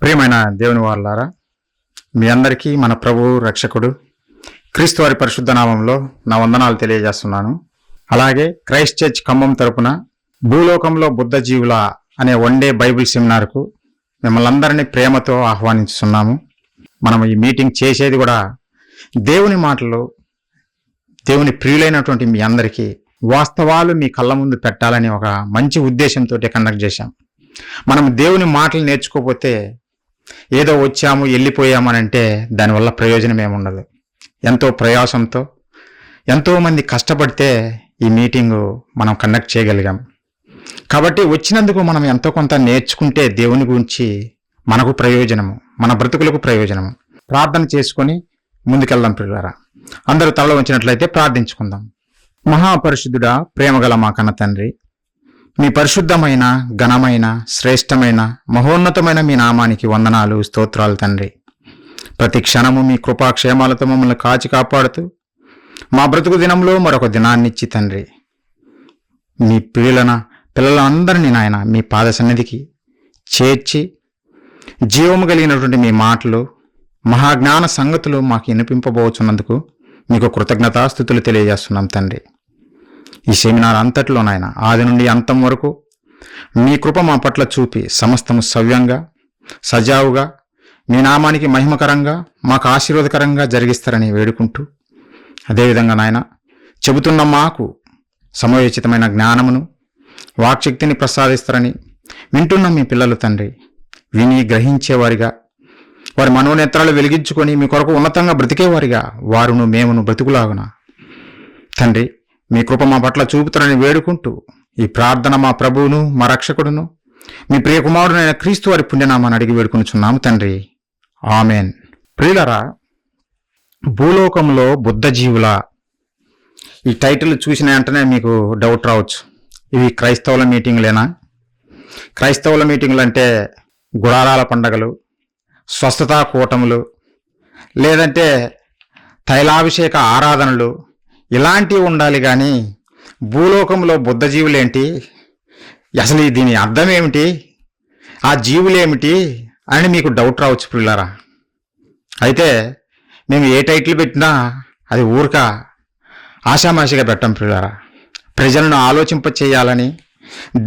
ప్రియమైన దేవుని వారలారా, మీ అందరికీ మన ప్రభువు రక్షకుడు క్రీస్తు వారి పరిశుద్ధ నామంలో నా వందనాలు తెలియజేస్తున్నాను. అలాగే క్రైస్ట్ చర్చ్ ఖమ్మం తరపున భూలోకంలో బుద్ధ జీవుల అనే వన్డే బైబిల్ సెమినార్కు మిమ్మల్ని అందరినీ ప్రేమతో ఆహ్వానిస్తున్నాము. మనం ఈ మీటింగ్ చేసేది కూడా దేవుని మాటలు, దేవుని ప్రియులైనటువంటి మీ అందరికీ వాస్తవాలు మీ కళ్ళ ముందు పెట్టాలని ఒక మంచి ఉద్దేశంతో కండక్ట్ చేశాం. మనం దేవుని మాటలు నేర్చుకోకపోతే ఏదో వచ్చాము వెళ్ళిపోయాము అని అంటే దానివల్ల ప్రయోజనం ఏముండదు. ఎంతో ప్రయాసంతో ఎంతోమంది కష్టపడితే ఈ మీటింగు మనం కండక్ట్ చేయగలిగాం. కాబట్టి వచ్చినందుకు మనం ఎంతో కొంత నేర్చుకుంటే దేవుని గురించి మనకు ప్రయోజనము, మన బ్రతుకులకు ప్రయోజనము. ప్రార్థన చేసుకొని ముందుకెళ్దాం ప్రియులారా. అందరూ తలలో ఉంచినట్లయితే ప్రార్థించుకుందాం. మహాపరిశుద్ధుడా, ప్రేమగల మా కన్న తండ్రి, మీ పరిశుద్ధమైన, ఘనమైన, శ్రేష్టమైన, మహోన్నతమైన మీ నామానికి వందనాలు, స్తోత్రాలు తండ్రి. ప్రతి క్షణము మీ కృపాక్షేమాలతో మమ్మల్ని కాచి కాపాడుతూ మా బ్రతుకు దినంలో మరొక దినాన్నిచ్చి తండ్రి, మీ పిల్లలందరినీ నాయన మీ పాద సన్నిధికి చేర్చి జీవము కలిగినటువంటి మీ మాటలు, మహాజ్ఞాన సంగతులు మాకు వినిపింపబోచున్నందుకు మీకు కృతజ్ఞతాస్తుతులు తెలియజేస్తున్నాం తండ్రి. ఈ సెమినార్ అంతట్లో నాయన ఆది నుండి అంతం వరకు మీ కృప మా పట్ల చూపి సమస్తము సవ్యంగా, సజావుగా, మీ నామానికి మహిమకరంగా, మాకు ఆశీర్వాదకరంగా జరిగిస్తారని వేడుకుంటూ, అదేవిధంగా నాయన చెబుతున్న మాకు సమయోచితమైన జ్ఞానమును, వాక్శక్తిని ప్రసాదిస్తారని వింటున్న మీ పిల్లలు తండ్రి విని గ్రహించేవారిగా, వారి మనోనేత్రాలు వెలిగించుకొని మీ కొరకు ఉన్నతంగా బ్రతికేవారిగా వారును మేమును బ్రతుకులాగున తండ్రి మీ కృప మా పట్ల చూపుతారని వేడుకుంటూ ఈ ప్రార్థన మా ప్రభువును, మా రక్షకుడును, మీ ప్రియ కుమారుడైన క్రీస్తు వారి పుణ్యనామాన్ని అడిగి వేడుకొనుచున్నాము తండ్రి. ఆమెన్. ప్రియులరా, భూలోకంలో బుద్ధ జీవుల ఈ టైటిల్ చూసిన వెంటనే మీకు డౌట్ రావచ్చు, ఇవి క్రైస్తవుల మీటింగులేనా? క్రైస్తవుల మీటింగులు అంటే గుడారాల పండగలు, స్వస్థతా కూటములు, లేదంటే తైలాభిషేక ఆరాధనలు ఇలాంటివి ఉండాలి. కానీ భూలోకంలో బుద్ధ జీవులేంటి, అసలు దీని అర్థం ఏమిటి, ఆ జీవులేమిటి అని మీకు డౌట్ రావచ్చు పిల్లారా. అయితే మేము ఏ టైటిల్ పెట్టినా అది ఊరక ఆషామాషిగా పెట్టం పిల్లారా. ప్రజలను ఆలోచింప చేయాలని,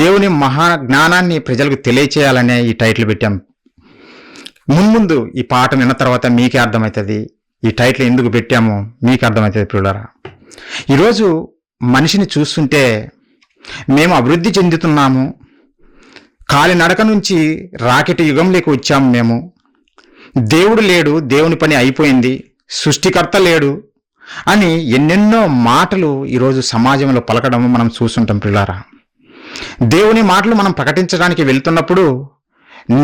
దేవుని మహా జ్ఞానాన్ని ప్రజలకు తెలియచేయాలనే ఈ టైటిల్ పెట్టాం. ముందు ఈ పాట విన్న తర్వాత మీకే అర్థమవుతుంది ఈ టైటిల్ ఎందుకు పెట్టామో, మీకు అర్థమవుతుంది పిల్లారా. ఈరోజు మనిషిని చూస్తుంటే మేము అభివృద్ధి చెందుతున్నాము, కాలినడక నుంచి రాకెట్ యుగంలోకి వచ్చాము మేము, దేవుడు లేడు, దేవుని పని అయిపోయింది, సృష్టికర్త లేడు అని ఎన్నెన్నో మాటలు ఈరోజు సమాజంలో పలకడం మనం చూస్తుంటాం పిల్లారా. దేవుని మాటలు మనం ప్రకటించడానికి వెళ్తున్నప్పుడు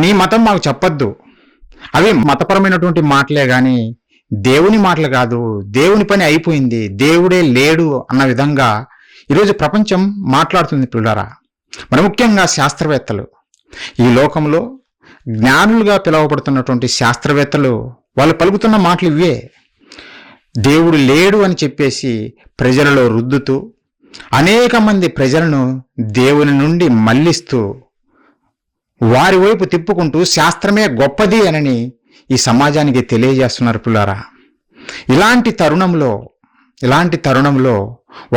నీ మతం మాకు చెప్పొద్దు, అవి మతపరమైనటువంటి మాటలే కానీ దేవుని మాటలు కాదు, దేవుని పని అయిపోయింది, దేవుడే లేడు అన్న విధంగా ఈరోజు ప్రపంచం మాట్లాడుతుంది పిల్లారా. మరి ముఖ్యంగా శాస్త్రవేత్తలు, ఈ లోకంలో జ్ఞానులుగా పిలువబడుతున్నటువంటి శాస్త్రవేత్తలు వాళ్ళు పలుకుతున్న మాటలు ఇవే. దేవుడు లేడు అని చెప్పేసి ప్రజలలో రుద్దుతూ అనేక మంది ప్రజలను దేవుని నుండి మళ్లిస్తూ వారి వైపు తిప్పుకుంటూ శాస్త్రమే గొప్పది అని ఈ సమాజానికి తెలియజేస్తున్నారు పిల్లారా. ఇలాంటి తరుణంలో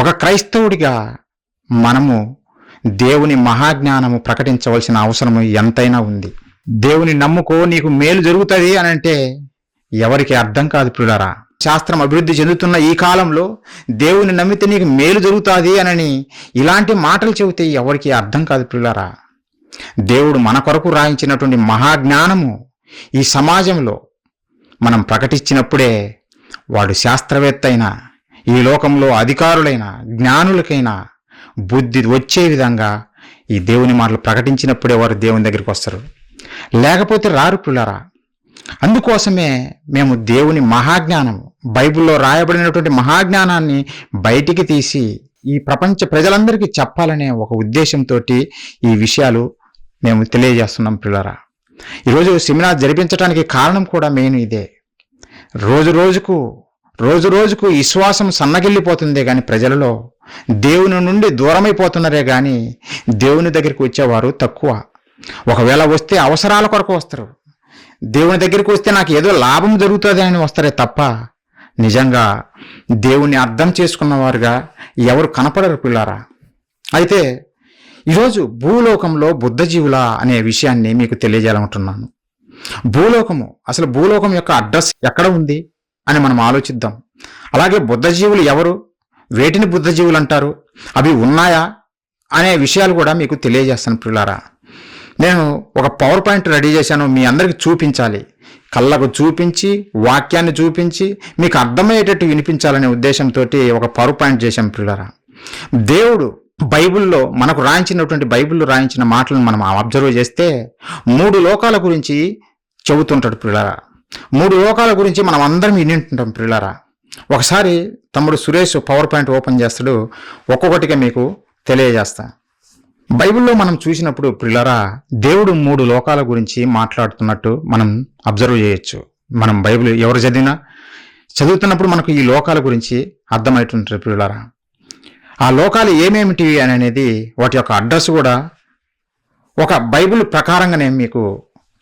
ఒక క్రైస్తవుడిగా మనము దేవుని మహాజ్ఞానము ప్రకటించవలసిన అవసరం ఎంతైనా ఉంది. దేవుని నమ్ముకో నీకు మేలు జరుగుతుంది అని అంటే ఎవరికి అర్థం కాదు పిల్లారా. శాస్త్రం అభివృద్ధి చెందుతున్న ఈ కాలంలో దేవుని నమ్మితే నీకు మేలు జరుగుతుంది అని ఇలాంటి మాటలు చెబితే ఎవరికి అర్థం కాదు పిల్లారా. దేవుడు మన కొరకు రాయించినటువంటి మహాజ్ఞానము ఈ సమాజంలో మనం ప్రకటించినప్పుడే వాడు శాస్త్రవేత్త అయినా, ఈ లోకంలో అధికారులైన జ్ఞానులకైనా బుద్ధి వచ్చే విధంగా ఈ దేవుని మాటలు ప్రకటించినప్పుడే వారు దేవుని దగ్గరికి వస్తారు, లేకపోతే రారు పిల్లారా. అందుకోసమే మేము దేవుని మహాజ్ఞానము, బైబిల్లో రాయబడినటువంటి మహాజ్ఞానాన్ని బయటికి తీసి ఈ ప్రపంచ ప్రజలందరికీ చెప్పాలనే ఒక ఉద్దేశంతో ఈ విషయాలు మేము తెలియజేస్తున్నాం పిల్లారా. ఈరోజు సెమినార్ జరిపించడానికి కారణం కూడా మెయిన్ ఇదే. రోజు రోజుకు విశ్వాసం సన్నగిల్లిపోతుందే కానీ ప్రజలలో దేవుని నుండి దూరమైపోతున్నారే కానీ దేవుని దగ్గరికి వచ్చేవారు తక్కువ. ఒకవేళ వస్తే అవసరాల కొరకు వస్తారు, దేవుని దగ్గరికి వస్తే నాకు ఏదో లాభం జరుగుతుంది అని వస్తారే తప్ప నిజంగా దేవుణ్ణి అర్థం చేసుకున్నవారుగా ఎవరు కనపడరు పిల్లారా. అయితే ఈరోజు భూలోకంలో బుద్ధజీవుల అనే విషయాన్ని మీకు తెలియజేయాలనుకుంటున్నాను. అసలు భూలోకం యొక్క అడ్రస్ ఎక్కడ ఉంది అని మనం ఆలోచిద్దాం. అలాగే బుద్ధజీవులు ఎవరు, వేటిని బుద్ధజీవులు అంటారు, అవి ఉన్నాయా అనే విషయాలు కూడా మీకు తెలియజేస్తాను పిల్లారా. నేను ఒక పవర్ పాయింట్ రెడీ చేశాను, మీ అందరికి చూపించాలి, కళ్ళకు చూపించి వాక్యాన్ని చూపించి మీకు అర్థమయ్యేటట్టు వినిపించాలనే ఉద్దేశంతో ఒక పవర్ పాయింట్ చేశాం పిల్లారా. దేవుడు బైబిల్లో మనకు రాయించినటువంటి బైబిల్లో రాయించిన మాటలను మనం అబ్జర్వ్ చేస్తే 3 లోకాల గురించి చెబుతుంటాడు పిల్లారా. 3 లోకాల గురించి మనం అందరం వింటుంటాం పిల్లారా. ఒకసారి తమ్ముడు సురేష్ పవర్ పాయింట్ ఓపెన్ చేస్తాడు, ఒక్కొక్కటిగా మీకు తెలియజేస్తా. బైబిల్లో మనం చూసినప్పుడు పిల్లారా దేవుడు 3 లోకాల గురించి మాట్లాడుతున్నట్టు మనం అబ్జర్వ్ చేయొచ్చు. మనం బైబిల్ ఎవరు చదువుతున్నప్పుడు మనకు ఈ లోకాల గురించి అర్థమవుతుంటారు పిల్లారా. ఆ లోకాలు ఏమేమిటి అని అనేది వాటి యొక్క అడ్రస్ కూడా ఒక బైబిల్ ప్రకారంగా నేను మీకు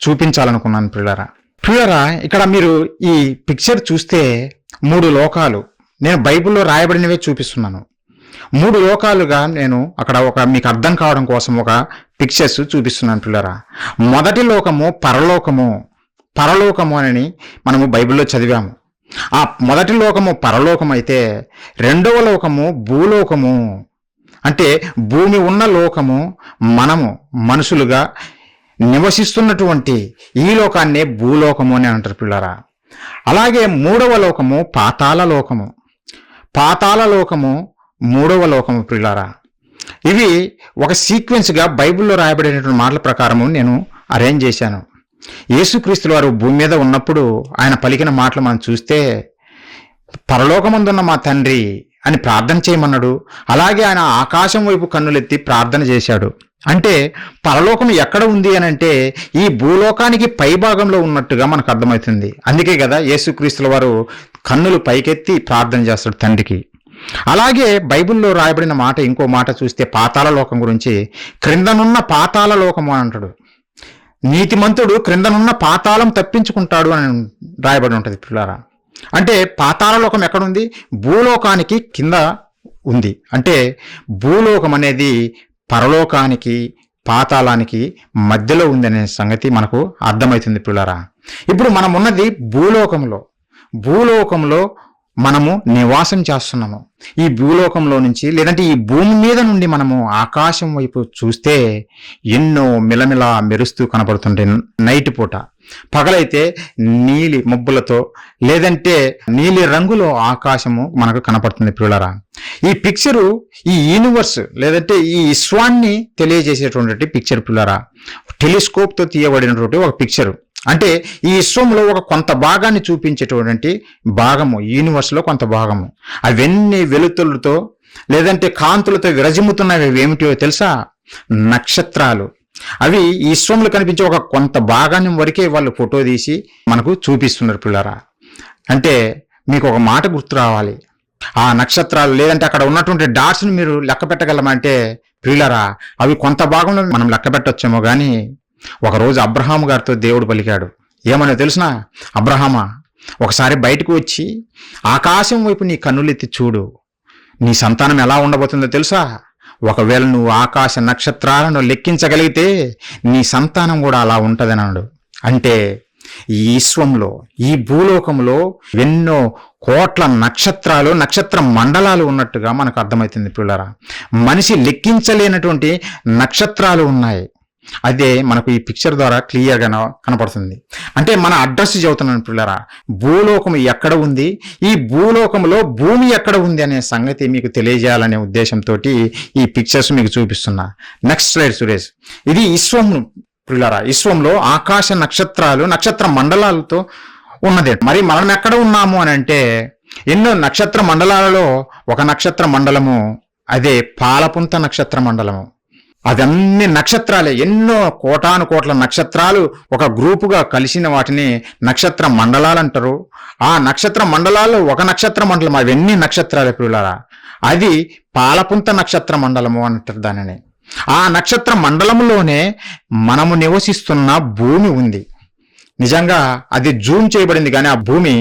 చూపించాలనుకున్నాను పిల్లారా. ఇక్కడ మీరు ఈ పిక్చర్ చూస్తే 3 లోకాలు నేను బైబిల్లో రాయబడినవే చూపిస్తున్నాను. 3 లోకాలుగా నేను అక్కడ మీకు అర్థం కావడం కోసం ఒక పిక్చర్స్ చూపిస్తున్నాను పిల్లారా. మొదటి లోకము పరలోకము అని మనము బైబిల్లో చదివాము. ఆ మొదటి లోకము పరలోకం అయితే రెండవ లోకము భూలోకము, అంటే భూమి ఉన్న లోకము, మనము మనుషులుగా నివసిస్తున్నటువంటి ఈ లోకాన్నే భూలోకము అని అంటారు పిల్లారా. అలాగే 3వ లోకము పాతాళ లోకము 3వ లోకము పిల్లారా. ఇవి ఒక సీక్వెన్స్గా బైబిల్లో రాయబడినటువంటి మాటల ప్రకారము నేను అరేంజ్ చేశాను. యేసుక్రీస్తుల వారు భూమి మీద ఉన్నప్పుడు ఆయన పలికిన మాటలు మనం చూస్తే పరలోకమందున్న మా తండ్రి అని ప్రార్థన చేయమన్నాడు. అలాగే ఆయన ఆకాశం వైపు కన్నులెత్తి ప్రార్థన చేశాడు. అంటే పరలోకం ఎక్కడ ఉంది అని అంటే ఈ భూలోకానికి పై భాగంలో ఉన్నట్టుగా మనకు అర్థమవుతుంది. అందుకే కదా యేసుక్రీస్తుల వారు కన్నులు పైకెత్తి ప్రార్థన చేస్తాడు తండ్రికి. అలాగే బైబిల్లో రాయబడిన మాట ఇంకో మాట చూస్తే పాతాళ లోకం గురించి, క్రిందనున్న పాతాళ లోకము అని అంటాడు. నీతిమంతుడు క్రిందనున్న పాతాళం తప్పించుకుంటాడు అని రాయబడి ఉంటుంది పిల్లారా. అంటే పాతాళ లోకం ఎక్కడుంది? భూలోకానికి కింద ఉంది. అంటే భూలోకం అనేది పరలోకానికి పాతాళానికి మధ్యలో ఉంది అనే సంగతి మనకు అర్థమవుతుంది పిల్లారా. ఇప్పుడు మనం ఉన్నది భూలోకంలో మనము నివాసం చేస్తున్నాము. ఈ భూలోకంలో నుంచి లేదంటే ఈ భూమి మీద నుండి మనము ఆకాశం వైపు చూస్తే ఎన్నో మిలమిల మెరుస్తూ కనబడుతుంటే నైట్ పూట, పగలైతే నీలి మబ్బులతో లేదంటే నీలి రంగులో ఆకాశము మనకు కనపడుతుంది పిల్లరా. ఈ పిక్చరు ఈ యూనివర్స్ లేదంటే ఈ విశ్వాన్ని తెలియజేసేటువంటి పిక్చర్ పిల్లరా. టెలిస్కోప్తో తీయబడినటువంటి ఒక పిక్చరు. అంటే ఈ విశ్వంలో ఒక కొంత భాగాన్ని చూపించేటువంటి భాగము, యూనివర్స్లో కొంత భాగము. అవన్నీ వెలుతులతో లేదంటే కాంతులతో విరజిమ్ముతున్నవి ఏమిటో తెలుసా? నక్షత్రాలు. అవి ఈ విశ్వంలో కనిపించే ఒక కొంత భాగాన్ని వరకే వాళ్ళు ఫోటో తీసి మనకు చూపిస్తున్నారు పిల్లరా. అంటే మీకు ఒక మాట గుర్తు రావాలి, ఆ నక్షత్రాలు లేదంటే అక్కడ ఉన్నటువంటి డాట్స్ని మీరు లెక్క పెట్టగలమంటే పిల్లరా అవి కొంత భాగంలో మనం లెక్క పెట్టొచ్చేమో. కానీ ఒకరోజు అబ్రహాము గారితో దేవుడు పలికాడు. ఏమన్నా తెలుసునా? అబ్రహామా, ఒకసారి బయటకు వచ్చి ఆకాశం వైపు నీ కన్నులెత్తి చూడు, నీ సంతానం ఎలా ఉండబోతుందో తెలుసా? ఒకవేళ నువ్వు ఆకాశ నక్షత్రాలను లెక్కించగలిగితే నీ సంతానం కూడా అలా ఉంటుందని అన్నాడు. అంటే ఈ విశ్వంలో ఈ భూలోకంలో ఎన్నో కోట్ల నక్షత్రాలు, నక్షత్ర మండలాలు ఉన్నట్టుగా మనకు అర్థమవుతుంది పిల్లరా. మనిషి లెక్కించలేనటువంటి నక్షత్రాలు ఉన్నాయి. అదే మనకు ఈ పిక్చర్ ద్వారా క్లియర్గా కనపడుతుంది. అంటే మన అడ్రస్ చదువుతున్నాను పిల్లరా. భూలోకం ఎక్కడ ఉంది, ఈ భూలోకంలో భూమి ఎక్కడ ఉంది అనే సంగతి మీకు తెలియజేయాలనే ఉద్దేశంతో ఈ పిక్చర్స్ మీకు చూపిస్తున్నా. Next slide Suresh. ఇది విశ్వం పిల్లరా. విశ్వంలో ఆకాశ నక్షత్రాలు, నక్షత్ర మండలాలతో ఉన్నది. మరి మనం ఎక్కడ ఉన్నాము అని అంటే ఎన్నో నక్షత్ర మండలాలలో ఒక నక్షత్ర మండలము అదే పాలపుంత నక్షత్ర మండలము. అదన్ని నక్షత్రాలే, ఎన్నో కోటాను కోట్ల నక్షత్రాలు ఒక గ్రూపుగా కలిసిన వాటిని నక్షత్ర మండలాలు అంటారు. ఆ నక్షత్ర మండలాల్లో ఒక నక్షత్ర మండలం, అవన్నీ నక్షత్రాలే పిల్లరా. అది పాలపుంత నక్షత్ర మండలము అంటారు దానిని. ఆ నక్షత్ర మండలంలోనే మనము నివసిస్తున్న భూమి ఉంది. నిజంగా అది జూమ్ చేయబడింది, కానీ ఆ భూమి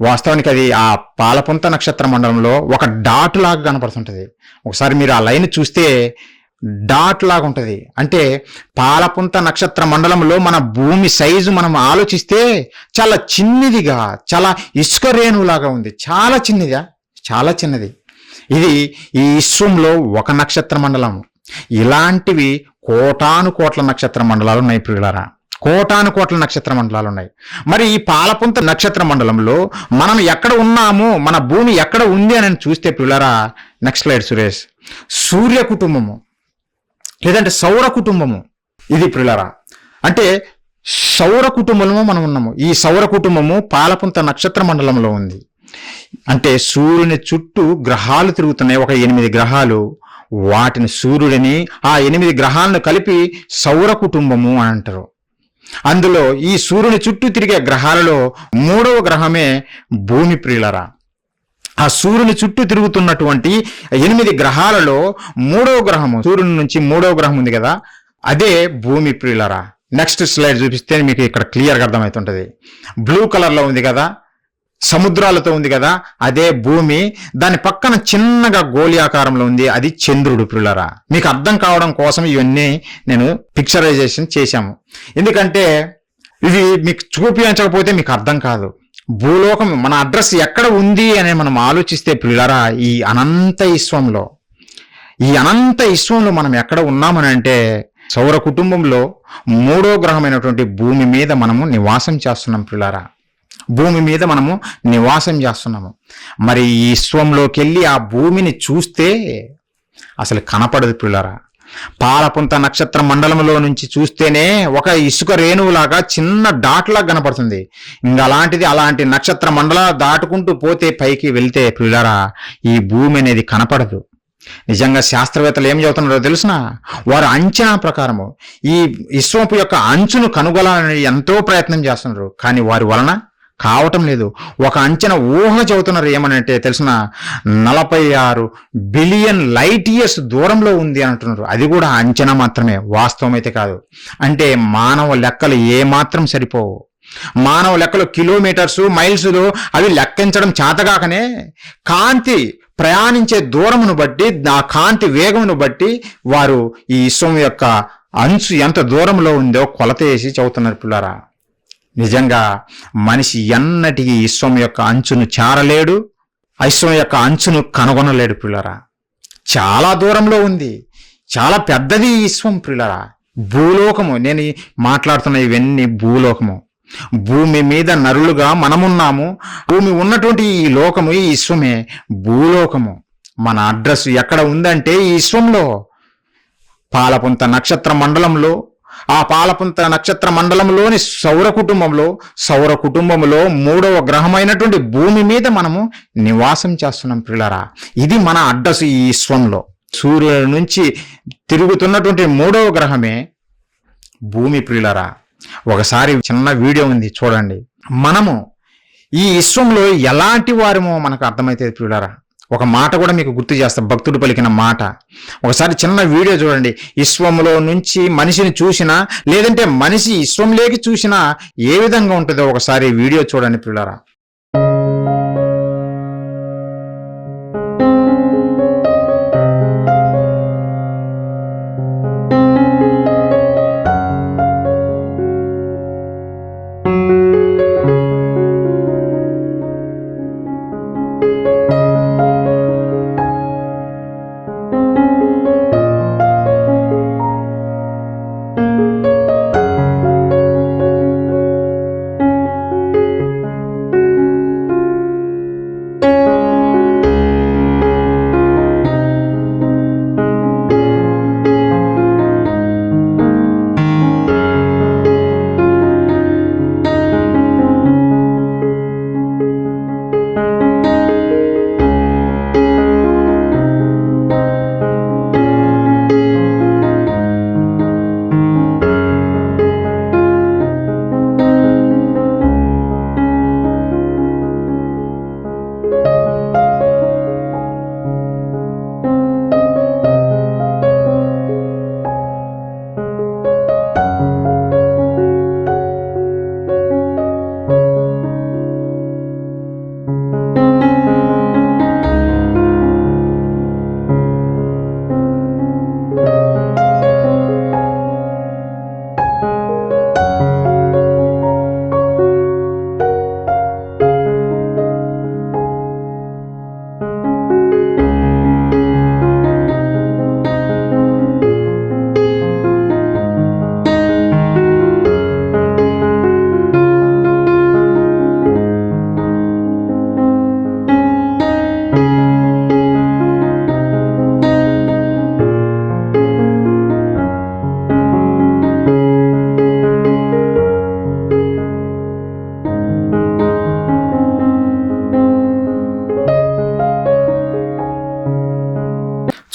వాస్తవానికి అది ఆ పాలపుంత నక్షత్ర మండలంలో ఒక డాట్ లాగా కనపడుతుంటది. ఒకసారి మీరు ఆ లైన్ చూస్తే డాట్ లాగా ఉంటుంది. అంటే పాలపుంత నక్షత్ర మండలంలో మన భూమి సైజు మనం ఆలోచిస్తే చాలా చిన్నదిగా, చాలా ఇసుక రేణులాగా ఉంది. చాలా చిన్నదిగా, చాలా చిన్నది. ఇది ఈ విశ్వంలో ఒక నక్షత్ర మండలం. ఇలాంటివి కోటాను కోట్ల నక్షత్ర మండలాలు ఉన్నాయి ప్రియులారా, కోటాను కోట్ల నక్షత్ర మండలాలు ఉన్నాయి. మరి ఈ పాలపుంత నక్షత్ర మండలంలో మనం ఎక్కడ ఉన్నాము, మన భూమి ఎక్కడ ఉంది అని చూస్తే ప్రియులారా, నెక్స్ట్ స్లైడ్ సురేష్, సూర్య కుటుంబము లేదంటే సౌర కుటుంబము ఇది ప్రియులారా. అంటే సౌర కుటుంబంలో మనం ఉన్నాము. ఈ సౌర కుటుంబము పాలపుంత నక్షత్ర మండలంలో ఉంది. అంటే సూర్యుని చుట్టూ గ్రహాలు తిరుగుతున్నాయి, ఒక 8 గ్రహాలు. వాటిని సూర్యుడిని ఆ 8 గ్రహాలను కలిపి సౌర కుటుంబము అని అంటారు. అందులో ఈ సూర్యుని చుట్టూ తిరిగే గ్రహాలలో 3వ గ్రహమే భూమి ప్రియులరా. ఆ సూర్యుని చుట్టూ తిరుగుతున్నటువంటి 8 గ్రహాలలో 3వ గ్రహము, సూర్యుని నుంచి 3వ గ్రహం ఉంది కదా, అదే భూమి ప్రియులరా. నెక్స్ట్ స్లైడ్ చూపిస్తే మీకు ఇక్కడ క్లియర్గా అర్థమవుతుంటది. బ్లూ కలర్లో ఉంది కదా, సముద్రాలతో ఉంది కదా, అదే భూమి. దాని పక్కన చిన్నగా గోళీ ఆకారంలో ఉంది, అది చంద్రుడు ప్రియులరా. మీకు అర్థం కావడం కోసం ఇవన్నీ నేను పిక్చరైజేషన్ చేశాము. ఎందుకంటే ఇది మీకు చూపించకపోతే మీకు అర్థం కాదు. భూలోకం మన అడ్రస్ ఎక్కడ ఉంది అని మనం ఆలోచిస్తే ప్రియులరా, ఈ అనంత విశ్వంలో, ఈ అనంత విశ్వంలో మనం ఎక్కడ ఉన్నామని అంటే సౌర కుటుంబంలో 3వ గ్రహమైనటువంటి భూమి మీద మనము నివాసం చేస్తున్నాం ప్రియులరా. భూమి మీద మనము నివాసం చేస్తున్నాము. మరి ఈ విశ్వంలోకి వెళ్ళి ఆ భూమిని చూస్తే అసలు కనపడదు ప్రియులరా. పాలపుంత నక్షత్ర మండలంలో నుంచి చూస్తేనే ఒక ఇసుక రేణువులాగా చిన్న డాట్ లాగా కనపడుతుంది. ఇంకా అలాంటి నక్షత్ర మండలాలు దాటుకుంటూ పోతే పైకి వెళ్తే ప్రియులరా, ఈ భూమి అనేది కనపడదు. నిజంగా శాస్త్రవేత్తలు ఏం చెబుతున్నారో తెలుసునా? వారు అంచనా ప్రకారము ఈ విశ్వపు యొక్క అంచును కనుగొనాలని ఎంతో ప్రయత్నం చేస్తున్నారు, కానీ వారి వలన కావటం లేదు. ఒక అంచనా ఊహ చెబుతున్నారు, ఏమనంటే తెలిసిన 46 బిలియన్ లైట్ ఇయర్స్ దూరంలో ఉంది అంటున్నారు. అది కూడా అంచనా మాత్రమే, వాస్తవం అయితే కాదు. అంటే మానవ లెక్కలు ఏమాత్రం సరిపోవు. మానవ లెక్కలు కిలోమీటర్స్, మైల్స్లు అవి లెక్కించడం చేతగాకనే కాంతి ప్రయాణించే దూరమును బట్టి, ఆ కాంతి వేగమును బట్టి వారు ఈ విశ్వం యొక్క అంచు ఎంత దూరంలో ఉందో కొలత వేసి చెబుతున్నారు పిల్లరా. నిజంగా మనిషి ఎన్నటికీ విశ్వం యొక్క అంచును చేరలేడు, విశ్వం యొక్క అంచును కనుగొనలేడు పిల్లరా. చాలా దూరంలో ఉంది, చాలా పెద్దది ఈ విశ్వం పిల్లరా. భూలోకము, నేను మాట్లాడుతున్న ఇవన్నీ భూలోకము. భూమి మీద నరులుగా మనమున్నాము. భూమి ఉన్నటువంటి ఈ లోకము, ఈ విశ్వమే భూలోకము. మన అడ్రస్ ఎక్కడ ఉందంటే ఈ విశ్వంలో, పాలపుంత నక్షత్ర మండలంలో. ఆ పాలపుంత నక్షత్ర మండలంలోని సౌర కుటుంబంలో 3వ గ్రహమైనటువంటి భూమి మీద మనము నివాసం చేస్తున్నాం ప్రియులారా. ఇది మన అడ్రస్ ఈ విశ్వంలో. సూర్యుడి నుంచి తిరుగుతున్నటువంటి 3వ గ్రహమే భూమి ప్రియులారా. ఒకసారి చిన్న వీడియో ఉంది చూడండి. మనము ఈ విశ్వంలో ఎలాంటి వారమో మనకు అర్థమైతే ప్రియులారా. ఒక మాట కూడా మీకు గుర్తు చేస్తా, భక్తుడు పలికిన మాట. ఒకసారి చిన్న వీడియో చూడండి. విశ్వంలో నుంచి మనిషిని చూసినా, లేదంటే మనిషి విశ్వంలోకి చూసినా ఏ విధంగా ఉంటుందో ఒకసారి వీడియో చూడండి ప్రియులారా.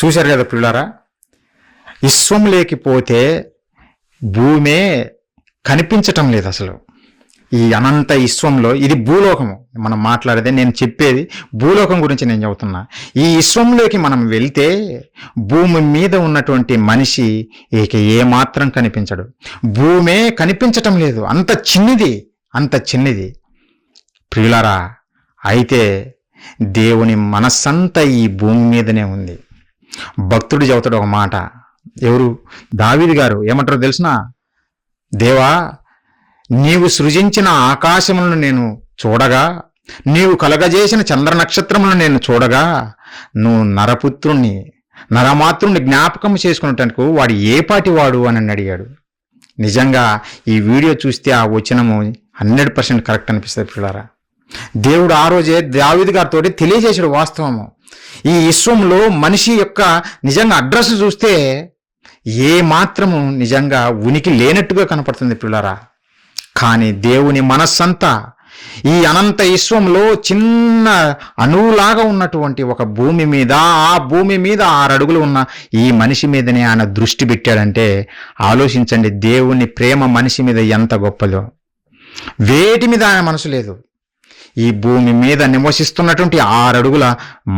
చూశారు కదా పిల్లారా, విశ్వం లేకపోతే భూమే కనిపించటం లేదు అసలు. ఈ అనంత విశ్వంలో ఇది భూలోకము, మనం మాట్లాడేదే, నేను చెప్పేది భూలోకం గురించి నేను చెబుతున్నా. ఈ విశ్వంలోకి మనం వెళ్తే భూమి మీద ఉన్నటువంటి మనిషి ఇక ఏమాత్రం కనిపించడు. భూమే కనిపించటం లేదు, అంత చిన్నది. ప్రియులారా, అయితే దేవుని మనస్సంతా ఈ భూమి మీదనే ఉంది. భక్తుడు చెబుతాడు ఒక మాట, ఎవరు? దావీదు గారు ఏమంటారో తెలుసునా? దేవా, నీవు సృజించిన ఆకాశములను నేను చూడగా, నీవు కలగజేసిన చంద్ర నక్షత్రములను నేను చూడగా, నువ్వు నరమాతృని జ్ఞాపకం చేసుకున్నట్టుకు వాడు ఏ పాటి వాడు అని అడిగాడు. నిజంగా ఈ వీడియో చూస్తే ఆ వచనము 100% కరెక్ట్ అనిపిస్తుంది పిల్లారా. దేవుడు ఆ రోజే దావీదు గారితో తెలియజేసాడు వాస్తవము. ఈ విశ్వంలో మనిషి యొక్క నిజంగా అడ్రస్ చూస్తే ఏ మాత్రము నిజంగా ఉనికి లేనట్టుగా కనపడుతుంది పిల్లారా. కానీ దేవుని మనస్సంతా ఈ అనంత విశ్వంలో చిన్న అణువులాగా ఉన్నటువంటి ఒక భూమి మీద, ఆ భూమి మీద 6 అడుగులు ఉన్న ఈ మనిషి మీదనే ఆయన దృష్టి పెట్టాడంటే ఆలోచించండి, దేవుని ప్రేమ మనిషి మీద ఎంత గొప్పదో. వేటి మీద ఆయన మనసు లేదు. ఈ భూమి మీద నివసిస్తున్నటువంటి 6 అడుగుల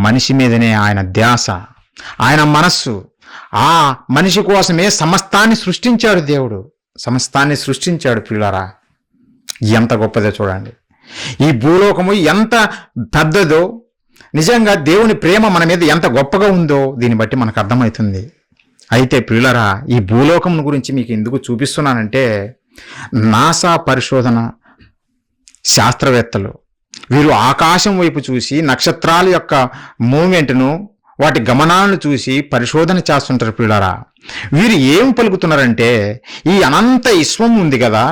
మనిషి మీదనే ఆయన ధ్యాస, ఆయన మనస్సు. ఆ మనిషి కోసమే సమస్తాన్ని సృష్టించాడు దేవుడు, సమస్తాన్ని సృష్టించాడు పిల్లారా. ఎంత గొప్పదో చూడండి. ఈ భూలోకము ఎంత పెద్దదో, నిజంగా దేవుని ప్రేమ మన మీద ఎంత గొప్పగా ఉందో దీన్ని బట్టి మనకు అర్థమవుతుంది. అయితే పిల్లారా, ఈ భూలోకం గురించి మీకు ఎందుకు చూపిస్తున్నానంటే, నాసా పరిశోధన శాస్త్రవేత్తలు వీరు ఆకాశం వైపు చూసి నక్షత్రాల యొక్క మూమెంట్ను, వాటి గమనాలను చూసి పరిశోధన చేస్తుంటారు పిల్లారా. వీరు ఏం పలుకుతున్నారంటే, ఈ అనంత విశ్వం ఉంది కదా,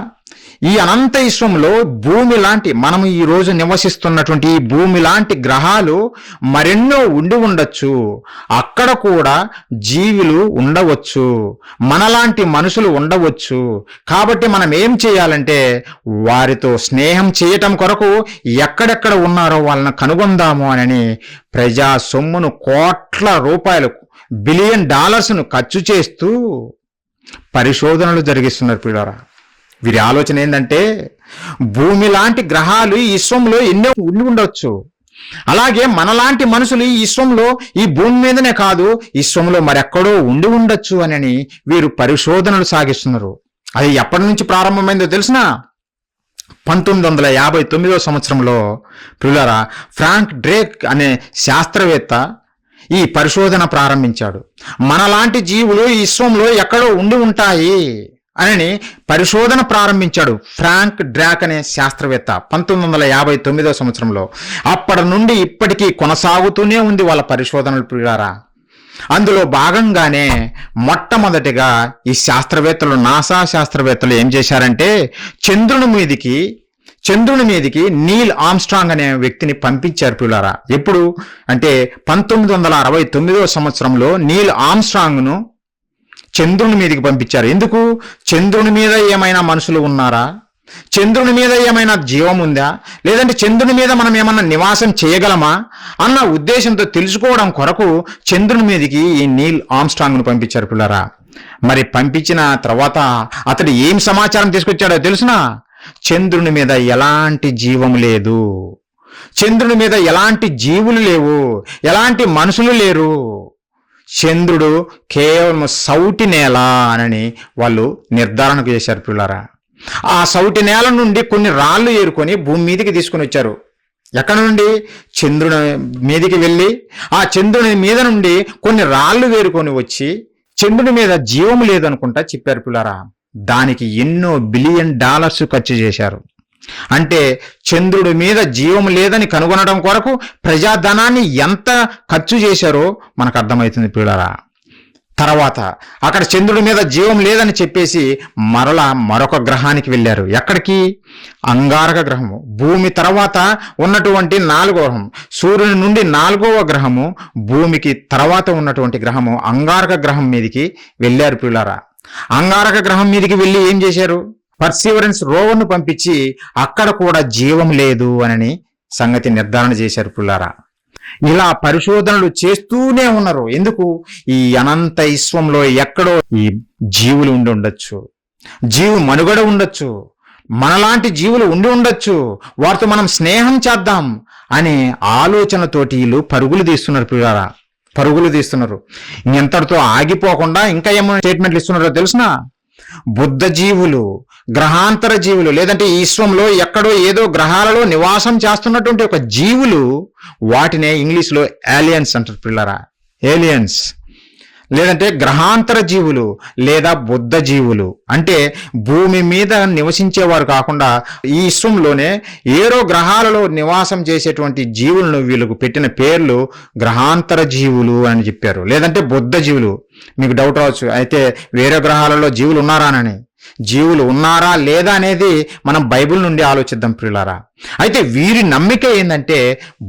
ఈ అనంత విశ్వంలో భూమి లాంటి, మనం ఈ రోజు నివసిస్తున్నటువంటి ఈ భూమి లాంటి గ్రహాలు మరెన్నో ఉండి ఉండొచ్చు. అక్కడ కూడా జీవులు ఉండవచ్చు, మనలాంటి మనుషులు ఉండవచ్చు. కాబట్టి మనం ఏం చేయాలంటే వారితో స్నేహం చేయటం కొరకు ఎక్కడెక్కడ ఉన్నారో వాళ్ళని కనుగొందాము అని ప్రజా సొమ్మును కోట్ల రూపాయలు, $1 బిలియన్ ఖర్చు చేస్తూ పరిశోధనలు జరిగిస్తున్నారు పిల్లారా. వీరి ఆలోచన ఏంటంటే, భూమి లాంటి గ్రహాలు ఈ విశ్వంలో ఎన్నో ఉండి ఉండవచ్చు, అలాగే మనలాంటి మనుషులు ఈ విశ్వంలో, ఈ భూమి మీదనే కాదు విశ్వంలో మరెక్కడో ఉండి ఉండొచ్చు అని వీరు పరిశోధనలు సాగిస్తున్నారు. అది ఎప్పటి నుంచి ప్రారంభమైందో తెలుసునా? 1959వ సంవత్సరంలో పిల్లారా ఫ్రాంక్ డ్రేక్ అనే శాస్త్రవేత్త ఈ పరిశోధన ప్రారంభించాడు. మనలాంటి జీవులు ఈ విశ్వంలో ఎక్కడో ఉండి ఉంటాయి అని పరిశోధన ప్రారంభించాడు ఫ్రాంక్ డ్రాక్ అనే శాస్త్రవేత్త 1959వ సంవత్సరంలో. అప్పటి నుండి ఇప్పటికీ కొనసాగుతూనే ఉంది వాళ్ళ పరిశోధనలు పిల్లారా. అందులో భాగంగానే మొట్టమొదటిగా ఈ శాస్త్రవేత్తలు, నాసా శాస్త్రవేత్తలు ఏం చేశారంటే, చంద్రుని మీదికి నీల్ ఆమ్స్ట్రాంగ్ అనే వ్యక్తిని పంపించారు పిల్లారా. ఎప్పుడు అంటే 1969వ సంవత్సరంలో నీల్ ఆమ్స్ట్రాంగ్ను చంద్రుని మీదకి పంపించారు. ఎందుకు? చంద్రుని మీద ఏమైనా మనుషులు ఉన్నారా, చంద్రుని మీద ఏమైనా జీవం ఉందా, లేదంటే చంద్రుని మీద మనం ఏమన్నా నివాసం చేయగలమా అన్న ఉద్దేశంతో తెలుసుకోవడం కొరకు చంద్రుని మీదకి ఈ నీల్ ఆమ్స్ట్రాంగ్ను పంపించారు పిల్లారా. మరి పంపించిన తర్వాత అతడు ఏం సమాచారం తీసుకొచ్చాడో తెలుసునా? చంద్రుని మీద ఎలాంటి జీవం లేదు, చంద్రుని మీద ఎలాంటి జీవులు లేవు, ఎలాంటి మనుషులు లేరు. చంద్రుడు కేవలం సౌటి నేల అని వాళ్ళు నిర్ధారణ చేశారు పిల్లారా. ఆ సౌటి నేల నుండి కొన్ని రాళ్ళు ఏరుకొని భూమి మీదకి తీసుకుని వచ్చారు. ఎక్కడ నుండి? చంద్రుని మీదకి వెళ్ళి ఆ చంద్రుని మీద నుండి కొన్ని రాళ్ళు వేరుకొని వచ్చి చంద్రుని మీద జీవం లేదనుకుంటా చెప్పారు పిల్లారా. దానికి ఎన్నో $1 బిలియన్ ఖర్చు చేశారు. అంటే చంద్రుడి మీద జీవం లేదని కనుగొనడం కొరకు ప్రజాధనాన్ని ఎంత ఖర్చు చేశారో మనకు అర్థమవుతుంది పిల్లారా. తర్వాత అక్కడ చంద్రుడి మీద జీవం లేదని చెప్పేసి మరొక గ్రహానికి వెళ్ళారు. ఎక్కడికి? అంగారక గ్రహము. భూమి తర్వాత ఉన్నటువంటి 4వ గ్రహం, సూర్యుని నుండి 4వ గ్రహము, భూమికి తర్వాత ఉన్నటువంటి గ్రహము అంగారక గ్రహం మీదకి వెళ్ళారు పిల్లారా. అంగారక గ్రహం మీదకి వెళ్ళి ఏం చేశారు? పర్సీవరెన్స్ రోవర్ను పంపించి అక్కడ కూడా జీవం లేదు అని సంగతి నిర్ధారణ చేశారు పిల్లారా. ఇలా పరిశోధనలు చేస్తూనే ఉన్నారు. ఎందుకు? ఈ అనంత విశ్వంలో ఎక్కడో ఈ జీవులు ఉండి ఉండొచ్చు, మనుగడ ఉండొచ్చు, మనలాంటి జీవులు ఉండి ఉండొచ్చు, వారితో మనం స్నేహం చేద్దాం అనే ఆలోచనతోటి వీళ్ళు పరుగులు తీస్తున్నారు. ఇంతటితో ఆగిపోకుండా ఇంకా ఏమో స్టేట్మెంట్లు ఇస్తున్నారో తెలుసునా? బుద్ధ జీవులు, గ్రహాంతర జీవులు, లేదంటే ఈ విశ్వంలో ఎక్కడో ఏదో గ్రహాలలో నివాసం చేస్తున్నటువంటి ఒక జీవులు, వాటినే ఇంగ్లీష్లో ఏలియన్స్ అంటారు పిల్లరా. ఏలియన్స్ లేదంటే గ్రహాంతర జీవులు లేదా బుద్ధ జీవులు అంటే భూమి మీద నివసించేవారు కాకుండా ఈ విశ్వంలోనే ఏరో గ్రహాలలో నివాసం చేసేటువంటి జీవులను వీళ్ళకు పెట్టిన పేర్లు గ్రహాంతర జీవులు అని చెప్పారు, లేదంటే బుద్ధ జీవులు. మీకు డౌట్ రావచ్చు, అయితే వేరే గ్రహాలలో జీవులు ఉన్నారానని. జీవులు ఉన్నారా లేదా అనేది మనం బైబిల్ నుండి ఆలోచిద్దాం ప్రియులారా. అయితే వీరి నమ్మిక ఏంటంటే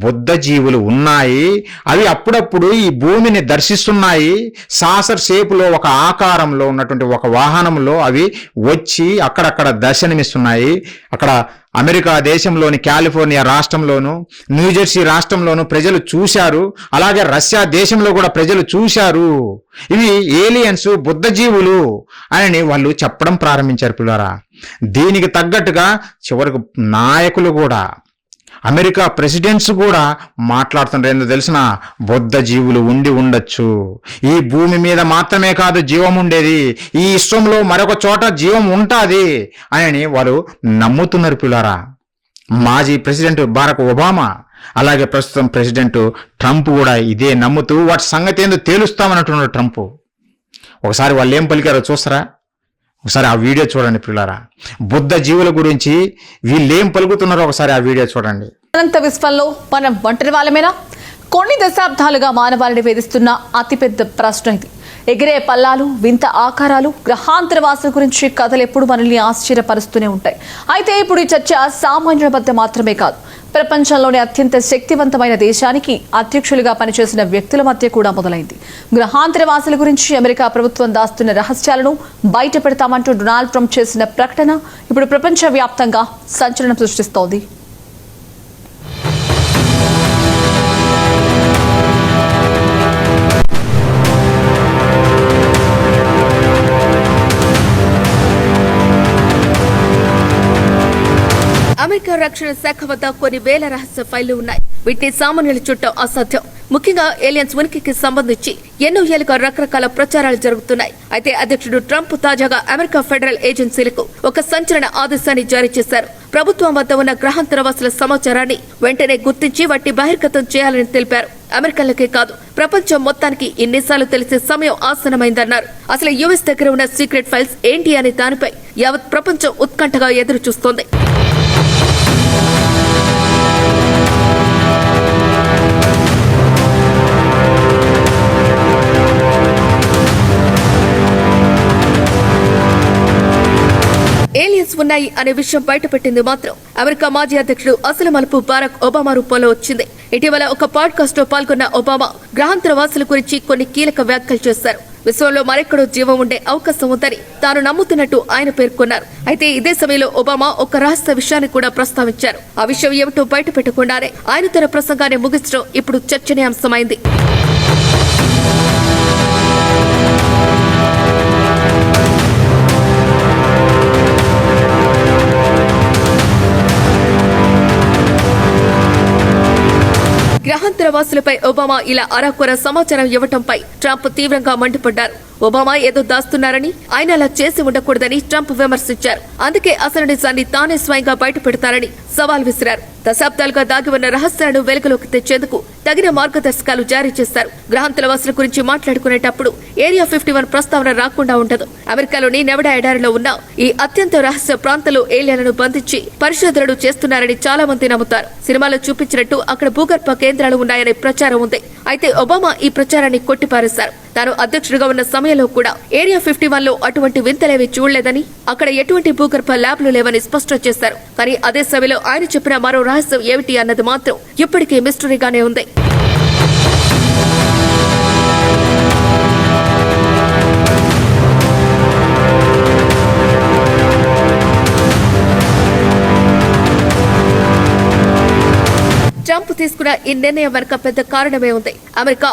బుద్ధ జీవులు ఉన్నాయి, అవి అప్పుడప్పుడు ఈ భూమిని దర్శిస్తున్నాయి, సాసర్ షేపులో ఒక ఆకారంలో ఉన్నటువంటి ఒక వాహనంలో అవి వచ్చి అక్కడక్కడ దర్శనమిస్తున్నాయి. అక్కడ అమెరికా దేశంలోని కాలిఫోర్నియా రాష్ట్రంలోను, న్యూజెర్సీ రాష్ట్రంలోను ప్రజలు చూశారు. అలాగే రష్యా దేశంలో కూడా ప్రజలు చూశారు. ఇవి ఏలియన్స్, బుద్ధ జీవులు అని వాళ్ళు చెప్పడం ప్రారంభించారు పిల్లరా. దీనికి తగ్గట్టుగా చివరకు నాయకులు కూడా, అమెరికా ప్రెసిడెంట్స్ కూడా మాట్లాడుతుంటారు. ఏందో తెలిసిన బుద్ధ జీవులు ఉండి ఉండొచ్చు, ఈ భూమి మీద మాత్రమే కాదు జీవం ఉండేది, ఈ విశ్వంలో మరొక చోట జీవం ఉంటుంది అని వారు నమ్ముతున్నారు పిల్లారా. మాజీ ప్రెసిడెంట్ బరాక్ ఒబామా, అలాగే ప్రస్తుతం ప్రెసిడెంట్ ట్రంప్ కూడా ఇదే నమ్ముతూ వాటి సంగతి ఏందో తేలుస్తామన్నట్టున్నారు ట్రంప్. ఒకసారి వాళ్ళు ఏం పలికారో చూస్తారా? ఒకసారి ఆ వీడియో చూడండి పిల్లారా. బుద్ధ జీవుల గురించి వీళ్ళేం పలుకుతున్నారో ఒకసారి ఆ వీడియో చూడండి. అనంత విశ్వంలో మనం ఒంటరి వాళ్ళమేనా? కొన్ని దశాబ్దాలుగా మానవాళిని వేధిస్తున్న అతిపెద్ద ప్రశ్న ఇది. ఎగిరే పల్లాలు, వింత ఆకారాలు, గ్రహాంతర వాసుల గురించి కథలు ఎప్పుడు మనల్ని ఆశ్చర్యపరుస్తూనే ఉంటాయి. అయితే ఇప్పుడు ఈ చర్చ సామాన్యుల మధ్య మాత్రమే కాదు, ప్రపంచంలోని అత్యంత శక్తివంతమైన దేశానికి అధ్యక్షులుగా పనిచేసిన వ్యక్తుల మధ్య కూడా మొదలైంది. గ్రహాంతర వాసుల గురించి అమెరికా ప్రభుత్వం దాస్తున్న రహస్యాలను బయట పెడతామంటూ డొనాల్డ్ ట్రంప్ చేసిన ప్రకటన ఇప్పుడు ప్రపంచవ్యాప్తంగా సంచలనం సృష్టిస్తోంది. అమెరికా రక్షణ శాఖ వద్ద కొన్ని వేల రహస్య ఫైళ్లు ఉన్నాయి. వీటిని సామాన్యుల చుట్టూ అసాధ్యం. ముఖ్యంగా ఏలియన్స్ ఉనికికి సంబంధించి ఎన్నో ఏళ్లుగా రకరకాల ప్రచారాలు జరుగుతున్నాయి. అయితే అధ్యక్షుడు ట్రంప్ తాజాగా అమెరికా ఫెడరల్ ఏజెన్సీలకు ఒక సంచలన ఆదేశాన్ని జారీ చేశారు. ప్రభుత్వం వద్ద ఉన్న గ్రహాంతరవాసుల సమాచారాన్ని వెంటనే గుర్తించి వాటిని బహిర్గతం చేయాలని తెలిపారు. అమెరికన్లకే కాదు, ప్రపంచం మొత్తానికి ఇన్నిసార్లు తెలిసే సమయం ఆసనమైందన్నారు. అసలు యుఎస్ దగ్గర ఉన్న సీక్రెట్ ఫైల్స్ ఏంటి అనే దానిపై యావత్ ప్రపంచం ఉత్కంఠగా ఎదురు చూస్తోంది. ఏలియన్స్ ఉన్నాయి అనే విషయం బయటపెట్టింది మాత్రం అమెరికా మాజీ అధ్యక్షుడు అసలు మలుపు బరాక్ ఒబామా రూపంలో వచ్చింది. ఇటీవల ఒక పాడ్కాస్ట్ లో పాల్గొన్న ఒబామా గ్రహాంతర వాసుల గురించి కొన్ని కీలక వ్యాఖ్యలు చేశారు. విశ్వంలో మరెక్కడో జీవం ఉండే అవకాశం ఉందని తాను నమ్ముతున్నట్టు ఆయన పేర్కొన్నారు. అయితే ఇదే సమయంలో ఒబామా ఒక రహస్య విషయాన్ని కూడా ప్రస్తావించారు. ఆ విషయం ఏమిటో బయట పెట్టకుండానే ఆయన తన ప్రసంగాన్ని ముగించడం ఇప్పుడు చర్చనీయాంశమైంది. గ్రహాంతర వాసులపై ఒబామా ఇలా అరాకొర సమాచారం ఇవ్వటంపై ట్రంప్ తీవ్రంగా మండిపడ్డారు. ఒబామా ఏదో దాస్తున్నారని, ఆయన అలా చేసి ఉండకూడదని ట్రంప్ విమర్శించారు. అందుకే అసలు నిజాన్ని తానే స్వయంగా బయట పెడతారని సవాల్ విసిరారు. దశాబ్దాలుగా దాగి ఉన్న రహస్యాలను వెలుగులోకి తెచ్చేందుకు తగిన మార్గదర్శకాలు జారీ చేశారు. గ్రహాంతర వాసుల గురించి మాట్లాడుకునేటప్పుడు ఏరియా 51 ప్రస్తావన రాకుండా ఉండదు. అమెరికాలోని నెవడా ఎడారిలో ఉన్న ఈ అత్యంత రహస్య ప్రాంతంలో ఏలియన్లను బంధించి పరిశోధనలు చేస్తున్నారని చాలా మంది నమ్ముతారు. సినిమాలో చూపించినట్టు అక్కడ భూగర్భ కేంద్రాలు ఉన్నాయనే ప్రచారం ఉంది. అయితే ఒబామా ఈ ప్రచారాన్ని కొట్టిపారేశారు. తాను అధ్యక్షుడిగా ఉన్న సమయంలో కూడా ఏరియా 51 లో అటువంటి వింతలేవి చూడలేదని, అక్కడ ఎటువంటి భూగర్భ ల్యాబ్లు లేవని స్పష్టం చేశారు. కానీ అదే సమయంలో ఆయన చెప్పిన మరో రహస్యం ఏమిటి అన్నది మాత్రం ఇప్పటికీ మిస్టరీగానే ఉంది. ట్రంప్ తీసుకున్న ఈ నిర్ణయం వెనుక పెద్ద కారణమే ఉంది. అమెరికా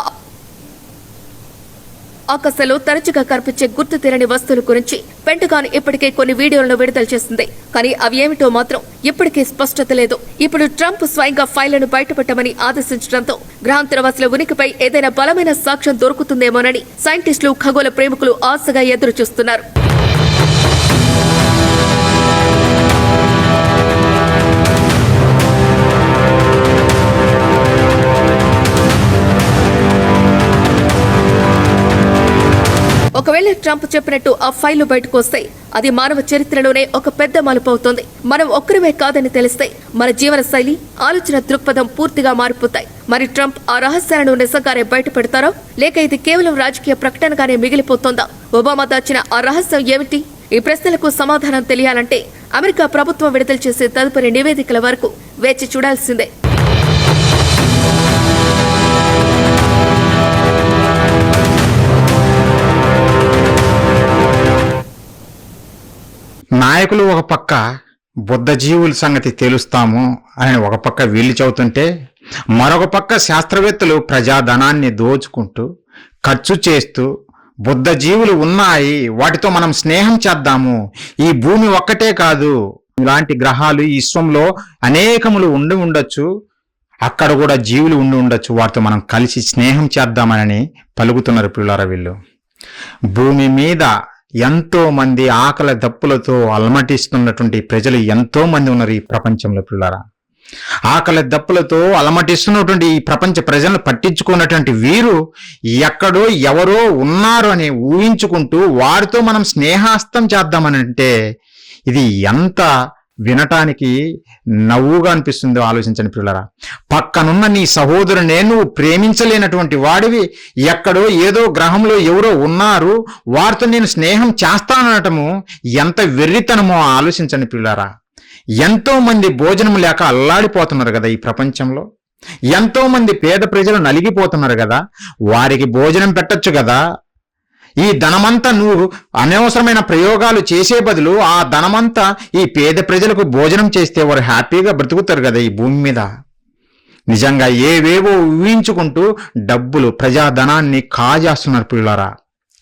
ఆకాశంలో తరచుగా కనిపించే గుర్తు తెలియని వస్తువుల గురించి పెంటగాన్ ఇప్పటికే కొన్ని వీడియోలను విడుదల చేసింది. కానీ అవి ఏమిటో మాత్రం ఇప్పటికీ స్పష్టత లేదు. ఇప్పుడు ట్రంప్ స్వయంగా ఫైళ్లను బయటపెట్టమని ఆదేశించడంతో గ్రహాంతరవాసుల ఉనికిపై ఏదైనా బలమైన సాక్ష్యం దొరుకుతుందేమోనని సైంటిస్టులు, ఖగోళ ప్రేమికులు ఆశగా ఎదురు చూస్తున్నారు. ఒకవేళ ట్రంప్ చెప్పినట్టు ఆ ఫైళ్లు బయటకు వస్తే అది మానవ చరిత్రలోనే ఒక పెద్ద మలుపు అవుతుంది. మనం ఒక్కరిమే కాదని తెలిస్తే మన జీవన శైలి, ఆలోచన దృక్పథం పూర్తిగా మారిపోతాయి. మరి ట్రంప్ ఆ రహస్యాలను నిజంగానే బయట పెడతారా, లేక ఇది కేవలం రాజకీయ ప్రకటనగానే మిగిలిపోతుందా? ఒబామా దాచిన ఆ రహస్యం ఏమిటి? ఈ ప్రశ్నలకు సమాధానం తెలియాలంటే అమెరికా ప్రభుత్వం విడుదల చేసే తదుపరి నివేదికల వరకు వేచి చూడాల్సిందే. నాయకులు ఒక పక్క బుద్ధ జీవుల సంగతి తెలుస్తాము అని ఒక పక్క వీళ్ళు చెబుతుంటే, మరొక పక్క శాస్త్రవేత్తలు ప్రజాధనాన్ని దోచుకుంటూ ఖర్చు చేస్తూ బుద్ధ జీవులు ఉన్నాయి, వాటితో మనం స్నేహం చేద్దాము, ఈ భూమి ఒక్కటే కాదు, ఇలాంటి గ్రహాలు ఈ విశ్వంలో అనేకములు ఉండి ఉండొచ్చు, అక్కడ కూడా జీవులు ఉండి ఉండొచ్చు, వాటితో మనం కలిసి స్నేహం చేద్దామని పలుకుతున్నారు పిల్లారా వీళ్ళు. భూమి మీద ఎంతో మంది ఆకలి దప్పులతో అలమటిస్తున్నటువంటి ప్రజలు ఎంతో మంది ఉన్నారు ఈ ప్రపంచంలో పిల్లారా. ఆకలి దప్పులతో అలమటిస్తున్నటువంటి ఈ ప్రపంచ ప్రజలను పట్టించుకున్నటువంటి వీరు ఎక్కడో ఎవరో ఉన్నారు అని ఊహించుకుంటూ వారితో మనం స్నేహాస్తం చేద్దామని అంటే ఇది ఎంత వినటానికి నవ్వుగా అనిపిస్తుందో ఆలోచించండి పిల్లరా. పక్కనున్న నీ సహోదరునే నువ్వు ప్రేమించలేనటువంటి వాడివి, ఎక్కడో ఏదో గ్రహంలో ఎవరో ఉన్నారు, వారితో నేను స్నేహం చేస్తానటము ఎంత వెర్రితనమో ఆలోచించండి పిల్లరా. ఎంతో మంది భోజనం లేక అల్లాడిపోతున్నారు కదా ఈ ప్రపంచంలో. ఎంతో మంది పేద ప్రజలు నలిగిపోతున్నారు కదా, వారికి భోజనం పెట్టొచ్చు కదా. ఈ ధనమంతా నువ్వు అనవసరమైన ప్రయోగాలు చేసే బదులు ఆ ధనమంతా ఈ పేద ప్రజలకు భోజనం చేస్తే వారు హ్యాపీగా బ్రతుకుతారు కదా ఈ భూమి మీద. నిజంగా ఏవేవో ఊహించుకుంటూ డబ్బులు, ప్రజాధనాన్ని కాజేస్తున్నారు పిల్లరా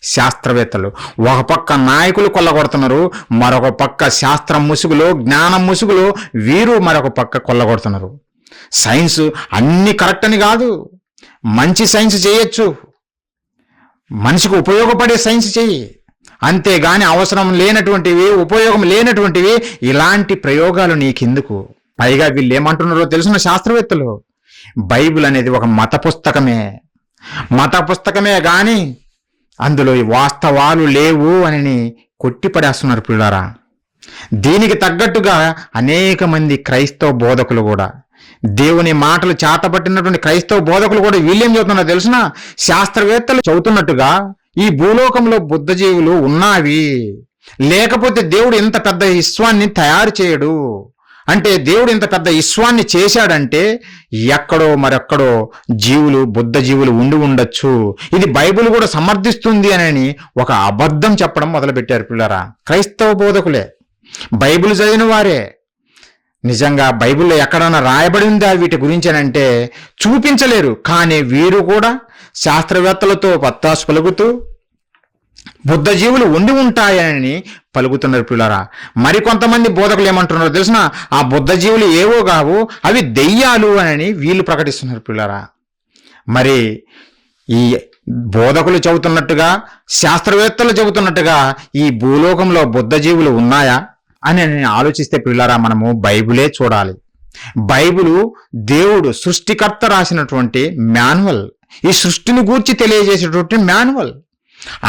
శాస్త్రవేత్తలు. ఒక పక్క నాయకులు కొల్లగొడుతున్నారు, మరొక పక్క శాస్త్రం ముసుగులో, జ్ఞానం ముసుగులో వీరు మరొక పక్క కొల్లగొడుతున్నారు. సైన్స్ అన్ని కరెక్ట్ అని కాదు, మంచి సైన్స్ చేయొచ్చు, మనిషికి ఉపయోగపడే సైన్స్ చెయ్యి, అంతేగాని అవసరం లేనటువంటివి, ఉపయోగం లేనటువంటివి ఇలాంటి ప్రయోగాలు నీకెందుకు? పైగా వీళ్ళు ఏమంటున్నారో తెలిసిన శాస్త్రవేత్తలు, బైబిల్ అనేది ఒక మత పుస్తకమే గాని అందులో వాస్తవాలు లేవు అని కొట్టిపడేస్తున్నారు పిల్లారా. దీనికి తగ్గట్టుగా అనేక మంది క్రైస్తవ బోధకులు కూడా, దేవుని మాటలు చేతపట్టినటువంటి క్రైస్తవ బోధకులు కూడా వీళ్ళేం చెబుతున్నారు తెలిసిన, శాస్త్రవేత్తలు చెబుతున్నట్టుగా ఈ భూలోకంలో బుద్ధజీవులు ఉన్నావి, లేకపోతే దేవుడు ఇంత పెద్ద విశ్వాన్ని తయారు చేయడు. అంటే దేవుడు ఇంత పెద్ద విశ్వాన్ని చేశాడంటే ఎక్కడో మరెక్కడో జీవులు, బుద్ధ జీవులు ఉండి ఉండొచ్చు. ఇది బైబిల్ కూడా సమర్థిస్తుంది అని ఒక అబద్ధం చెప్పడం మొదలుపెట్టారు పిల్లరా. క్రైస్తవ బోధకులే, బైబిల్ చదివిన వారే. నిజంగా బైబిల్లో ఎక్కడన్నా రాయబడి ఉందా వీటి గురించి అంటే చూపించలేరు. కానీ వీరు కూడా శాస్త్రవేత్తలతో పత్తాసు పలుకుతూ బుద్ధ జీవులు ఉండి ఉంటాయని పలుకుతున్నారు పిల్లరా. మరికొంతమంది బోధకులు ఏమంటున్నారో తెలిసిన, ఆ బుద్ధ జీవులు ఏవో కావు, అవి దెయ్యాలు అని వీళ్ళు ప్రకటిస్తున్నారు పిల్లరా. మరి ఈ బోధకులు చెబుతున్నట్టుగా, శాస్త్రవేత్తలు చెబుతున్నట్టుగా ఈ భూలోకంలో బుద్ధ జీవులు ఉన్నాయా అని ఆలోచిస్తే పిల్లారా, మనము బైబిలే చూడాలి. బైబిలు దేవుడు సృష్టికర్త రాసినటువంటి మాన్యువల్, ఈ సృష్టిని గూర్చి తెలియజేసేటువంటి మాన్యువల్.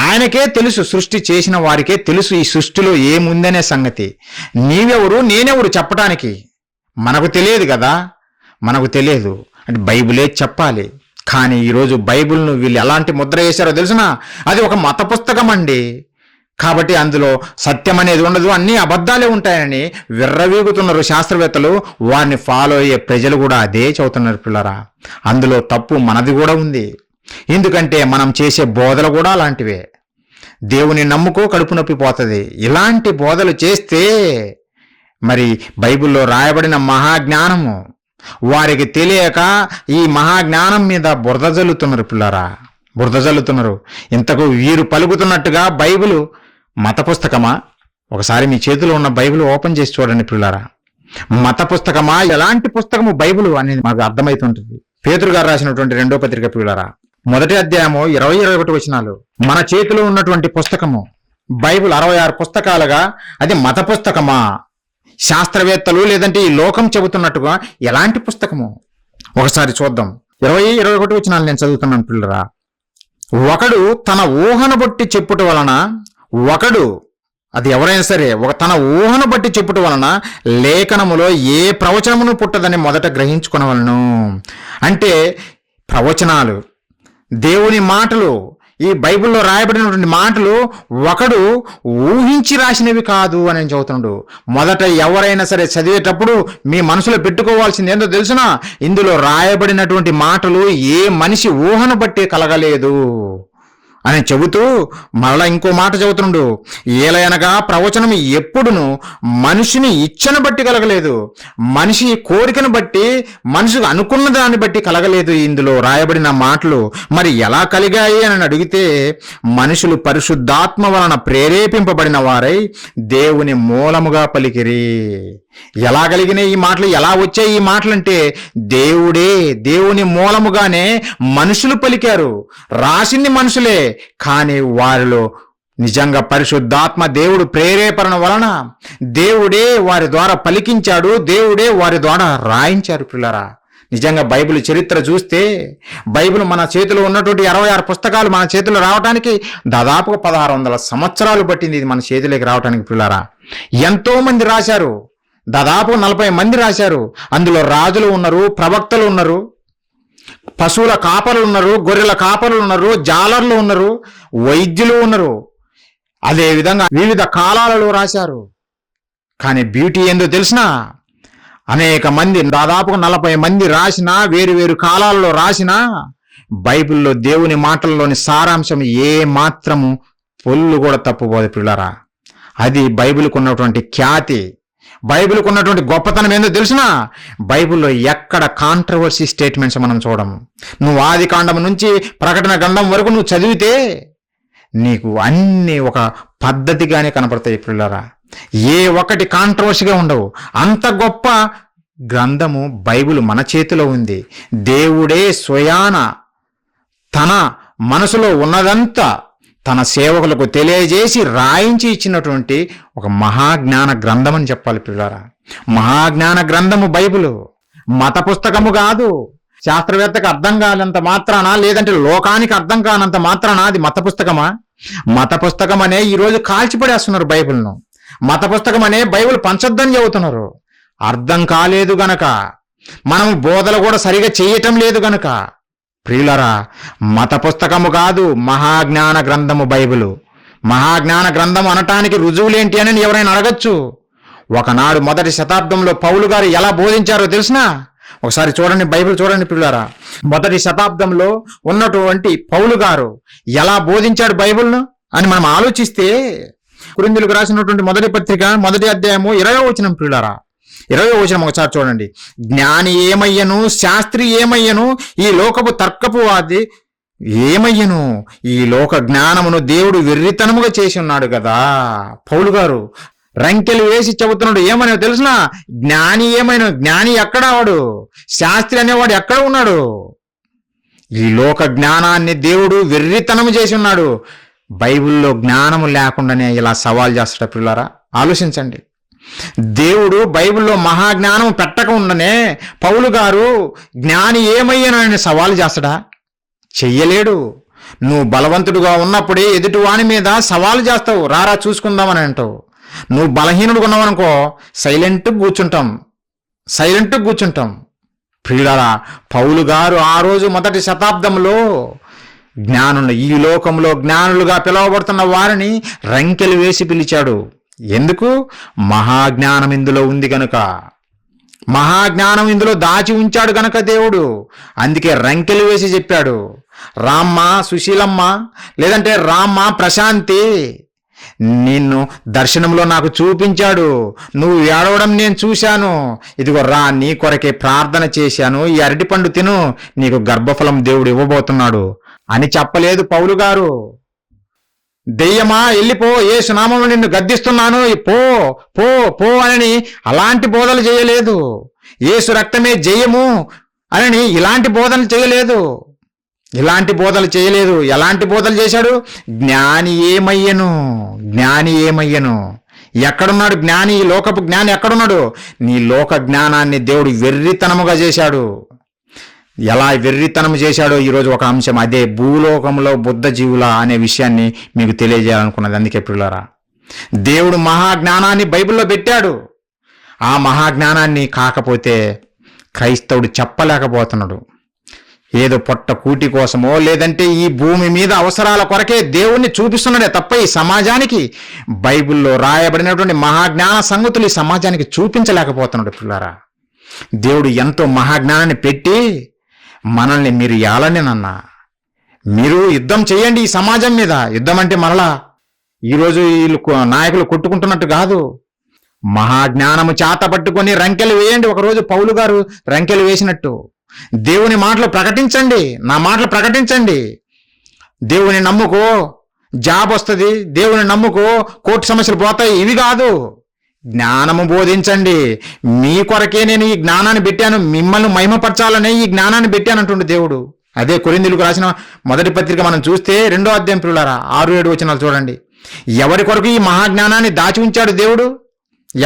ఆయనకే తెలుసు, సృష్టి చేసిన వారికే తెలుసు ఈ సృష్టిలో ఏముందనే సంగతి. నీవెవరు, నేనెవరు చెప్పడానికి? మనకు తెలియదు కదా, మనకు తెలియదు అంటే బైబిలే చెప్పాలి. కానీ ఈరోజు బైబిల్ను వీళ్ళు ఎలాంటి ముద్ర వేశారో తెలిసిన, అది ఒక మత పుస్తకం అండి. కాబట్టి అందులో సత్యం అనేది ఉండదు, అన్ని అబద్ధాలే ఉంటాయని విర్రవీగుతున్నారు శాస్త్రవేత్తలు. వారిని ఫాలో అయ్యే ప్రజలు కూడా అదే చదువుతున్నారు పిల్లరా. అందులో తప్పు మనది కూడా ఉంది, ఎందుకంటే మనం చేసే బోధలు కూడా అలాంటివే. దేవుని నమ్ముకో, కడుపు నొప్పి పోతుంది. ఇలాంటి బోధలు చేస్తే మరి బైబిల్లో రాయబడిన మహాజ్ఞానము, వారికి తెలియక ఈ మహాజ్ఞానం మీద బురద జల్లుతున్నారు పిల్లరా, బురద జల్లుతున్నారు. ఇంతకు వీరు పలుకుతున్నట్టుగా బైబిల్ మత పుస్తకమా? ఒకసారి మీ చేతిలో ఉన్న బైబిల్ ఓపెన్ చేసి చూడండి పిల్లరా. మత పుస్తకమా, ఎలాంటి పుస్తకము బైబిల్ అనేది మాకు అర్థమవుతుంటుంది. పేతురు గారు రాసినటువంటి 2వ పత్రిక పిల్లరా, 1వ అధ్యాయము 20-21 వచనాలు. మన చేతిలో ఉన్నటువంటి పుస్తకము బైబిల్ 66 పుస్తకాలుగా అది మత పుస్తకమా? శాస్త్రవేత్తలు లేదంటే ఈ లోకం చెబుతున్నట్టుగా ఎలాంటి పుస్తకము? ఒకసారి చూద్దాం. 20-21 వచనాలు నేను చదువుతున్నాను పిల్లరా. ఒకడు తన ఊహను బట్టి చెప్పుట వలన, ఒకడు అది ఎవరైనా సరే తన ఊహను బట్టి చెప్పుట వలన లేఖనములో ఏ ప్రవచనమును పుట్టదని మొదట గ్రహించుకొనవలను. అంటే ప్రవచనాలు, దేవుని మాటలు, ఈ బైబిల్లో రాయబడినటువంటి మాటలు ఒకడు ఊహించి రాసినవి కాదు అని చెబుతున్నాడు. మొదట ఎవరైనా సరే చదివేటప్పుడు మీ మనసులో పెట్టుకోవాల్సింది ఏందో తెలుసునా? ఇందులో రాయబడినటువంటి మాటలు ఏ మనిషి ఊహను బట్టి కలగలేదు అని చెబుతూ మరలా ఇంకో మాట చెబుతున్నాడు. ఏలయనగా ప్రవచనం ఎప్పుడును మనిషిని ఇచ్చను బట్టి కలగలేదు, మనిషి కోరికను బట్టి, మనిషికి అనుకున్న దాన్ని బట్టి కలగలేదు ఇందులో రాయబడిన మాటలు. మరి ఎలా కలిగాయి అని అడిగితే, మనుషులు పరిశుద్ధాత్మ వలన ప్రేరేపింపబడిన వారై దేవుని మూలముగా పలికిరి. ఎలా కలిగినాయి ఈ మాటలు? ఎలా వచ్చాయి ఈ మాటలు అంటే దేవుడే, దేవుని మూలముగానే మనుషులు పలికారు. రాసింది మనుషులే, కానీ వారిలో నిజంగా పరిశుద్ధాత్మ దేవుడు ప్రేరేపణ వలన దేవుడే వారి ద్వారా పలికించాడు, దేవుడే వారి ద్వారా రాయించారు పిల్లరా. నిజంగా బైబిల్ చరిత్ర చూస్తే, బైబిల్ మన చేతిలో ఉన్నటువంటి 66 పుస్తకాలు మన చేతిలో రావడానికి దాదాపుగా 1600 సంవత్సరాలు పట్టింది ఇది మన చేతిలోకి రావడానికి పిల్లరా. ఎంతో మంది రాశారు, దాదాపు 40 మంది రాశారు. అందులో రాజులు ఉన్నారు, ప్రవక్తలు ఉన్నారు, పశువుల కాపరులు ఉన్నారు, గొర్రెల కాపరులు ఉన్నారు, జాలర్లు ఉన్నారు, వైద్యులు ఉన్నారు. అదేవిధంగా వివిధ కాలాలలో రాశారు. కానీ బ్యూటీ ఏందో తెలిసినా, అనేక మంది దాదాపుగా 40 మంది రాసినా, వేరు వేరు కాలాలలో రాసినా బైబిల్లో దేవుని మాటల్లోని సారాంశం ఏ మాత్రము పొల్లు కూడా తప్పుపోదు పిల్లరా. అది బైబిల్కు ఉన్నటువంటి ఖ్యాతి, బైబిల్కు ఉన్నటువంటి గొప్పతనం ఏందో తెలిసినా, బైబిల్లో ఎక్కడ కాంట్రవర్సీ స్టేట్మెంట్స్ మనం చూడము. నువ్వు ఆది కాండం నుంచి ప్రకటన గ్రంథం వరకు నువ్వు చదివితే నీకు అన్ని ఒక పద్ధతిగానే కనపడతాయి పిల్లరా. ఏ ఒక్కటి కాంట్రవర్సీగా ఉండవు. అంత గొప్ప గ్రంథము బైబిల్ మన చేతిలో ఉంది. దేవుడే స్వయాన తన మనసులో ఉన్నదంతా తన సేవకులకు తెలియజేసి రాయించి ఇచ్చినటువంటి ఒక మహాజ్ఞాన గ్రంథం అని చెప్పాలి పిల్లరా. మహాజ్ఞాన గ్రంథము బైబిలు, మత పుస్తకము కాదు. శాస్త్రవేత్తకు అర్థం కానంత మాత్రాన, లేదంటే లోకానికి అర్థం కానంత మాత్రాన అది మత పుస్తకమా? మత పుస్తకం అనే ఈరోజు కాల్చిపడేస్తున్నారు బైబిల్ను. మత పుస్తకం అనే బైబిల్ పంచొద్దని చెబుతున్నారు. అర్థం కాలేదు గనక, మనం బోధలు కూడా సరిగా చేయటం లేదు గనక. ప్రియులరా, మత పుస్తకము కాదు, మహాజ్ఞాన గ్రంథము బైబిలు. మహాజ్ఞాన గ్రంథం అనటానికి రుజువులేంటి అని ఎవరైనా అడగచ్చు. ఒకనాడు 1వ శతాబ్దంలో పౌలు గారు ఎలా బోధించారో తెలిసినా? ఒకసారి చూడండి, బైబిల్ చూడండి పిల్లారా. 1వ శతాబ్దంలో ఉన్నటువంటి పౌలు గారు ఎలా బోధించాడు బైబిల్ను అని మనం ఆలోచిస్తే, కొరింథీయులకు రాసినటువంటి 1వ పత్రిక 1వ అధ్యాయము 20వ వచనం పిల్లారా, 20వ వచనం ఒకసారి చూడండి. జ్ఞాని ఏమయ్యను, శాస్త్రి ఏమయ్యను, ఈ లోకపు తర్కపు వాది ఏమయ్యను, ఈ లోక జ్ఞానమును దేవుడు వెర్రితనముగా చేసి ఉన్నాడు కదా. పౌలు గారు రంకెలు వేసి చెబుతున్నాడు. ఏమని తెలుసునా? జ్ఞాని ఏమైనా, జ్ఞాని ఎక్కడ వాడు, శాస్త్రి అనేవాడు ఎక్కడ ఉన్నాడు? ఈ లోక జ్ఞానాన్ని దేవుడు వెర్రితనము చేసి ఉన్నాడు. బైబిల్లో జ్ఞానము లేకుండానే ఇలా సవాల్ చేస్తాడు పిల్లారా. ఆలోచించండి. దేవుడు బైబిల్లో మహాజ్ఞానం పెట్టకుండానే పౌలు గారు జ్ఞాని ఏమయ్యానని సవాలు చేస్తాడా? చెయ్యలేడు. నువ్వు బలవంతుడుగా ఉన్నప్పుడే ఎదుటివాని మీద సవాలు చేస్తావు, రారా చూసుకుందామని అంటావు. నువ్వు బలహీనుడుగా ఉన్నావనుకో సైలెంట్గా కూర్చుంటాం. ప్రియులారా, పౌలు గారు ఆ రోజు 1వ శతాబ్దంలో జ్ఞానులు, ఈ లోకంలో జ్ఞానులుగా పిలువబడుతున్న వారిని రంకెలు వేసి పిలిచాడు. ఎందుకు? మహాజ్ఞానం ఇందులో ఉంది గనుక, మహాజ్ఞానం ఇందులో దాచి ఉంచాడు గనక దేవుడు. అందుకే రంకెలు వేసి చెప్పాడు. రామ్మ సుశీలమ్మ, లేదంటే రామ్మ ప్రశాంతి, నిన్ను దర్శనంలో నాకు చూపించాడు, నువ్వు ఏడవడం నేను చూశాను, ఇదిగో రా నీ కొరకే ప్రార్థన చేశాను, ఈ అరటిపండు తిను, నీకు గర్భఫలం దేవుడు ఇవ్వబోతున్నాడు అని చెప్పలేదు పౌలు గారు. దెయ్యమా వెళ్ళిపో, యేసు నామములో నిన్ను గద్దిస్తున్నాను, పో పో పో అని అలాంటి బోధలు చేయలేదు. యేసు రక్తమే జయము అని ఇలాంటి బోధనలు చేయలేదు. ఎలాంటి బోధలు చేశాడు? జ్ఞాని ఏమయ్యను? ఎక్కడున్నాడు జ్ఞాని? ఈ లోకపు జ్ఞాని ఎక్కడున్నాడు? నీ లోక జ్ఞానాన్ని దేవుడు వెర్రితనముగా చేశాడు. ఎలా వెర్రితనం చేశాడో ఈరోజు ఒక అంశం, అదే భూలోకంలో బుద్ధ జీవుల అనే విషయాన్ని మీకు తెలియజేయాలనుకున్నది. అందుకే ప్రియులారా, దేవుడు మహాజ్ఞానాన్ని బైబిల్లో పెట్టాడు. ఆ మహాజ్ఞానాన్ని కాకపోతే క్రైస్తవుడు చెప్పలేకపోతున్నాడు. ఏదో పొట్ట కూటి కోసమో లేదంటే ఈ భూమి మీద అవసరాల కొరకే దేవుణ్ణి చూపిస్తున్నాడే తప్ప ఈ సమాజానికి బైబిల్లో రాయబడినటువంటి మహాజ్ఞాన సంగతులు ఈ సమాజానికి చూపించలేకపోతున్నాడు. పిల్లారా, దేవుడు ఎంతో మహాజ్ఞానాన్ని పెట్టి మనల్ని మీరు ఏలనేనన్నా, మీరు యుద్ధం చేయండి ఈ సమాజం మీద. యుద్ధం అంటే మరలా ఈరోజు వీళ్ళు నాయకులు కొట్టుకుంటున్నట్టు కాదు. మహాజ్ఞానము చేత పట్టుకొని రంకెలు వేయండి. ఒకరోజు పౌలు గారు రంకెలు వేసినట్టు దేవుని మాటలు ప్రకటించండి, నా మాటలు ప్రకటించండి. దేవుని నమ్ముకో జాబ్ వస్తుంది, దేవుని నమ్ముకో కోర్టు సమస్యలు పోతాయి, ఇవి కాదు. జ్ఞానము బోధించండి. మీ కొరకే నేను ఈ జ్ఞానాన్ని పెట్టాను, మిమ్మల్ని మహిమపరచాలనే ఈ జ్ఞానాన్ని పెట్టాను అంటుండే దేవుడు. అదే కొరింథీయులకు రాసిన మొదటి పత్రిక మనం చూస్తే 2వ అధ్యాయం ప్రియులారా 6-7 వచనాలు చూడండి. ఎవరి కొరకు ఈ మహాజ్ఞానాన్ని దాచి ఉంచాడు దేవుడు?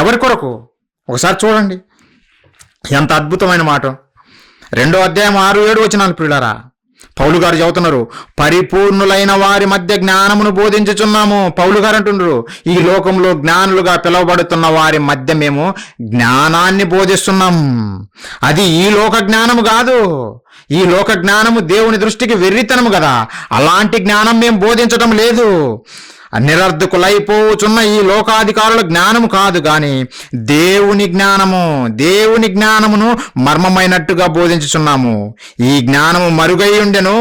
ఎవరి కొరకు? ఒకసారి చూడండి, ఎంత అద్భుతమైన మాట. 2వ అధ్యాయం 6-7 వచనాలు ప్రియులారా, పౌలు గారు చెబుతున్నారు, పరిపూర్ణులైన వారి మధ్య జ్ఞానమును బోధించుచున్నాము. పౌలు గారు అంటున్నారు, ఈ లోకంలో జ్ఞానులుగా పిలువబడుతున్న వారి మధ్య మేము జ్ఞానాన్ని బోధిస్తున్నాం. అది ఈ లోక జ్ఞానము కాదు. ఈ లోక జ్ఞానము దేవుని దృష్టికి వెర్రితనము కదా. అలాంటి జ్ఞానం మేము బోధించటం లేదు. నిరర్ధకులైపోచున్న ఈ లోకాధికారుల జ్ఞానము కాదు గాని దేవుని జ్ఞానమును మర్మమైనట్టుగా బోధించుచున్నాము. ఈ జ్ఞానము మరుగై ఉండెను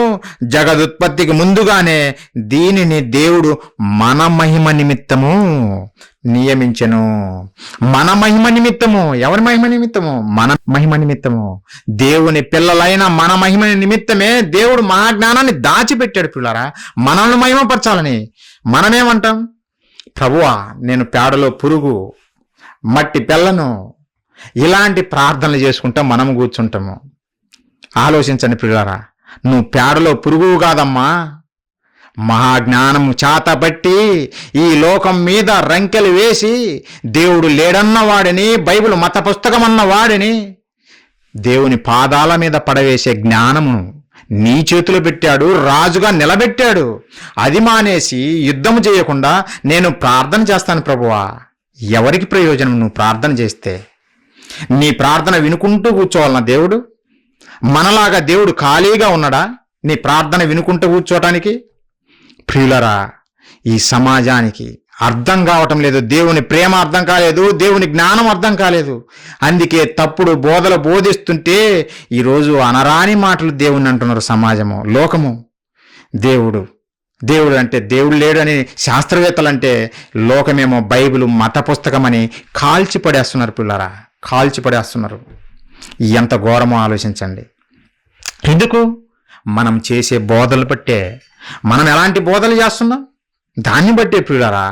జగదుత్పత్తికి ముందుగానే. దీనిని దేవుడు మన మహిమ నిమిత్తము నియమించెను. మన మహిమ నిమిత్తము. ఎవరి మహిమ నిమిత్తము? మన మహిమ నిమిత్తము. దేవుని పిల్లలైన మన మహిమ నిమిత్తమే దేవుడు మహాజ్ఞానాన్ని దాచిపెట్టాడు. పిల్లరా, మనల్ని మహిమపరచాలని. మనమేమంటాం? ప్రభువా, నేను పేడలో పురుగు, మట్టి పెళ్ళను, ఇలాంటి ప్రార్థనలు చేసుకుంటాం, మనం కూర్చుంటాము. ఆలోచించండి పిల్లరా, నువ్వు పేడలో పురుగు కాదమ్మా. మహాజ్ఞానము చేతబట్టి ఈ లోకం మీద రంకెలు వేసి దేవుడు లేడన్న వాడిని, బైబిల్ మత పుస్తకం అన్న వాడిని దేవుని పాదాల మీద పడవేసే జ్ఞానము నీ చేతిలో పెట్టాడు, రాజుగా నిలబెట్టాడు. అది మానేసి యుద్ధము చేయకుండా నేను ప్రార్థన చేస్తాను ప్రభువా. ఎవరికి ప్రయోజనం నువ్వు ప్రార్థన చేస్తే? నీ ప్రార్థన వినుకుంటూ కూర్చోవాలన్నా దేవుడు? మనలాగా దేవుడు ఖాళీగా ఉన్నాడా నీ ప్రార్థన వినుకుంటూ కూర్చోటానికి? ప్రియులరా, ఈ సమాజానికి అర్థం కావటం లేదు. దేవుని ప్రేమ అర్థం కాలేదు, దేవుని జ్ఞానం అర్థం కాలేదు. అందుకే తప్పుడు బోధలు బోధిస్తుంటే ఈరోజు అనరాని మాటలు దేవుణ్ణి అంటున్నారు సమాజము, లోకము. దేవుడు అంటే దేవుడు లేడు అని శాస్త్రవేత్తలంటే, లోకమేమో బైబిల్ మత పుస్తకం అని కాల్చిపడేస్తున్నారు. పిల్లరా, కాల్చిపడేస్తున్నారు. ఎంత ఘోరమో ఆలోచించండి. ఎందుకు? మనం చేసే బోధలు బట్టే. మనం ఎలాంటి బోధలు చేస్తున్నాం దాన్ని బట్టే ప్రియులారా.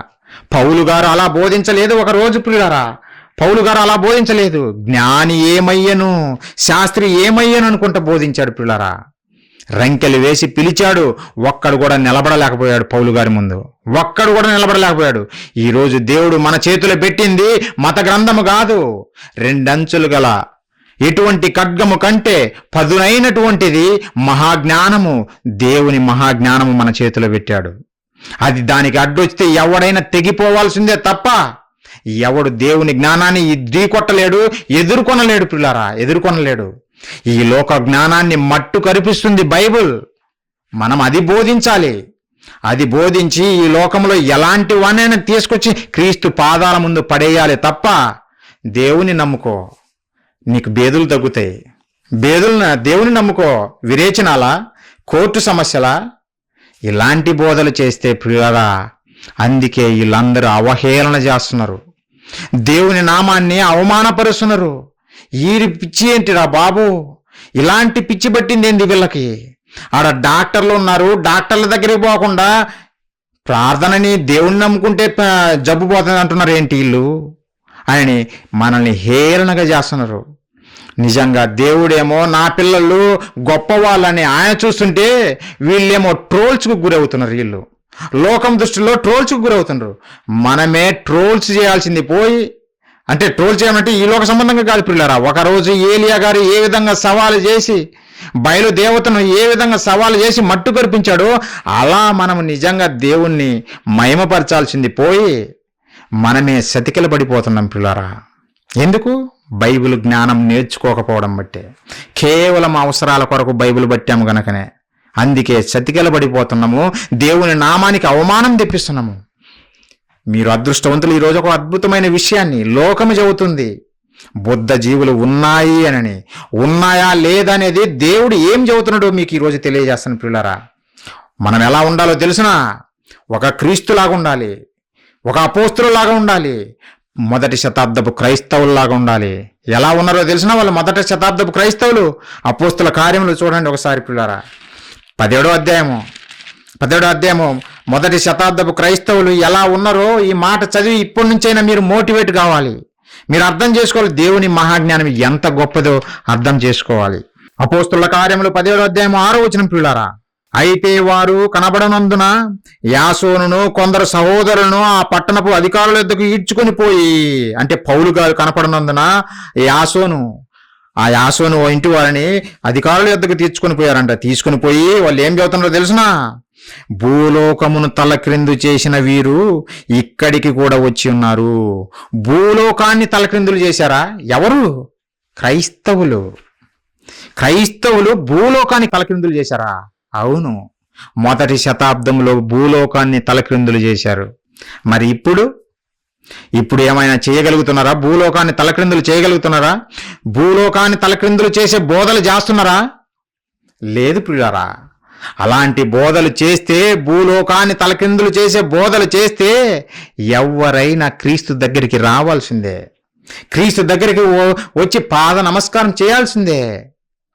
పౌలు గారు అలా బోధించలేదు. ఒక రోజు ప్రియులారా, పౌలు గారు అలా బోధించలేదు. జ్ఞాని ఏమయ్యను, శాస్త్రి ఏమయ్యను అనుకుంటా బోధించాడు ప్రియులారా. రంకెలు వేసి పిలిచాడు, ఒక్కడు కూడా నిలబడలేకపోయాడు. పౌలు గారి ముందు ఒక్కడు కూడా నిలబడలేకపోయాడు. ఈరోజు దేవుడు మన చేతిలో పెట్టింది మత గ్రంథము కాదు, 2 అంచులు గల ఎటువంటి ఖడ్గము కంటే పదునైనటువంటిది మహాజ్ఞానము. దేవుని మహాజ్ఞానము మన చేతిలో పెట్టాడు. అది దానికి అడ్డొస్తే ఎవడైనా తెగిపోవాల్సిందే తప్ప ఎవడు దేవుని జ్ఞానాన్ని ఢీకొట్టలేడు, ఎదుర్కొనలేడు. పిల్లారా, ఎదుర్కొనలేడు. ఈ లోక జ్ఞానాన్ని మట్టు కరిపిస్తుంది బైబిల్. మనం అది బోధించాలి. అది బోధించి ఈ లోకంలో ఎలాంటి వాణ్ణైనా తీసుకొచ్చి క్రీస్తు పాదాల ముందు పడేయాలి తప్ప దేవుని నమ్ముకో, నీకు బేదులు తగ్గుతాయి. దేవుని నమ్ముకో, విరేచనాలా, కోర్టు సమస్యలా, ఇలాంటి బోధలు చేస్తే ప్రియులారా అందుకే వీళ్ళందరూ అవహేళన చేస్తున్నారు, దేవుని నామాన్ని అవమానపరుస్తున్నారు. ఈ పిచ్చి ఏంటిరా బాబు, ఇలాంటి పిచ్చి పట్టింది ఏంది వీళ్ళకి? ఆడ డాక్టర్లు ఉన్నారు, డాక్టర్ల దగ్గరికి పోకుండా ప్రార్థనని దేవుణ్ణి నమ్ముకుంటే జబ్బు పోతుంది అంటున్నారు ఏంటి వీళ్ళు అని మనల్ని హేళనగా చేస్తున్నారు. నిజంగా దేవుడేమో నా పిల్లలు గొప్పవాళ్ళని ఆయన చూస్తుంటే వీళ్ళేమో ట్రోల్స్కు గురవుతున్నారు. వీళ్ళు లోకం దృష్టిలో ట్రోల్స్కు గురవుతున్నారు. మనమే ట్రోల్స్ చేయాల్సింది పోయి, అంటే ట్రోల్ చేయమంటే ఈ లోక సంబంధంగా కాదు పిల్లరా. ఒకరోజు ఏలియా గారు ఏ విధంగా సవాలు చేసి బయలు దేవతను ఏ విధంగా సవాలు చేసి మట్టు కనిపించాడో అలా మనం నిజంగా దేవుణ్ణి మహిమపరచాల్సింది పోయి మనమే సతికిల పడిపోతున్నాం పిల్లరా. ఎందుకు? బైబిల్ జ్ఞానం నేర్చుకోకపోవడం బట్టే, కేవలం అవసరాల కొరకు బైబిల్ పట్టాము గనకనే. అందుకే సతికిల పడిపోతున్నాము, దేవుని నామానికి అవమానం తెప్పిస్తున్నాము. మీరు అదృష్టవంతులు. ఈరోజు ఒక అద్భుతమైన విషయాన్ని లోకము చెబుతుంది, బుద్ధ జీవులు ఉన్నాయి అని. ఉన్నాయా లేదనేది దేవుడు ఏం చెబుతున్నాడో మీకు ఈరోజు తెలియజేస్తాను పిల్లరా. మనం ఎలా ఉండాలో తెలుసునా? ఒక క్రీస్తులాగా ఉండాలి, ఒక అపోస్తులులాగా ఉండాలి, మొదటి శతాబ్దపు క్రైస్తవుల్లాగా ఉండాలి. ఎలా ఉన్నారో తెలిసిన వాళ్ళు మొదటి శతాబ్దపు క్రైస్తవులు. అపోస్తుల కార్యములు చూడండి ఒకసారి పిల్లరా, 17వ అధ్యాయము మొదటి శతాబ్దపు క్రైస్తవులు ఎలా ఉన్నారో ఈ మాట చదివి ఇప్పటి నుంచైనా మీరు మోటివేట్ కావాలి. మీరు అర్థం చేసుకోవాలి, దేవుని మహాజ్ఞానం ఎంత గొప్పదో అర్థం చేసుకోవాలి. అపోస్తుల కార్యములు 17వ అధ్యాయం 6వ వచనం పిల్లారా, అయితే వారు కనబడనందున యాసోనును కొందరు సహోదరులను ఆ పట్టణపు అధికారుల యొద్దకు ఈడ్చుకొని పోయి, అంటే పౌలు గారు కనపడనందున ఆ యాసోను ఇంటి వారిని అధికారుల యొద్దకు తీసుకొని పోయారంట. తీసుకుని పోయి వాళ్ళు ఏం చెబుతున్నారో తెలుసునా? భూలోకమును తలక్రిందు చేసిన వీరు ఇక్కడికి కూడా వచ్చి ఉన్నారు. భూలోకాన్ని తలక్రిందులు చేశారా? ఎవరు? క్రైస్తవులు భూలోకాన్ని తలక్రిందులు చేశారా? అవును, మొదటి శతాబ్దంలో భూలోకాన్ని తలక్రిందులు చేశారు. మరి ఇప్పుడు ఏమైనా చేయగలుగుతున్నారా? భూలోకాన్ని తలక్రిందులు చేయగలుగుతున్నారా? భూలోకాన్ని తలక్రిందులు చేసే బోధలు చేస్తున్నారా? లేదు ప్రియులారా. అలాంటి బోధలు చేస్తే, భూలోకాన్ని తలక్రిందులు చేసే బోధలు చేస్తే ఎవరైనా క్రీస్తు దగ్గరికి రావాల్సిందే, క్రీస్తు దగ్గరికి వచ్చి పాద నమస్కారం చేయాల్సిందే.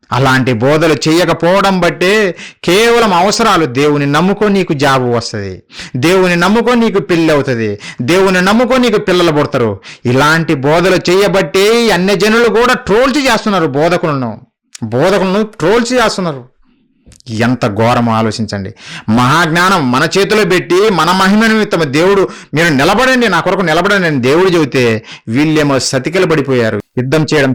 అలాంటి బోధలు చేయకపోవడం బట్టే కేవలం అవసరాలు. దేవుని నమ్ముకో నీకు జాబు వస్తుంది, దేవుని నమ్ముకో నీకు పెళ్ళి అవుతుంది, దేవుని నమ్ముకో నీకు పిల్లలు పుడతారు. ఇలాంటి బోధలు చేయబట్టే అన్య జనులు కూడా ట్రోల్స్ చేస్తున్నారు, బోధకులను ట్రోల్స్ చేస్తున్నారు. ఎంత ఘోరమో ఆలోచించండి. మహాజ్ఞానం మన చేతిలో పెట్టి మన మహిమ నిమిత్తం దేవుడు మీరు నిలబడండి, నా కొరకు నిలబడండి అని దేవుడు చెబితే వీళ్ళేమో సతికిల పడిపోయారు. యుద్ధం చేయడం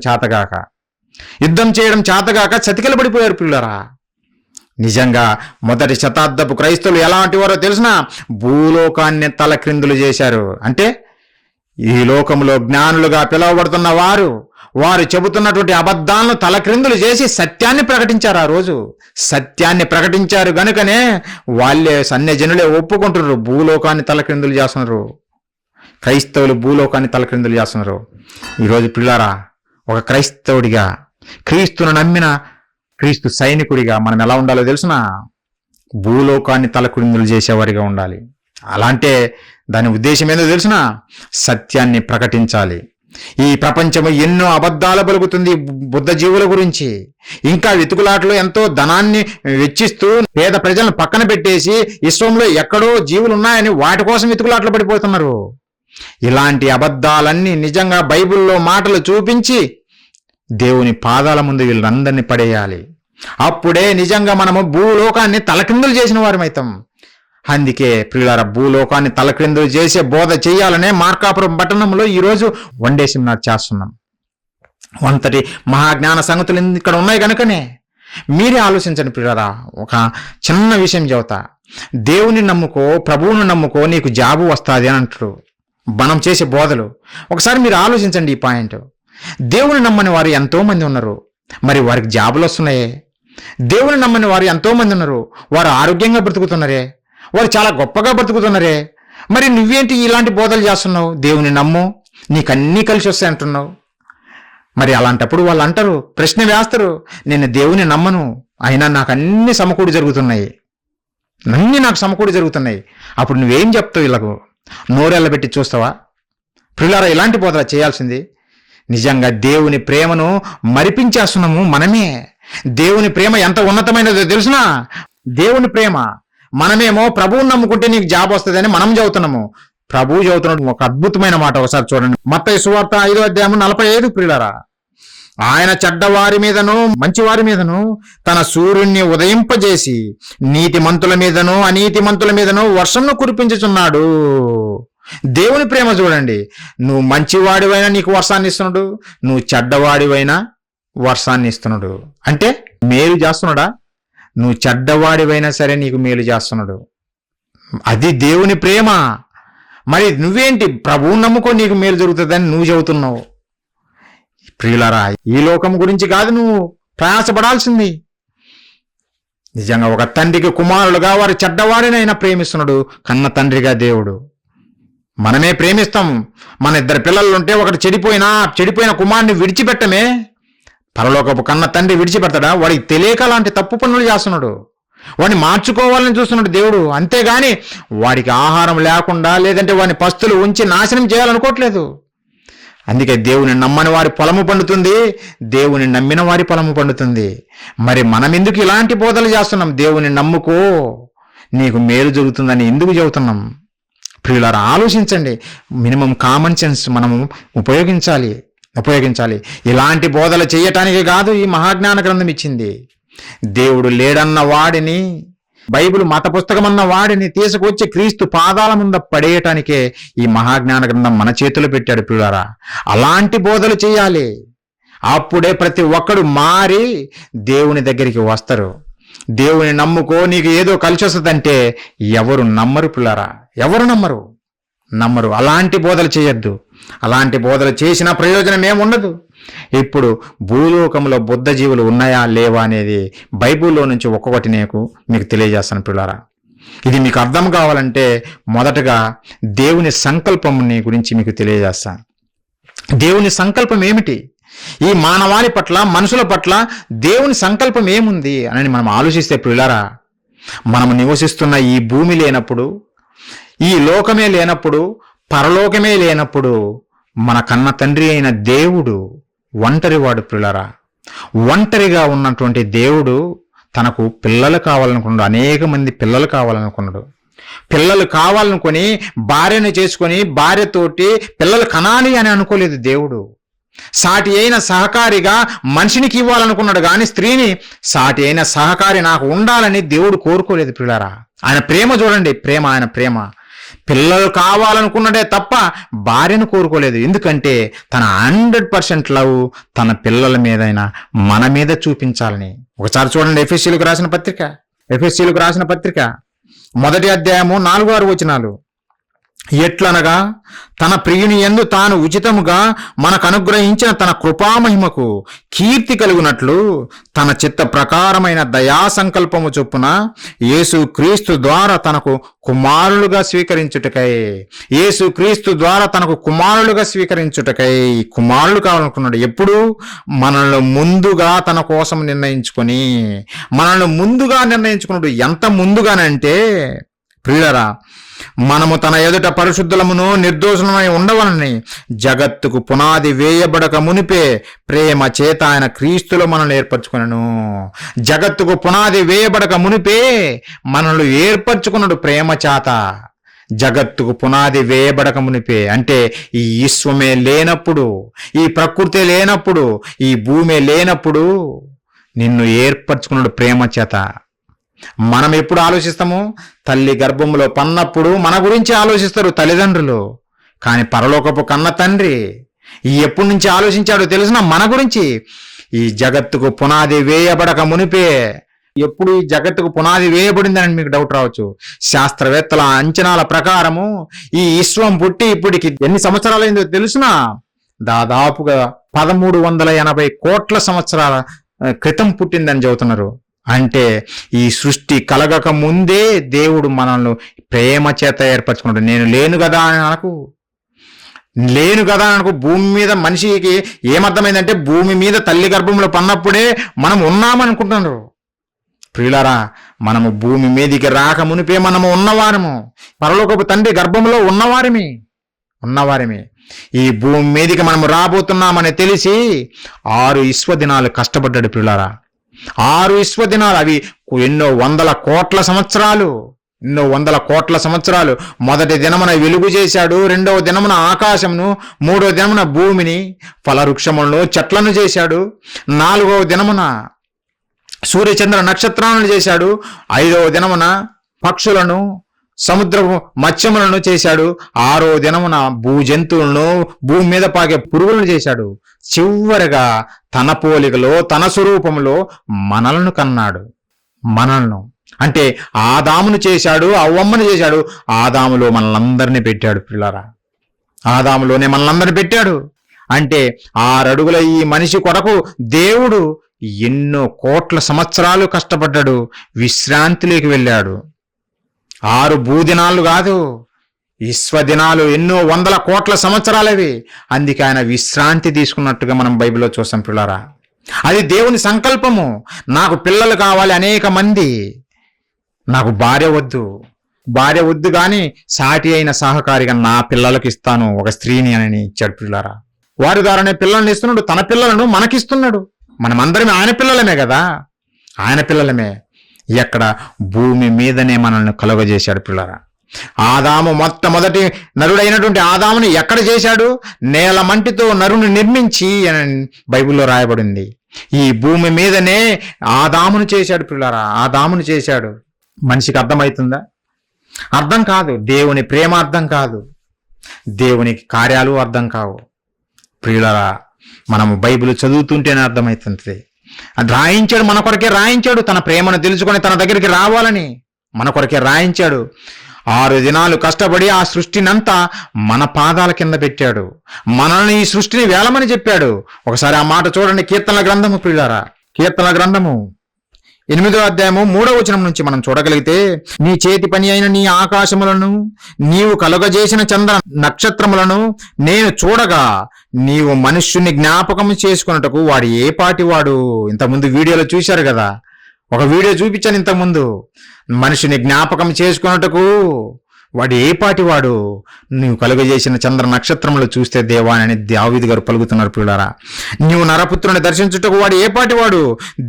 చేతగాక సతికిల పడిపోయారు పిల్లరా. నిజంగా మొదటి శతాబ్దపు క్రైస్తవులు ఎలాంటి వారో తెలిసిన? భూలోకాన్ని తలక్రిందులు చేశారు. అంటే ఈ లోకంలో జ్ఞానులుగా పిలువబడుతున్న వారు చెబుతున్నటువంటి అబద్ధాలను తలక్రిందులు చేసి సత్యాన్ని ప్రకటించారు. ఆ రోజు సత్యాన్ని ప్రకటించారు గనుకనే వాళ్ళే అన్యజనులే ఒప్పుకుంటున్నారు. భూలోకాన్ని తలక్రిందులు చేస్తున్నారు, క్రైస్తవులు భూలోకాన్ని తలక్రిందులు చేస్తున్నారు. ఈరోజు పిల్లారా, ఒక క్రైస్తవుడిగా, క్రీస్తును నమ్మిన క్రీస్తు సైనికుడిగా మనం ఎలా ఉండాలో తెలుసునా? భూలోకాన్ని తలక్రిందులు చేసేవారిగా ఉండాలి. అలాంటే దాని ఉద్దేశం ఏందో తెలుసునా? సత్యాన్ని ప్రకటించాలి. ఈ ప్రపంచము ఎన్నో అబద్ధాలు పలుకుతుంది బుద్ధ జీవుల గురించి. ఇంకా వెతుకులాటలో ఎంతో ధనాన్ని వెచ్చిస్తూ పేద ప్రజలను పక్కన పెట్టేసి విశ్వంలో ఎక్కడో జీవులు ఉన్నాయని వాటి కోసం వెతుకులాటలు పడిపోతున్నారు. ఇలాంటి అబద్ధాలన్నీ నిజంగా బైబిల్లో మాటలు చూపించి దేవుని పాదాల ముందు వీళ్ళందరినీ పడేయాలి. అప్పుడే నిజంగా మనము భూలోకాన్ని తలక్రిందులు చేసిన వారమైతాం. అందుకే ప్రియులారా, భూలోకాన్ని తలక్రిందులు చేసే బోధ చేయాలనే మార్కాపురం పట్టణంలో ఈరోజు వన్డే సెమినార్ చేస్తున్నాం. అంతటి మహాజ్ఞాన సంగతులు ఇక్కడ ఉన్నాయి కనుకనే మీరే ఆలోచించండి ప్రియులారా. ఒక చిన్న విషయం చెబుతా. దేవుని నమ్ముకో, ప్రభువుని నమ్ముకో, నీకు జాబు వస్తుంది అని అంటారు మనం చేసే బోధలు. ఒకసారి మీరు ఆలోచించండి ఈ పాయింట్. దేవుని నమ్మని వారు ఎంతో మంది ఉన్నారు, మరి వారికి జాబులు వస్తున్నాయే. దేవుని నమ్మని వారు ఎంతో మంది ఉన్నారు, వారు ఆరోగ్యంగా బ్రతుకుతున్నారే, వారు చాలా గొప్పగా బ్రతుకుతున్నారే. మరి నువ్వేంటి ఇలాంటి బోధలు చేస్తున్నావు? దేవుని నమ్ము, నీకన్నీ కలిసి వస్తాయి అంటున్నావు. మరి అలాంటప్పుడు వాళ్ళు అంటారు, ప్రశ్న వేస్తారు, నేను దేవుని నమ్మను, అయినా నాకు అన్ని సమకూడి జరుగుతున్నాయి. అన్నీ నాకు సమకూడి జరుగుతున్నాయి. అప్పుడు నువ్వేం చెప్తావు? వీళ్ళకు నోరెళ్ళబెట్టి చూస్తావా? ప్రియులారా, ఇలాంటి బోధన చేయాల్సింది. నిజంగా దేవుని ప్రేమను మరిపించేస్తున్నాము మనమే. దేవుని ప్రేమ ఎంత ఉన్నతమైనదో తెలుసునా? దేవుని ప్రేమ. మనమేమో ప్రభువుని నమ్ముకుంటే నీకు జాబ్ వస్తుందని మనం చదువుతున్నాము. ప్రభువు చదువుతున్నాడు ఒక అద్భుతమైన మాట, ఒకసారి చూడండి. మత్తయి సువార్త 5:45. ప్రియులారా, ఆయన చెడ్డవారి మీదను మంచివారి మీదను తన సూర్యుణ్ణి ఉదయింపజేసి నీతిమంతుల మీదను అనీతిమంతుల మీదను వర్షంను కురిపించుచున్నాడు. దేవుని ప్రేమ చూడండి. నువ్వు మంచివాడివైనా నీకు వర్షాన్ని ఇస్తున్నాడు, నువ్వు చెడ్డవాడివైనా వర్షాన్ని ఇస్తున్నాడు. అంటే మేలు చేస్తున్నాడా? నువ్వు చెడ్డవాడివైనా సరే నీకు మేలు చేస్తున్నాడు. అది దేవుని ప్రేమ. మరి నువ్వేంటి ప్రభువుని నమ్ముకో నీకు మేలు జరుగుతుందని నువ్వు చెబుతున్నావు. ప్రియులారా, ఈ లోకం గురించి కాదు నువ్వు ప్రయాసపడాల్సింది. నిజంగా ఒక తండ్రికి కుమారులుగా వారి చెడ్డవాడినైనా ప్రేమిస్తున్నాడు కన్న తండ్రిగా దేవుడు. మనమే ప్రేమిస్తాం. మన 2 పిల్లలు ఉంటే ఒకటి చెడిపోయిన కుమారుని విడిచిపెట్టమే. పరలోకపు కన్న తండ్రి విడిచిపెడతాడా? వాడికి తెలియక అలాంటి తప్పు పనులు చేస్తున్నాడు. వాడిని మార్చుకోవాలని చూస్తున్నాడు దేవుడు. అంతేగాని వాడికి ఆహారం లేకుండా లేదంటే వాడిని పస్తులు ఉంచి నాశనం చేయాలనుకోవట్లేదు. అందుకే దేవుని నమ్మని వారి పొలము పండుతుంది, దేవుని నమ్మిన వారి పొలము పండుతుంది. మరి మనం ఎందుకు ఇలాంటి బోధలు చేస్తున్నాం? దేవుని నమ్ముకో నీకు మేలు జరుగుతుందని ఎందుకు చెబుతున్నాం? ప్రియులారా, ఆలోచించండి. మినిమం కామన్ సెన్స్ మనము ఉపయోగించాలి. ఇలాంటి బోధలు చేయటానికి కాదు ఈ మహాజ్ఞాన గ్రంథం ఇచ్చింది. దేవుడు లేడన్న వాడిని, బైబిల్ మత పుస్తకం అన్న వాడిని తీసుకొచ్చి క్రీస్తు పాదాల ముంద పడేయటానికే ఈ మహాజ్ఞాన గ్రంథం మన చేతిలో పెట్టాడు. ప్రియులారా, అలాంటి బోధలు చేయాలి. అప్పుడే ప్రతి ఒక్కడు మారి దేవుని దగ్గరికి వస్తారు. దేవుని నమ్ముకో నీకు ఏదో కలిసి వస్తుందంటే ఎవరు నమ్మరు. ప్రియులారా, ఎవరు నమ్మరు. అలాంటి బోధలు చేయొద్దు. అలాంటి బోధలు చేసిన ప్రయోజనం ఏముండదు. ఇప్పుడు భూలోకంలో బుద్ధ జీవులు ఉన్నాయా లేవా అనేది బైబిల్లో నుంచి ఒక్కొక్కటి మీకు తెలియజేస్తాను. ప్రియులారా, ఇది మీకు అర్థం కావాలంటే మొదటగా దేవుని సంకల్పంని గురించి మీకు తెలియజేస్తాను. దేవుని సంకల్పం ఏమిటి? ఈ మానవాళి పట్ల, మనుషుల పట్ల దేవుని సంకల్పం ఏముంది అని మనం ఆలోచిస్తే ప్రియులారా, మనము నివసిస్తున్న ఈ భూమి లేనప్పుడు, ఈ లోకమే లేనప్పుడు, పరలోకమే లేనప్పుడు మన కన్న తండ్రి అయిన దేవుడు ఒంటరివాడు. ప్రియులారా, ఒంటరిగా ఉన్నటువంటి దేవుడు తనకు పిల్లలు కావాలనుకున్నాడు. అనేక మంది పిల్లలు కావాలనుకున్నాడు. పిల్లలు కావాలనుకొని భార్యను చేసుకొని భార్యతోటి పిల్లలు కనాలి అని అనుకోలేదు దేవుడు. సాటి అయిన సహకారిగా మనిషినికి ఇవ్వాలనుకున్నాడు కానీ స్త్రీని సాటి అయిన సహకారి నాకు ఉండాలని దేవుడు కోరుకోలేదు. ప్రియులారా, ఆయన ప్రేమ చూడండి. ఆయన ప్రేమ పిల్లలు కావాలనుకున్నదే తప్ప భార్యను కోరుకోలేదు. ఎందుకంటే తన 100% లవ్ తన పిల్లల మీదైనా మన మీద చూపించాలని. ఒకసారి చూడండి, ఎఫెసీయులకు రాసిన పత్రిక 1వ అధ్యాయము 4-6 వచనాలు. ఎట్లనగా తన ప్రియుని యందు తాను ఉచితముగా మనకు అనుగ్రహించిన తన కృపామహిమకు కీర్తి కలుగునట్లు తన చిత్త ప్రకారమైన దయా సంకల్పము చొప్పున యేసు క్రీస్తు ద్వారా తనకు కుమారులుగా స్వీకరించుటకై కుమారులు కావాలనుకున్నాడు. ఎప్పుడు? మనల్ని ముందుగా తన కోసం నిర్ణయించుకున్నాడు. ఎంత ముందుగానంటే ప్రియులారా, మనము తన ఎదుట పరిశుద్ధులమును నిర్దోషులమై ఉండవలని జగత్తుకు పునాది వేయబడక మునిపే ప్రేమ చేత ఆయన క్రీస్తులో మనల్ని ఏర్పరచుకున్నాను. జగత్తుకు పునాది వేయబడక మునిపే మనల్ని ఏర్పరచుకున్నాడు ప్రేమ చేత. జగత్తుకు పునాది వేయబడక మునిపే అంటే ఈ విశ్వమే లేనప్పుడు, ఈ ప్రకృతి లేనప్పుడు, ఈ భూమి లేనప్పుడు నిన్ను ఏర్పరచుకున్నాడు ప్రేమ చేత. మనం ఎప్పుడు ఆలోచిస్తాము? తల్లి గర్భంలో పన్నప్పుడు మన గురించి ఆలోచిస్తారు తల్లిదండ్రులు. కానీ పరలోకపు కన్న తండ్రి ఎప్పటి నుంచి ఆలోచించాడో తెలిసిన మన గురించి. ఈ జగత్తుకు పునాది వేయబడక మునిపే. ఎప్పుడు ఈ జగత్తుకు పునాది వేయబడిందని మీకు డౌట్ రావచ్చు. శాస్త్రవేత్తల అంచనాల ప్రకారము ఈ విశ్వం పుట్టి ఇప్పటికి ఎన్ని సంవత్సరాలైందో తెలుసిన? దాదాపుగా 1380 కోట్ల సంవత్సరాల క్రితం పుట్టిందని చెబుతున్నారు. అంటే ఈ సృష్టి కలగక ముందే దేవుడు మనల్ని ప్రేమ చేత ఏర్పరచుకున్నాడు. నేను లేను కదా అని అనకు. భూమి మీద మనిషికి ఏమర్థమైందంటే భూమి మీద తల్లి గర్భంలో పన్నప్పుడే మనం ఉన్నామనుకుంటున్నారు. ప్రియులారా, మనము భూమి మీదికి రాక మునిపే మనము ఉన్నవారము, పరలోకపు తండ్రి గర్భంలో ఉన్నవారమే. ఈ భూమి మీదికి మనము రాబోతున్నామని తెలిసి 6 విశ్వదినాలు కష్టపడ్డాడు ప్రియులారా. 6 విశ్వదినాలు, అవి ఎన్నో వందల కోట్ల సంవత్సరాలు. మొదటి దినమున వెలుగు చేశాడు, రెండవ దినమున ఆకాశమును, మూడవ దినమున భూమిని, ఫలవృక్షములను, చెట్లను చేశాడు, 4వ దినమున సూర్యచంద్ర నక్షత్రాలను చేశాడు, 5వ దినమున పక్షులను, సముద్రపు మత్స్యములను చేశాడు, 6వ దినమున భూజంతువులను, భూమి మీద పాకే పురుగులను చేశాడు. చివరగా తన పోలికలో, తన స్వరూపంలో మనలను కన్నాడు. అంటే ఆదామును చేశాడు, అవ్వమ్మను చేశాడు, ఆదాములో మనలందరినీ పెట్టాడు పిల్లరా. ఆదాములోనే మనలందరినీ పెట్టాడు. అంటే 6 అడుగుల ఈ మనిషి కొరకు దేవుడు ఎన్నో కోట్ల సంవత్సరాలు కష్టపడ్డాడు, విశ్రాంతిలోకి వెళ్ళాడు. 6 భూదినాలు కాదు, విశ్వదినాలు, ఎన్నో వందల కోట్ల సంవత్సరాలవి. అందుకే ఆయన విశ్రాంతి తీసుకున్నట్టుగా మనం బైబిల్లో చూస్తాం పిల్లరా. అది దేవుని సంకల్పము. నాకు పిల్లలు కావాలి అనేక మంది, నాకు భార్య వద్దు కానీ సాటి అయిన సహకారిగా నా పిల్లలకు ఇస్తాను ఒక స్త్రీని అని ఇచ్చాడు పిల్లరా. వారి ద్వారానే పిల్లల్ని ఇస్తున్నాడు, తన పిల్లలను మనకిస్తున్నాడు. మనమందరం ఆయన పిల్లలమే కదా, ఆయన పిల్లలమే. ఎక్కడ భూమి మీదనే మనల్ని కలుగజేశాడు పిల్లరా. ఆదాము మొట్టమొదటి నరుడైనటువంటి ఆదాముని ఎక్కడ చేశాడు? నేల మంటితో నరుని నిర్మించి అని బైబిల్లో రాయబడింది. ఈ భూమి మీదనే ఆదామును చేశాడు పిల్లరా, ఆదామును చేశాడు. మనిషికి అర్థమవుతుందా? అర్థం కాదు. దేవుని ప్రేమ అర్థం కాదు, దేవుని కార్యాలు అర్థం కావు ప్రియులరా. మనము బైబిల్ చదువుతుంటేనే అర్థమవుతుంది. అది రాయించాడు, మన కొరకే రాయించాడు. తన ప్రేమను తెలుసుకొని తన దగ్గరికి రావాలని మన కొరకే రాయించాడు. 6 దినాలు కష్టపడి ఆ సృష్టినంతా మన పాదాల కింద పెట్టాడు. మనల్ని ఈ సృష్టిని వేలమని చెప్పాడు. ఒకసారి ఆ మాట చూడండి, కీర్తనల గ్రంథము ప్రియులారా, కీర్తనల గ్రంథము 8వ అధ్యాయము 3వ వచనం నుంచి మనం చూడగలిగితే, నీ చేతి పని అయిన నీ ఆకాశములను, నీవు కలుగజేసిన చంద్ర నక్షత్రములను నేను చూడగా, నీవు మనుష్యుని జ్ఞాపకం చేసుకున్నటకు వాడు ఏ పాటి వాడు. ఇంతకుముందు వీడియోలో చూశారు కదా, ఒక వీడియో చూపించాను ఇంతకుముందు. మనిషిని జ్ఞాపకం చేసుకున్నటకు వాడు ఏ పాటి వాడు, నువ్వు కలుగజేసిన చంద్ర నక్షత్రములు చూస్తే దేవా అని దావీదు గారు పలుకుతున్నారు పిల్లారా. నీవు నరపుత్రుని దర్శించుటకు వాడు ఏ పాటి వాడు,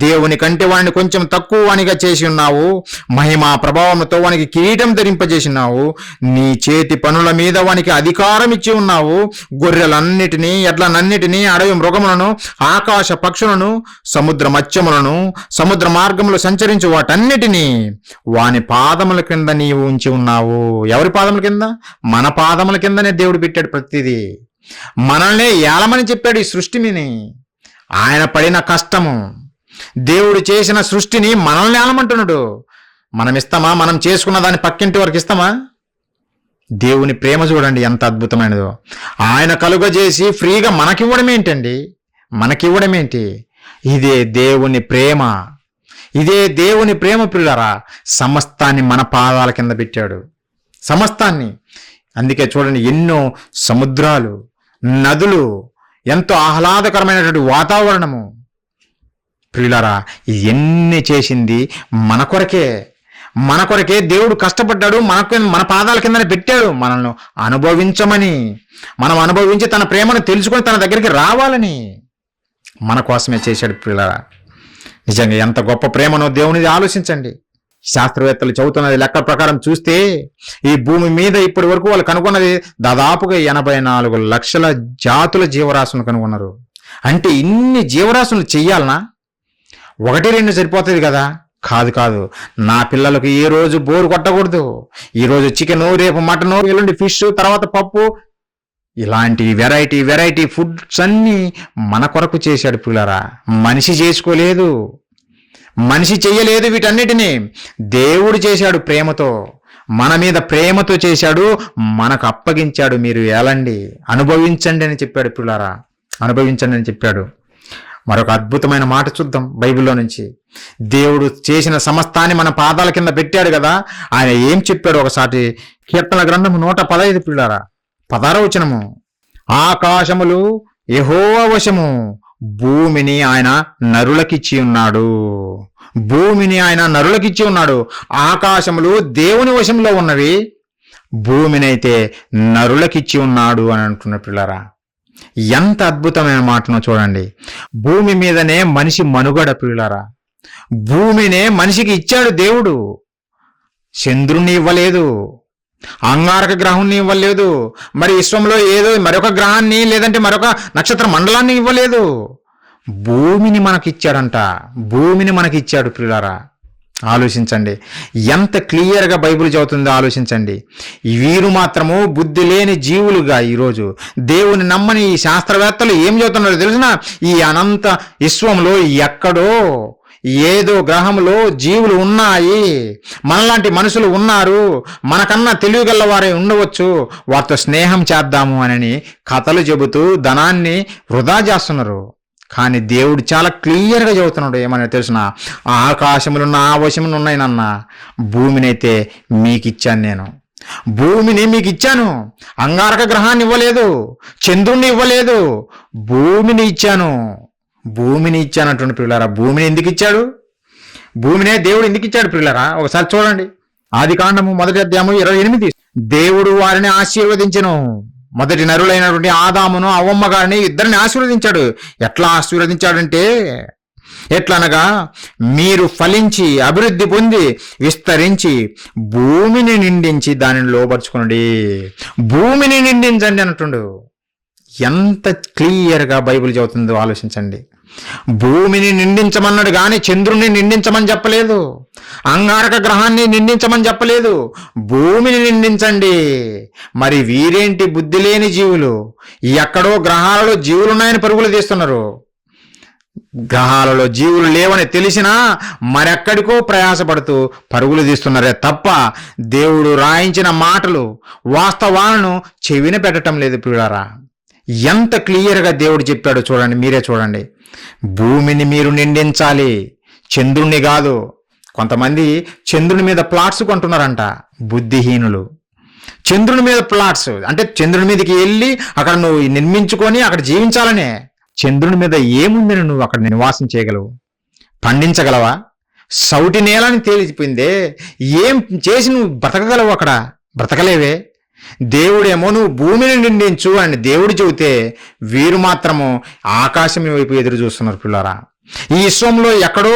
దేవుని కంటే వాడిని కొంచెం తక్కువ వానిగా చేసి ఉన్నావు, మహిమా ప్రభావంతో వానికి కిరీటం ధరింపజేసినావు, నీ చేతి పనుల మీద వానికి అధికారం ఇచ్చి ఉన్నావు. గొర్రెలన్నిటినీ, ఎడ్లనన్నిటినీ, అడవి మృగములను, ఆకాశ పక్షులను, సముద్ర మత్స్యములను, సముద్ర మార్గములు సంచరించు వాటన్నిటినీ వాని పాదముల కింద నీవు ఉంచి ఉన్నావు. ఎవరి పాదముల కింద? మన పాదముల కిందనే దేవుడు పెట్టాడు ప్రతిదీ. మనల్నే ఏలమని చెప్పాడు ఈ సృష్టిని. ఆయన పడిన కష్టము, దేవుడు చేసిన సృష్టిని మనల్ని ఏలమంటున్నాడు. మనం ఇస్తామా? మనం చేసుకున్న దాన్ని పక్కింటి వరకు ఇస్తామా? దేవుని ప్రేమ చూడండి ఎంత అద్భుతమైనదో. ఆయన కలుగజేసి ఫ్రీగా మనకివ్వడం ఏంటండి? మనకివ్వడం ఏంటి? ఇదే దేవుని ప్రేమ, ఇదే దేవుని ప్రేమ పిల్లరా. సమస్తాన్ని మన పాదాల కింద పెట్టాడు, సమస్తాన్ని. అందుకే చూడండి, ఎన్నో సముద్రాలు, నదులు, ఎంతో ఆహ్లాదకరమైనటువంటి వాతావరణము ప్రియులారా. ఇవన్నీ చేసింది మన కొరకే దేవుడు కష్టపడ్డాడు. మన పాదాల కిందనే పెట్టాడు మనల్ని అనుభవించమని. మనం అనుభవించి తన ప్రేమను తెలుసుకొని తన దగ్గరికి రావాలని మన కోసమే చేశాడు ప్రియులారా. నిజంగా ఎంత గొప్ప ప్రేమనో దేవునిది ఆలోచించండి. శాస్త్రవేత్తలు చదువుతున్నది లెక్క ప్రకారం చూస్తే, ఈ భూమి మీద ఇప్పటి వరకు వాళ్ళు కనుగొన్నది దాదాపుగా 84 లక్షల జాతుల జీవరాశులను కనుగొన్నారు. అంటే ఇన్ని జీవరాశులు చెయ్యాలనా? 1-2 సరిపోతుంది కదా? కాదు. నా పిల్లలకు ఏ రోజు బోరు కొట్టకూడదు. ఈరోజు చికెను, రేపు మటను, ఎల్లుండి ఫిష్, తర్వాత పప్పు, ఇలాంటి వెరైటీ ఫుడ్స్ అన్నీ మన కొరకు చేశాడు పిల్లరా. మనిషి చేసుకోలేదు, మనిషి చెయ్యలేదు. వీటన్నిటినీ దేవుడు చేశాడు ప్రేమతో, మన మీద ప్రేమతో చేశాడు, మనకు అప్పగించాడు. మీరు ఏలండి, అనుభవించండి అని చెప్పాడు పిల్లారా, అనుభవించండి అని చెప్పాడు. మరొక అద్భుతమైన మాట చూద్దాం బైబిల్లో నుంచి. దేవుడు చేసిన సమస్తాన్ని మన పాదాల కింద పెట్టాడు కదా, ఆయన ఏం చెప్పాడు ఒకసారి. కీర్తనల గ్రంథము 115 పిల్లారా, 16వ వచనము, ఆకాశములు యెహోవా వశము, భూమిని ఆయన నరులకిచ్చి ఉన్నాడు. భూమిని ఆయన నరులకిచ్చి ఉన్నాడు. ఆకాశములు దేవుని వశంలో ఉన్నవి, భూమినైతే నరులకిచ్చి ఉన్నాడు అని అంటున్న పిల్లరా. ఎంత అద్భుతమైన మాటను చూడండి. భూమి మీదనే మనిషి మనుగడ పిల్లరా. భూమినే మనిషికి ఇచ్చాడు దేవుడు. చంద్రుణ్ణి ఇవ్వలేదు, అంగారక గ్రహాన్ని ఇవ్వలేదు, మరి విశ్వంలో ఏదో మరొక గ్రహాన్ని లేదంటే మరొక నక్షత్ర మండలాన్ని ఇవ్వలేదు. భూమిని మనకిచ్చాడంట. భూమిని మనకిచ్చాడు ప్రియులారా. ఆలోచించండి, ఎంత క్లియర్గా బైబిల్ చదువుతుందో ఆలోచించండి. వీరు మాత్రము బుద్ధి లేని జీవులుగా ఈరోజు దేవుని నమ్మని ఈ శాస్త్రవేత్తలు ఏం చదువుతున్నారో తెలిసిన, ఈ అనంత విశ్వంలో ఎక్కడో ఏదో గ్రహంలో జీవులు ఉన్నాయి, మనలాంటి మనుషులు ఉన్నారు, మనకన్నా తెలివిగలవారే ఉండవచ్చు, వారితో స్నేహం చేద్దాము అని కథలు చెబుతూ ధనాన్ని వృధా చేస్తున్నారు. కానీ దేవుడు చాలా క్లియర్గా చెబుతున్నాడు. ఏమని తెలిసిన, ఆకాశములు నా వశములు ఉన్నాయి నాన్న, భూమినైతే మీకు ఇచ్చాను నేను. భూమిని మీకు ఇచ్చాను. అంగారక గ్రహాన్ని ఇవ్వలేదు, చంద్రుణ్ణి ఇవ్వలేదు, భూమిని ఇచ్చాను. భూమిని ఇచ్చానంటుండి పిల్లరా. భూమిని ఎందుకు ఇచ్చాడు? భూమినే దేవుడు ఎందుకు ఇచ్చాడు పిల్లరా? ఒకసారి చూడండి. ఆదికాండము 1వ అధ్యాయము 28. దేవుడు వారిని ఆశీర్వదించెను. మొదటి నరులైనటువంటి ఆదామును అవ్వమ్మ గారిని ఇద్దరిని ఆశీర్వదించాడు. ఎట్లా ఆశీర్వదించాడంటే, ఎట్లనగా మీరు ఫలించి అభివృద్ధి పొంది విస్తరించి భూమిని నిండించి దానిని లోపరుచుకోండి. భూమిని నిండించండి అంటుండు. ఎంత క్లియర్గా బైబిల్ చెబుతుందో ఆలోచించండి. భూమిని నిండించమన్నాడు కానీ చంద్రుణ్ణి నిండించమని చెప్పలేదు, అంగారక గ్రహాన్ని నిండించమని చెప్పలేదు. భూమిని నిండించండి. మరి వీరేంటి బుద్ధి లేని జీవులు, ఎక్కడో గ్రహాలలో జీవులున్నాయని పరుగులు తీస్తున్నారు. గ్రహాలలో జీవులు లేవని తెలిసినా మరెక్కడికో ప్రయాసపడుతూ పరుగులు తీస్తున్నారే తప్ప దేవుడు రాయించిన మాటలు వాస్తవాలను చెవిన పెట్టడం లేదు పిల్లారా. ఎంత క్లియర్గా దేవుడు చెప్పాడో చూడండి, మీరే చూడండి. భూమిని మీరు నిండించాలి, చంద్రుణ్ణి కాదు. కొంతమంది చంద్రుని మీద ప్లాట్స్ కొంటున్నారంట, బుద్ధిహీనులు. చంద్రుని మీద ప్లాట్స్ అంటే చంద్రుని మీదకి వెళ్ళి అక్కడ నువ్వు నిర్మించుకొని అక్కడ జీవించాలనే. చంద్రుని మీద ఏముందని నువ్వు అక్కడ నివాసం చేయగలవు? పండించగలవా? సౌటి నేలని తేలిపోయిందే, ఏం చేసి నువ్వు బ్రతకగలవు? అక్కడ బ్రతకలేవే. దేవుడేమో నువ్వు భూమిని నిండించు అని దేవుడు చెబితే వీరు మాత్రము ఆకాశం వైపు ఎదురు చూస్తున్నారు పిల్లరా. ఈ విశ్వంలో ఎక్కడో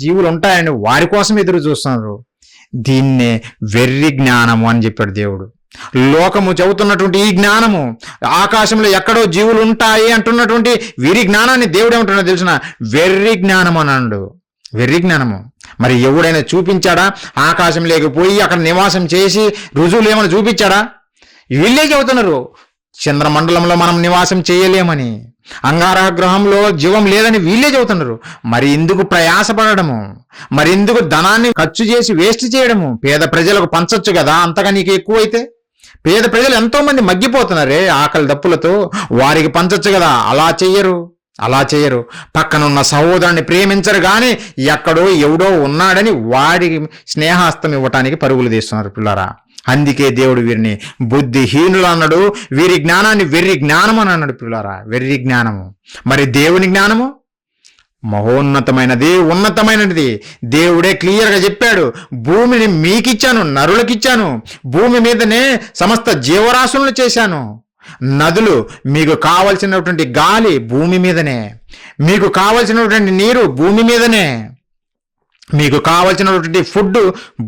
జీవులు ఉంటాయని వారి కోసం ఎదురు చూస్తున్నారు. దీన్నే వెర్రి జ్ఞానము అని చెప్పాడు దేవుడు. లోకము చెబుతున్నటువంటి ఈ జ్ఞానము, ఆకాశంలో ఎక్కడో జీవులు ఉంటాయి అంటున్నటువంటి వీరి జ్ఞానాన్ని దేవుడు ఏమంటున్నా తెలిసిన, వెర్రి జ్ఞానం అన్నాడు. వెర్రి జ్ఞానము. మరి ఎవడైనా చూపించాడా? ఆకాశం లేకపోయి అక్కడ నివాసం చేసి రుజువులు ఏమైనా చూపించాడా? వీళ్ళే చెబుతున్నారు చంద్రమండలంలో మనం నివాసం చేయలేమని, అంగారక గ్రహంలో జీవం లేదని వీళ్ళే చెబుతున్నారు. మరి ఎందుకు ప్రయాసపడము? మరి ఎందుకు ధనాన్ని ఖర్చు చేసి వేస్ట్ చేయడము? పేద ప్రజలకు పంచొచ్చు కదా, అంతగా నీకు ఎక్కువైతే. పేద ప్రజలు ఎంతో మంది మగ్గిపోతున్నారే ఆకలి దప్పులతో, వారికి పంచొచ్చు కదా. అలా చెయ్యరు. పక్కనున్న సహోదరుని ప్రేమించరు కానీ ఎక్కడో ఎవడో ఉన్నాడని వాడికి స్నేహాస్తం ఇవ్వటానికి పరుగులు తీస్తున్నారు పిల్లరా. అందుకే దేవుడు వీరిని బుద్ధిహీనులు అన్నాడు. వీరి జ్ఞానాన్ని వెర్రి జ్ఞానం అని అన్నాడు పిల్లరా. వెర్రి జ్ఞానము. మరి దేవుని జ్ఞానము మహోన్నతమైనది, ఉన్నతమైనది. దేవుడే క్లియర్గా చెప్పాడు, భూమిని మీకిచ్చాను, నరులకిచ్చాను. భూమి మీదనే సమస్త జీవరాశులను చేశాను. నదులు, మీకు కావలసినటువంటి గాలి భూమి మీదనే, మీకు కావలసినటువంటి నీరు భూమి మీదనే, మీకు కావలసినటువంటి ఫుడ్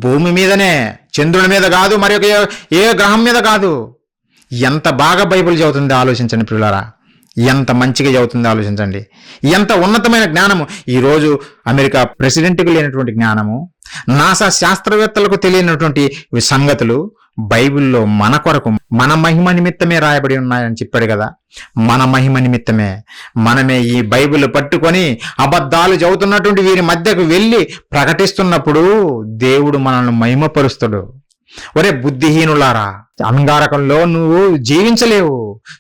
భూమి మీదనే, చంద్రుని మీద కాదు, మరి ఏ గ్రహం మీద కాదు. ఎంత బాగా బైబిల్ చదువుతుందో ఆలోచించండి ప్రియులారా. ఎంత మంచిగా చదువుతుందో ఆలోచించండి. ఎంత ఉన్నతమైన జ్ఞానము. ఈరోజు అమెరికా ప్రెసిడెంట్కు లేనటువంటి జ్ఞానము, నాసా శాస్త్రవేత్తలకు తెలియనటువంటి సంగతులు బైబిల్లో మన కొరకు, మన మహిమ నిమిత్తమే రాయబడి ఉన్నాయని చెప్పాడు కదా. మన మహిమ నిమిత్తమే మనమే ఈ బైబిల్ పట్టుకొని అబద్ధాలు చదువుతున్నటువంటి వీరి మధ్యకు వెళ్ళి ప్రకటిస్తున్నప్పుడు దేవుడు మనల్ని మహిమపరుస్తాడు. ఒరే బుద్ధిహీనులారా, అంగారకంలో నువ్వు జీవించలేవు,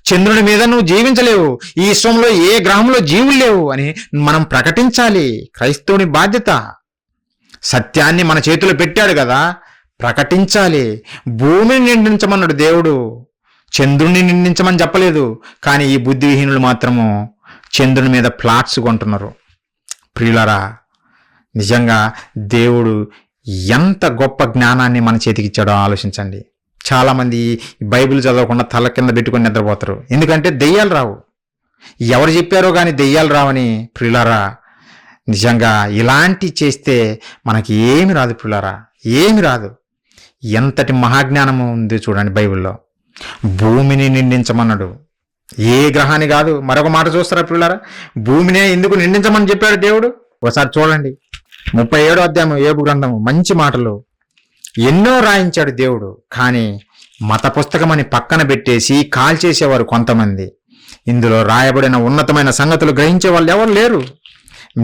చంద్రుని మీద నువ్వు జీవించలేవు, ఈ విశ్వంలో ఏ గ్రహంలో జీవులు లేవు అని మనం ప్రకటించాలి. క్రైస్తవుని బాధ్యత. సత్యాన్ని మన చేతిలో పెట్టాడు కదా, ప్రకటించాలి. భూమిని నిండించమన్నాడు దేవుడు, చంద్రుని నిండించమని చెప్పలేదు. కానీ ఈ బుద్ధిహీనులు మాత్రము చంద్రుని మీద ప్లాట్స్ కొంటున్నారు. ప్రియులారా, నిజంగా దేవుడు ఎంత గొప్ప జ్ఞానాన్ని మన చేతికి ఇచ్చాడో ఆలోచించండి. చాలామంది బైబిల్ చదవకుండా తల కింద పెట్టుకొని నిద్రపోతారు. ఎందుకంటే దెయ్యాలు రావు. ఎవరు చెప్పారో కానీ దెయ్యాలు రావని. ప్రియులారా, నిజంగా ఇలాంటి చేస్తే మనకి ఏమి రాదు ప్రియులారా, ఏమి రాదు. ఎంతటి మహాజ్ఞానము ఉంది చూడండి బైబిల్లో. భూమిని నిండించమన్నాడు, ఏ గ్రహాన్ని కాదు. మరొక మాట చూస్తారా ప్రియులారా, భూమినే ఎందుకు నిండించమని చెప్పాడు దేవుడు. ఒకసారి చూడండి 37వ అధ్యాయం యోబు గ్రంథము, మంచి మాటలు ఎన్నో రాయించాడు దేవుడు. కానీ మత పుస్తకం అని పక్కన పెట్టేసి కాల్చేసేవారు కొంతమంది. ఇందులో రాయబడిన ఉన్నతమైన సంగతులు గ్రహించే వాళ్ళు ఎవరు లేరు.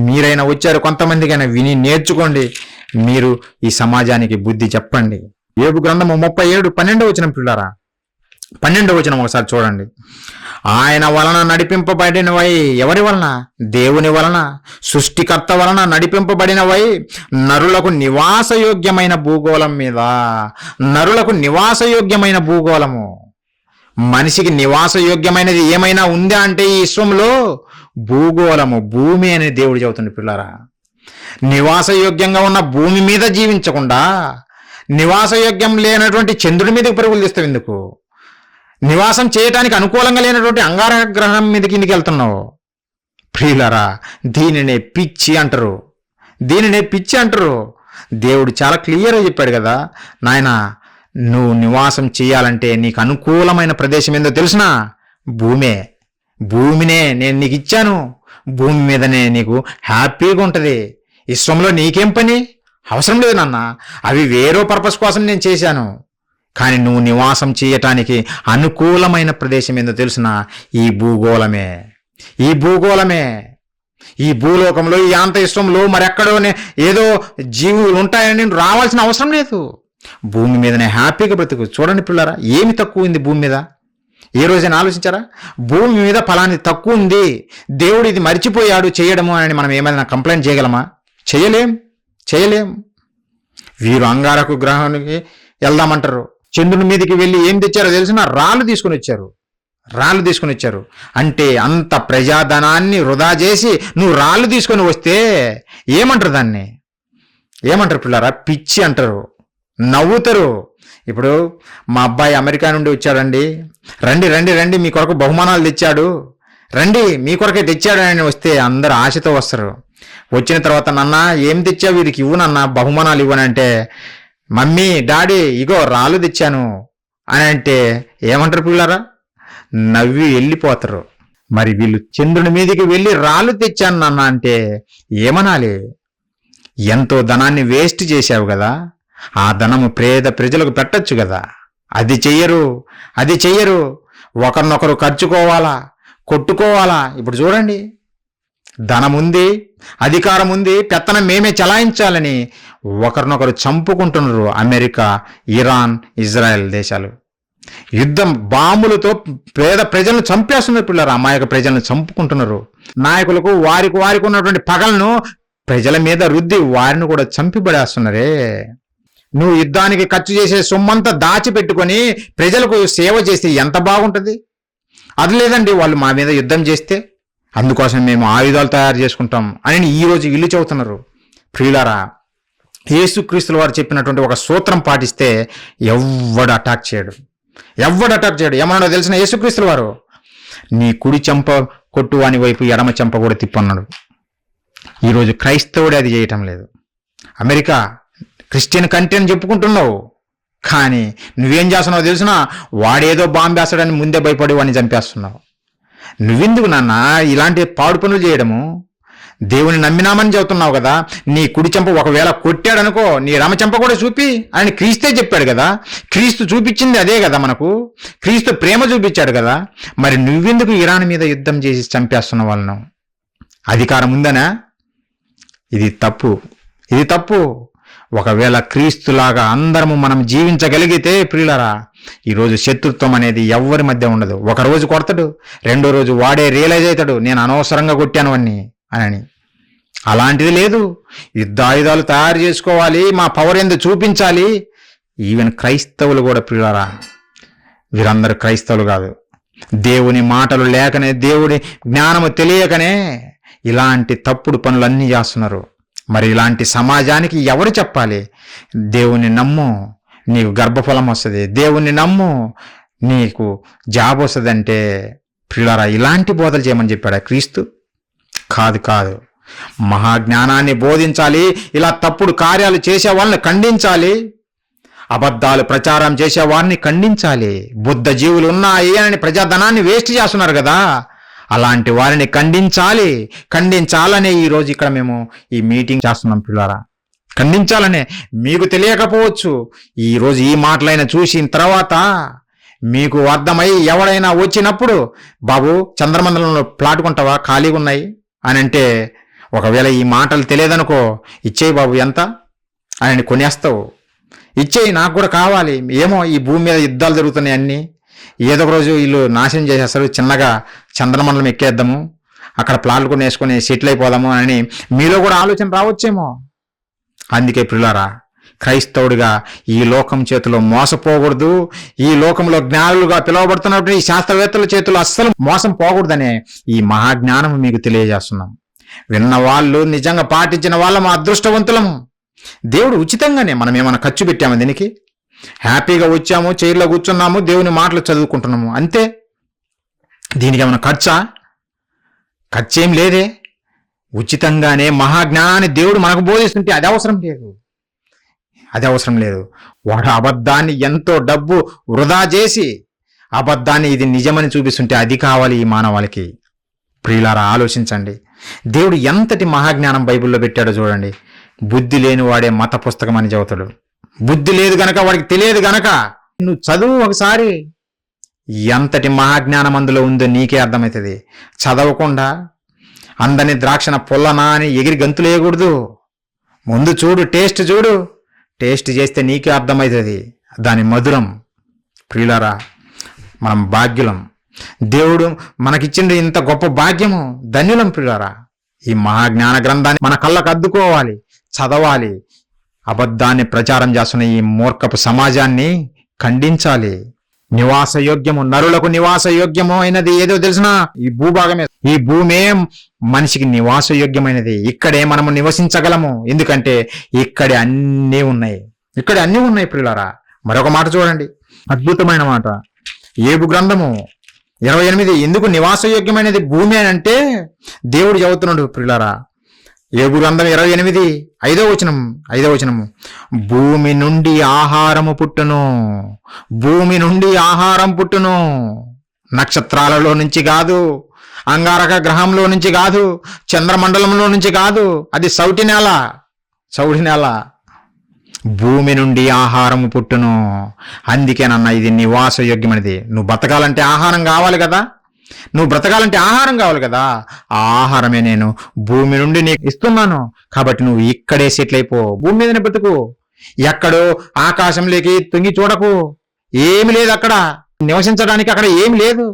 మీరైనా వచ్చారు కొంతమందికైనా విని నేర్చుకోండి. మీరు ఈ సమాజానికి బుద్ధి చెప్పండి. యోబు గ్రంథము 37:12 వచనం పిల్లారా, 12వ వచనం ఒకసారి చూడండి. ఆయన వలన నడిపింపబడినవై, ఎవరి వలన? దేవుని వలన, సృష్టికర్త వలన నడిపింపబడినవై నరులకు నివాసయోగ్యమైన భూగోళం మీద. నరులకు నివాసయోగ్యమైన భూగోళము. మనిషికి నివాసయోగ్యమైనది ఏమైనా ఉందా అంటే ఈ విశ్వంలో భూగోళము, భూమి అని దేవుడు చెబుతుంది పిల్లారా. నివాసయోగ్యంగా ఉన్న భూమి మీద జీవించకుండా నివాసయోగ్యం లేనటువంటి చంద్రుడి మీదకి పరుగులు తీస్తావు ఎందుకు? నివాసం చేయటానికి అనుకూలంగా లేనటువంటి అంగారక గ్రహం మీదకి ఇందుకు వెళ్తున్నావు. ప్రియులారా, దీనినే పిచ్చి అంటారు, దీనినే పిచ్చి అంటారు. దేవుడు చాలా క్లియర్గా చెప్పాడు కదా, నాయన నువ్వు నివాసం చేయాలంటే నీకు అనుకూలమైన ప్రదేశం ఏందో తెలిసినా భూమే. భూమినే నేను నీకు ఇచ్చాను, భూమి మీదనే నీకు హ్యాపీగా ఉంటుంది. విశ్వంలో నీకేం పని అవసరం లేదు నాన్న, అవి వేరే పర్పస్ కోసం నేను చేశాను. కానీ నువ్వు నివాసం చేయటానికి అనుకూలమైన ప్రదేశం ఏందో తెలిసిన ఈ భూగోళమే. ఈ భూగోళమే, ఈ భూలోకంలో, ఈ అంత విశ్వంలో మరెక్కడోనే ఏదో జీవులు ఉంటాయని రావాల్సిన అవసరం లేదు. భూమి మీదనే హ్యాపీగా బ్రతుకు. చూడండి పిల్లరా, ఏమి తక్కువ ఉంది భూమి మీద? ఏ రోజైనా ఆలోచించారా? భూమి మీద ఫలాని తక్కువ ఉంది, దేవుడు ఇది మర్చిపోయాడు చేయడము అని మనం ఏమైనా కంప్లైంట్ చేయగలమా? చేయలేం. వీరు అంగారకు గ్రహానికి వెళ్దామంటారు. చంద్రుని మీదకి వెళ్ళి ఏం తెచ్చారో తెలిసిన? రాళ్ళు తీసుకుని వచ్చారు. అంటే అంత ప్రజాధనాన్ని వృధా చేసి నువ్వు రాళ్ళు తీసుకొని వస్తే ఏమంటారు? దాన్ని ఏమంటారు పిల్లారా? పిచ్చి అంటారు, నవ్వుతారు. ఇప్పుడు మా అబ్బాయి అమెరికా నుండి వచ్చాడండి, రండి మీ కొరకు బహుమానాలు తెచ్చాడు, రండి మీ కొరకే తెచ్చాడు అని వస్తే అందరు ఆశతో వస్తారు. వచ్చిన తర్వాత నాన్న ఏం తెచ్చావు, వీరికి ఇవ్వనన్నా బహుమానాలు ఇవ్వనంటే, మమ్మీ డాడీ ఇగో రాళ్ళు తెచ్చాను అని అంటే ఏమంటారు పిల్లారా? నవ్వి వెళ్ళిపోతారు. మరి వీళ్ళు చంద్రుని మీదకి వెళ్ళి రాళ్ళు తెచ్చాను నాన్న అంటే ఏమనాలి? ఎంతో ధనాన్ని వేస్ట్ చేశావు కదా, ఆ ధనము పేద ప్రజలకు పెట్టచ్చు కదా. అది చెయ్యరు. ఒకరినొకరు ఖర్చుకోవాలా, కొట్టుకోవాలా. ఇప్పుడు చూడండి, ధనం ఉంది, అధికారం ఉంది, పెత్తనం మేమే చలాయించాలని ఒకరినొకరు చంపుకుంటున్నారు. అమెరికా, ఇరాన్, ఇజ్రాయెల్ దేశాలు యుద్ధం బాంబులతో పేద ప్రజలను చంపేస్తున్నారు పిల్లలు. అమాయక ప్రజలను చంపుకుంటున్నారు. నాయకులకు వారికి ఉన్నటువంటి పగలను ప్రజల మీద రుద్ది వారిని కూడా చంపిపడేస్తున్నారే. నువ్వు యుద్ధానికి ఖర్చు చేసే సొమ్మంతా దాచిపెట్టుకొని ప్రజలకు సేవ చేస్తే ఎంత బాగుంటుంది? అది లేదండి, వాళ్ళు మా మీద యుద్ధం చేస్తే అందుకోసం మేము ఆయుధాలు తయారు చేసుకుంటాం అని ఈరోజు వీళ్ళు చెబుతున్నారు. ప్రియులారా, యేసుక్రీస్తుల వారు చెప్పినటువంటి ఒక సూత్రం పాటిస్తే ఎవ్వడు అటాక్ చేయడు. ఏమన్నాడో తెలిసిన యేసుక్రీస్తుల వారు? నీ కుడి చెంప కొట్టు అని వైపు ఎడమ చెంప కూడా తిప్పన్నాడు. ఈరోజు క్రైస్తవుడే అది చేయటం లేదు. అమెరికా క్రిస్టియన్ కంట్రీ అని చెప్పుకుంటున్నావు, కానీ నువ్వేం చేస్తున్నావు తెలిసినా? వాడేదో బాంబు వేస్తాడని ముందే భయపడి వాడిని చంపేస్తున్నావు. నువ్వెందుకు నాన్న ఇలాంటి పాడు పనులు చేయడము? దేవుని నమ్మినామని చెబుతున్నావు కదా. నీ కుడి చెంప ఒకవేళ కొట్టాడనుకో, నీ ఎడమ చెంప కూడా చూపి అని క్రీస్తే చెప్పాడు కదా. క్రీస్తు చూపించింది అదే కదా మనకు. క్రీస్తు ప్రేమ చూపించాడు కదా. మరి నువ్వెందుకు ఇరాన్ మీద యుద్ధం చేసి చంపేస్తున్న వాళ్ళను? అధికారం ఉందనా? ఇది తప్పు. ఒకవేళ క్రీస్తులాగా అందరము మనం జీవించగలిగితే ప్రియులరా, ఈరోజు శత్రుత్వం అనేది ఎవరి మధ్య ఉండదు. ఒక రోజు కొడతాడు, రెండో రోజు వాడే రియలైజ్ అవుతాడు, నేను అనవసరంగా కొట్టాను అని. అలాంటిది లేదు. యుద్ధాయుధాలు తయారు చేసుకోవాలి, మా పవర్ ఏందో చూపించాలి. ఈవెన్ క్రైస్తవులు కూడా ప్రియులరా, వీరందరూ క్రైస్తవులు కాదు. దేవుని మాటలు లేకనే, దేవుని జ్ఞానము తెలియకనే ఇలాంటి తప్పుడు పనులన్నీ చేస్తున్నారు. మరి ఇలాంటి సమాజానికి ఎవరు చెప్పాలి? దేవుని నమ్ము, నీకు గర్భఫలం వస్తుంది, దేవుణ్ణి నమ్ము, నీకు జాబ్ వస్తుంది అంటే ప్రియులారా ఇలాంటి బోధలు చేయమని చెప్పాడా క్రీస్తు? కాదు కాదు. మహాజ్ఞానాన్ని బోధించాలి, ఇలా తప్పుడు కార్యాలు చేసే వాళ్ళని ఖండించాలి, అబద్ధాలు ప్రచారం చేసే వారిని ఖండించాలి. బుద్ధ జీవులు ఉన్నాయి అని ప్రజాధనాన్ని వేస్ట్ చేస్తున్నారు కదా, అలాంటి వారిని ఖండించాలనే ఈరోజు ఇక్కడ మేము ఈ మీటింగ్ చేస్తున్నాం పిల్లారా. ఖండించాలనే. మీకు తెలియకపోవచ్చు, ఈరోజు ఈ మాటలైనా చూసిన తర్వాత మీకు అర్థమై ఎవడైనా వచ్చినప్పుడు, బాబు చంద్రమండలంలో ప్లాట్ కొంటావా, ఖాళీగా ఉన్నాయి అని అంటే, ఒకవేళ ఈ మాటలు తెలియదనుకో, ఇచ్చేయి బాబు ఎంత అని కొనేస్తావు. ఇచ్చేయి, నాకు కూడా కావాలి. ఏమో ఈ భూమి మీద యుద్ధాలు జరుగుతున్నాయి అన్నీ, ఏదో ఒక రోజు వీళ్ళు నాశనం చేసేస్తారు, చిన్నగా చంద్రమండలం ఎక్కేద్దాము, అక్కడ ప్లాట్లు కూడా వేసుకొని సెటిల్ అయిపోదాము అని మీలో కూడా ఆలోచన రావచ్చేమో. అందుకే ప్రియులారా, క్రైస్తవుడిగా ఈ లోకం చేతిలో మోసపోకూడదు, ఈ లోకంలో జ్ఞానులుగా పిలువబడుతున్నప్పుడు ఈ శాస్త్రవేత్తల చేతిలో అస్సలు మోసం పోకూడదనే ఈ మహాజ్ఞానం మీకు తెలియజేస్తున్నాం. విన్న వాళ్ళు, నిజంగా పాటించిన వాళ్ళ మా అదృష్టవంతులము. దేవుడు ఉచితంగానే, మనం ఏమైనా ఖర్చు పెట్టాము దీనికి? హ్యాపీగా వచ్చాము, చైర్లో కూర్చున్నాము, దేవుని మాటలు చదువుకుంటున్నాము, అంతే. దీనికి ఏమైనా ఖర్చేం లేదే. ఉచితంగానే మహాజ్ఞానాన్ని దేవుడు మనకు బోధిస్తుంటే అది అవసరం లేదు. వాడు అబద్ధాన్ని ఎంతో డబ్బు వృధా చేసి అబద్ధాన్ని ఇది నిజమని చూపిస్తుంటే అది కావాలి ఈ మానవాళికి. ప్రియులారా ఆలోచించండి, దేవుడు ఎంతటి మహాజ్ఞానం బైబిల్లో పెట్టాడో చూడండి. బుద్ధి లేని వాడే మత పుస్తకం అని చదువుతాడు. బుద్ధి లేదు గనక, వాడికి తెలియదు గనక నువ్వు చదువు ఒకసారి, ఎంతటి మహాజ్ఞానం అందులో ఉందో నీకే అర్థమవుతుంది. చదవకుండా అందని ద్రాక్షణ పొల్లనా అని ఎగిరి గంతులేయకూడదు. ముందు చూడు, టేస్ట్ చేస్తే నీకే అర్థమవుతుంది దాని మధురం. ప్రియులారా, మనం భాగ్యులం. దేవుడు మనకిచ్చింది ఇంత గొప్ప భాగ్యము, ధన్యులం ప్రియులారా. ఈ మహాజ్ఞాన గ్రంథాన్ని మన కళ్ళకు అద్దుకోవాలి, చదవాలి. అబద్ధాన్ని ప్రచారం చేస్తున్న ఈ మూర్ఖపు సమాజాన్ని ఖండించాలి. నివాసయోగ్యము, నరులకు నివాసయోగ్యము అయినది ఏదో తెలిసిన ఈ భూభాగమే. ఈ భూమే మనిషికి నివాసయోగ్యమైనది. ఇక్కడే మనము నివసించగలము, ఎందుకంటే ఇక్కడే అన్నీ ఉన్నాయి ప్రియులారా. మరొక మాట చూడండి, అద్భుతమైన మాట. ఏబు గ్రంథము 28. ఎందుకు నివాసయోగ్యమైనది భూమి అని అంటే దేవుడు చెబుతున్నాడు ప్రియులారా. ఏబు గ్రంథం 28 5వ వచనము, భూమి నుండి ఆహారం పుట్టును, నక్షత్రాలలో నుంచి కాదు, అంగారక గ్రహంలో నుంచి కాదు, చంద్రమండలంలో నుంచి కాదు, అది సౌటి నేల. భూమి నుండి ఆహారము పుట్టును. అందుకేనన్నా ఇది నివాసయోగ్యమైనది. నువ్వు బ్రతకాలంటే ఆహారం కావాలి కదా, ఆ ఆహారమే నేను భూమి నుండి నీకు ఇస్తున్నాను. కాబట్టి నువ్వు ఇక్కడే సెటిల్ అయిపో, భూమి మీదనే బ్రతుకు. ఎక్కడో ఆకాశంలోకి తొంగి చూడకు, ఏమి లేదు అక్కడ నివసించడానికి, అక్కడ ఏమి లేదు.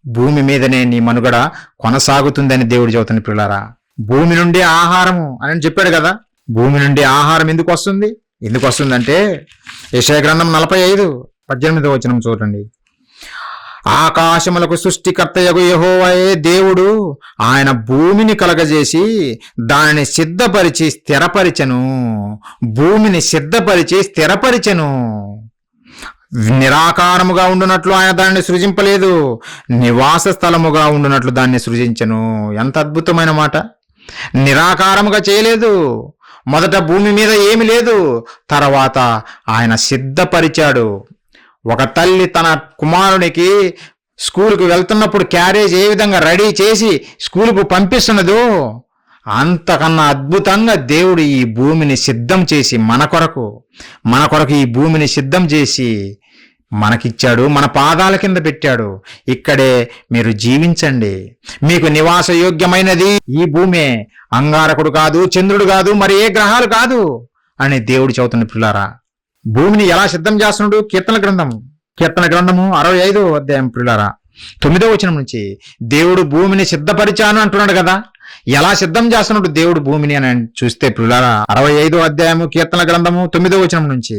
భూమి మీదనే నీ మనుగడ కొనసాగుతుందని దేవుడు చెబుతుంది ప్రియులారా. భూమి నుండి ఆహారము అని చెప్పాడు కదా. భూమి నుండి ఆహారం ఎందుకు వస్తుందంటే యెషయా గ్రంథం 45:18 వచనం చూడండి. ఆకాశములకు సృష్టికర్తయగు యెహోవాయే దేవుడు, ఆయన భూమిని కలగజేసి దానిని సిద్ధపరిచి స్థిరపరిచెను. నిరాకారముగా ఉండునట్లు ఆయన దానిని సృజింపలేదు, నివాస స్థలముగా ఉండునట్లు దాన్ని సృజించెను. ఎంత అద్భుతమైన మాట. నిరాకారముగా చేయలేదు. మొదట భూమి మీద ఏమి లేదు, తర్వాత ఆయన సిద్ధపరిచాడు. ఒక తల్లి తన కుమారునికి స్కూలుకు వెళ్తున్నప్పుడు క్యారేజ్ ఏ విధంగా రెడీ చేసి స్కూలుకు పంపిస్తున్నదో, అంతకన్నా అద్భుతంగా దేవుడు ఈ భూమిని సిద్ధం చేసి మన కొరకు ఈ భూమిని సిద్ధం చేసి మనకిచ్చాడు, మన పాదాల కింద పెట్టాడు. ఇక్కడే మీరు జీవించండి, మీకు నివాసయోగ్యమైనది ఈ భూమే, అంగారకుడు కాదు, చంద్రుడు కాదు, మరి ఏ గ్రహాలు కాదు అని దేవుడు చెబుతున్న పిల్లారా. భూమిని ఎలా సిద్ధం చేస్తున్నాడు? కీర్తన గ్రంథము 65వ అధ్యాయం ప్రియులారా 9వ వచనం నుంచి దేవుడు భూమిని సిద్ధపరిచాను అంటున్నాడు కదా. ఎలా సిద్ధం చేస్తున్నాడు దేవుడు భూమిని అని చూస్తే ప్రియులారా 65వ అధ్యాయము కీర్తన గ్రంథము 9వ వచనం నుంచి,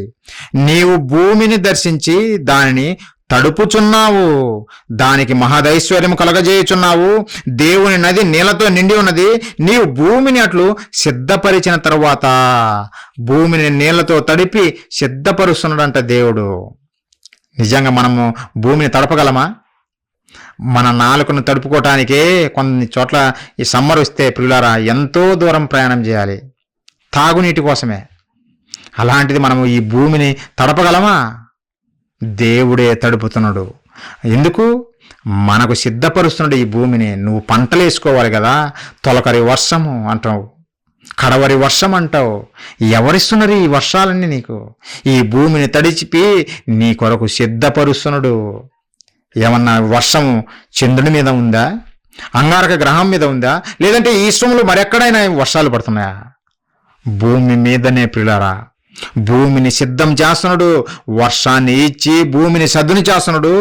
నీవు భూమిని దర్శించి దానిని తడుపుచున్నావు, దానికి మహదైశ్వర్యము కలగజేయుచున్నావు. దేవుని నది నీళ్లతో నిండి ఉన్నది. నీవు భూమిని అట్లు సిద్ధపరిచిన తరువాత భూమిని నీళ్లతో తడిపి సిద్ధపరుస్తున్నాడంట దేవుడు. నిజంగా మనము భూమిని తడపగలమా? మన నాలుకను తడుపుకోవటానికే కొన్ని చోట్ల ఈ సమ్మర్ వస్తే ప్రియులారా ఎంతో దూరం ప్రయాణం చేయాలి తాగునీటి కోసమే. అలాంటిది మనము ఈ భూమిని తడపగలమా? దేవుడే తడుపుతున్నాడు. ఎందుకు? మనకు సిద్ధపరుస్తున్నాడు ఈ భూమిని. నువ్వు పంటలు వేసుకోవాలి కదా, తొలకరి వర్షము అంటావు, కడవరి వర్షం అంటావు. ఎవరిస్తున్నారు ఈ వర్షాలన్నీ నీకు? ఈ భూమిని తడిచిపి నీ కొరకు సిద్ధపరుస్తున్నాడు. ఏమన్నా వర్షము చంద్రుని మీద ఉందా? అంగారక గ్రహం మీద ఉందా? లేదంటే ఈ విశ్వంలో మరెక్కడైనా వర్షాలు పడుతున్నాయా? భూమి మీదనే ప్రియులారా భూమిని సిద్ధం చేస్తున్నాడు. వర్షాన్ని ఇచ్చి భూమిని సద్దుని చేస్తున్నాడు.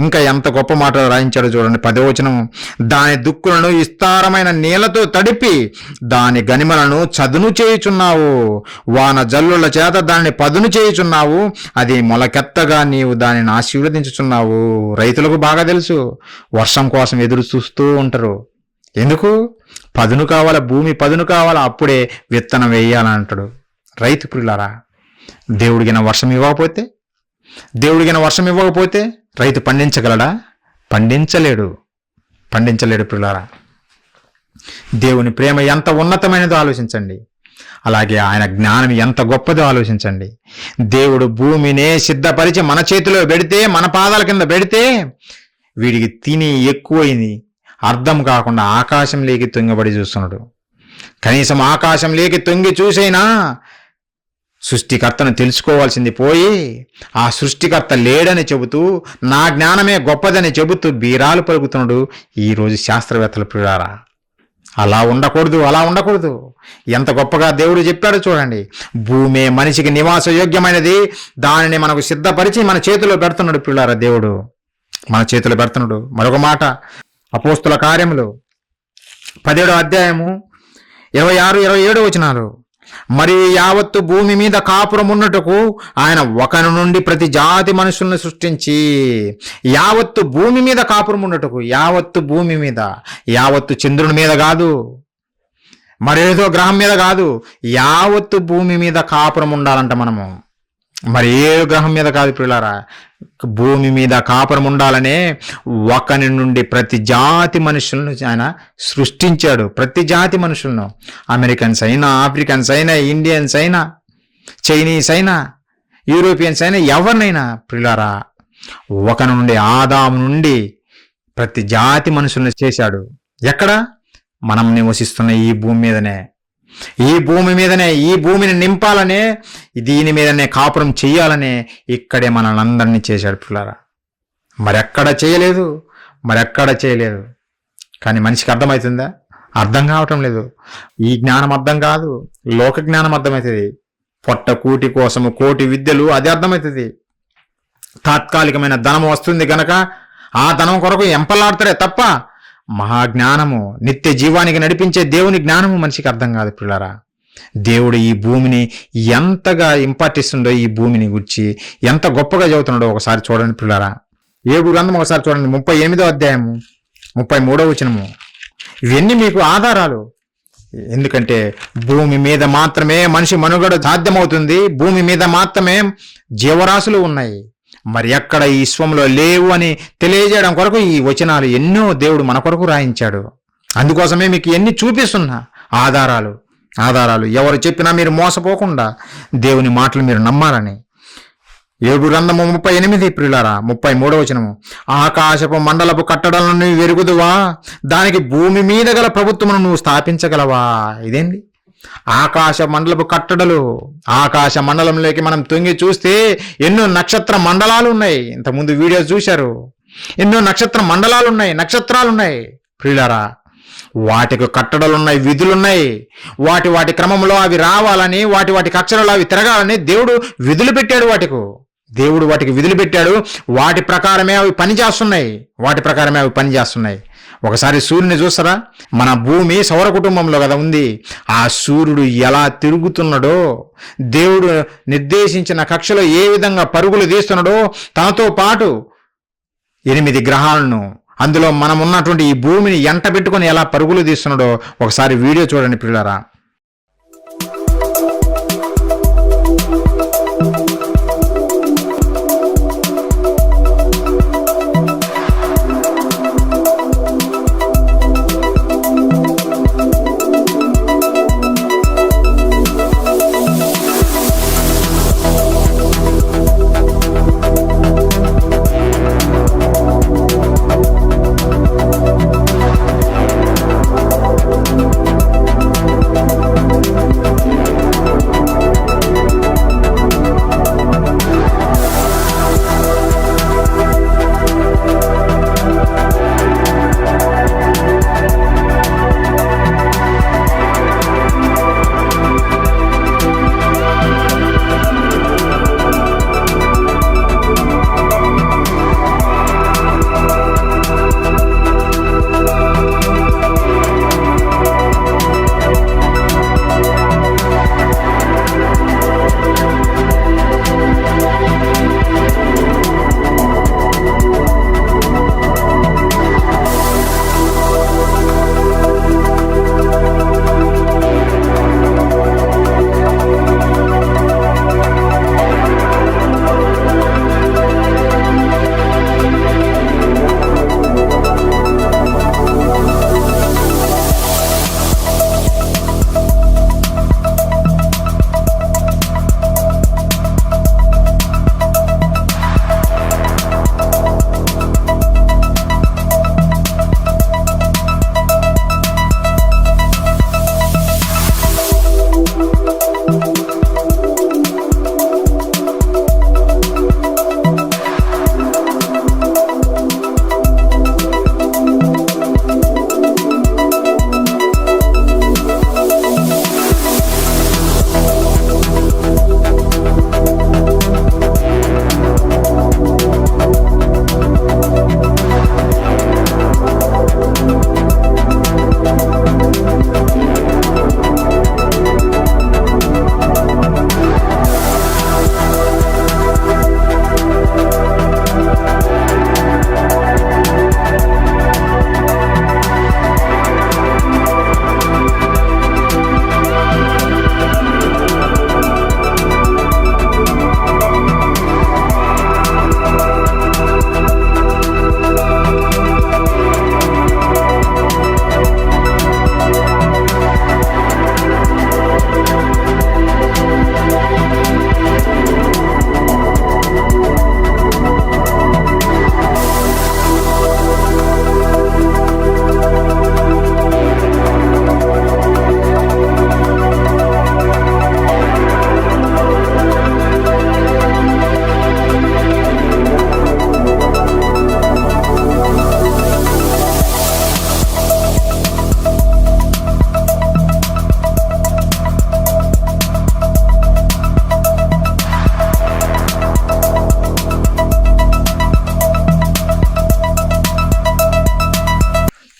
ఇంకా ఎంత గొప్ప మాట రాయించాడు చూడండి, 10వ వచనం. దాని దుక్కులను విస్తారమైన నీళ్లతో తడిపి దాని గనిమలను చదును చేయుచున్నావు. వాన జల్లుల చేత దాన్ని పదును చేయుచున్నావు. అది మొలకెత్తగా నీవు దానిని ఆశీర్వదించుచున్నావు. రైతులకు బాగా తెలుసు, వర్షం కోసం ఎదురు చూస్తూ ఉంటారు. ఎందుకు? పదును కావాలా, భూమి పదును కావాలా, అప్పుడే విత్తనం వేయాలంటాడు రైతు. ప్రియులారా దేవుడిగిన వర్షం ఇవ్వకపోతే రైతు పండించగలడా? పండించలేడు ప్రియులారా. దేవుని ప్రేమ ఎంత ఉన్నతమైనదో ఆలోచించండి. అలాగే ఆయన జ్ఞానం ఎంత గొప్పదో ఆలోచించండి. దేవుడు భూమినే సిద్ధపరిచి మన చేతిలో పెడితే, మన పాదాల కింద పెడితే, వీడికి తిని ఎక్కువైంది అర్థం కాకుండా ఆకాశంలోకి తొంగిబడి చూస్తున్నాడు. కనీసం ఆకాశంలోకి తొంగి చూసైనా సృష్టికర్తను తెలుసుకోవాల్సింది పోయి ఆ సృష్టికర్త లేడని చెబుతూ, నా జ్ఞానమే గొప్పదని చెబుతూ బీరాలు పలుకుతున్నాడు ఈరోజు శాస్త్రవేత్తల ప్రియులారా. అలా ఉండకూడదు. ఎంత గొప్పగా దేవుడు చెప్పాడు చూడండి. భూమే మనిషికి నివాస యోగ్యమైనది, దానిని మనకు సిద్ధపరిచి మన చేతిలో పెడుతున్నాడు ప్రియులారా. దేవుడు మన చేతిలో పెడుతున్నాడు. మరొక మాట, అపోస్తుల కార్యములు 17వ అధ్యాయము 26-27 వచనాలు. మరియు యావత్తు భూమి మీద కాపురం ఉన్నట్టుకు ఆయన ఒకని నుండి ప్రతి జాతి మనుషులను సృష్టించి, యావత్తు భూమి మీద కాపురం ఉన్నట్టుకు, యావత్తు భూమి మీద, యావత్తు చంద్రుని మీద కాదు, మరేదో గ్రహం మీద కాదు, యావత్తు భూమి మీద కాపురం ఉండాలంట మనము. మరి ఏ గ్రహం మీద కాదు ప్రియులారా, భూమి మీద కాపురం ఉండాలనే ఒకని నుండి ప్రతి జాతి మనుషులను ఆయన సృష్టించాడు. ప్రతి జాతి మనుషులను, అమెరికన్స్ అయినా, ఆఫ్రికన్స్ అయినా, ఇండియన్స్ అయినా, చైనీస్ అయినా, యూరోపియన్స్ అయినా, ఎవరినైనా ప్రియులారా ఒకని నుండి, ఆదాము నుండి ప్రతి జాతి మనుషులను చేశాడు. ఎక్కడ? మనం నివసిస్తున్న ఈ భూమి మీదనే. ఈ భూమిని నింపాలనే, దీని మీదనే కాపురం చెయ్యాలనే ఇక్కడే మనల్ని అందరినీ చేశాడు పిల్లరా. మరెక్కడ చేయలేదు. కానీ మనిషికి అర్థమవుతుందా? అర్థం కావటం లేదు. ఈ జ్ఞానం అర్థం కాదు, లోక జ్ఞానం అర్థమవుతుంది. పొట్ట కూటి కోసము కోటి విద్యలు, అది అర్థమవుతుంది. తాత్కాలికమైన ధనం వస్తుంది గనక ఆ ధనం కొరకు ఎంపలాడతారే తప్ప మహాజ్ఞానము, నిత్య జీవానికి నడిపించే దేవుని జ్ఞానము మనిషికి అర్థం కాదు పిల్లరా. దేవుడు ఈ భూమిని ఎంతగా ఇంపార్టిస్తుండో, ఈ భూమిని గురించి ఎంత గొప్పగా చదువుతున్నాడో ఒకసారి చూడండి పిల్లరా. యోబు గ్రంథం ఒకసారి చూడండి, 38వ అధ్యాయము 33వ వచనము. ఇవన్నీ మీకు ఆధారాలు. ఎందుకంటే భూమి మీద మాత్రమే మనిషి మనుగడ సాధ్యమవుతుంది. భూమి మీద మాత్రమే జీవరాశులు ఉన్నాయి. మరి ఎక్కడ ఈ విశ్వంలో లేవు అని తెలియజేయడం కొరకు ఈ వచనాలు ఎన్నో దేవుడు మన కొరకు రాయించాడు. అందుకోసమే మీకు ఎన్ని చూపిస్తున్నా ఆధారాలు. ఎవరు చెప్పినా మీరు మోసపోకుండా దేవుని మాటలు మీరు నమ్మాలని. యోబు గ్రంథము 38 ప్రియులారా 33వ వచనము. ఆకాశపు మండలపు కట్టడలను నువ్వు వెరుగుదువా? దానికి భూమి మీద గల ప్రభుత్వమును నువ్వు స్థాపించగలవా? ఇదేంటి? ఆకాశ మండలపు కట్టడలు. ఆకాశ మండలంలోకి మనం తొంగి చూస్తే ఎన్నో నక్షత్ర మండలాలు ఉన్నాయి. ఇంతకుముందు వీడియోస్ చూశారు. ఎన్నో నక్షత్ర మండలాలున్నాయి, నక్షత్రాలున్నాయి ప్రియులారా. వాటికి కట్టడలున్నాయి, విధులున్నాయి. వాటి క్రమంలో అవి రావాలని, వాటి అక్షరాలు అవి తిరగాలని దేవుడు విధులు పెట్టాడు. వాటికి విధులు పెట్టాడు. వాటి ప్రకారమే అవి పనిచేస్తున్నాయి. ఒకసారి సూర్యుని చూస్తారా? మన భూమి సౌర కుటుంబంలో కదా ఉంది. ఆ సూర్యుడు ఎలా తిరుగుతున్నాడో, దేవుడు నిర్దేశించిన కక్షలో ఏ విధంగా పరుగులు తీస్తున్నాడో, తనతో పాటు 8 గ్రహాలను, అందులో మనం ఉన్నటువంటి ఈ భూమిని ఎంట పెట్టుకొని ఎలా పరుగులు తీస్తున్నాడో ఒకసారి వీడియో చూడండి పిల్లరా.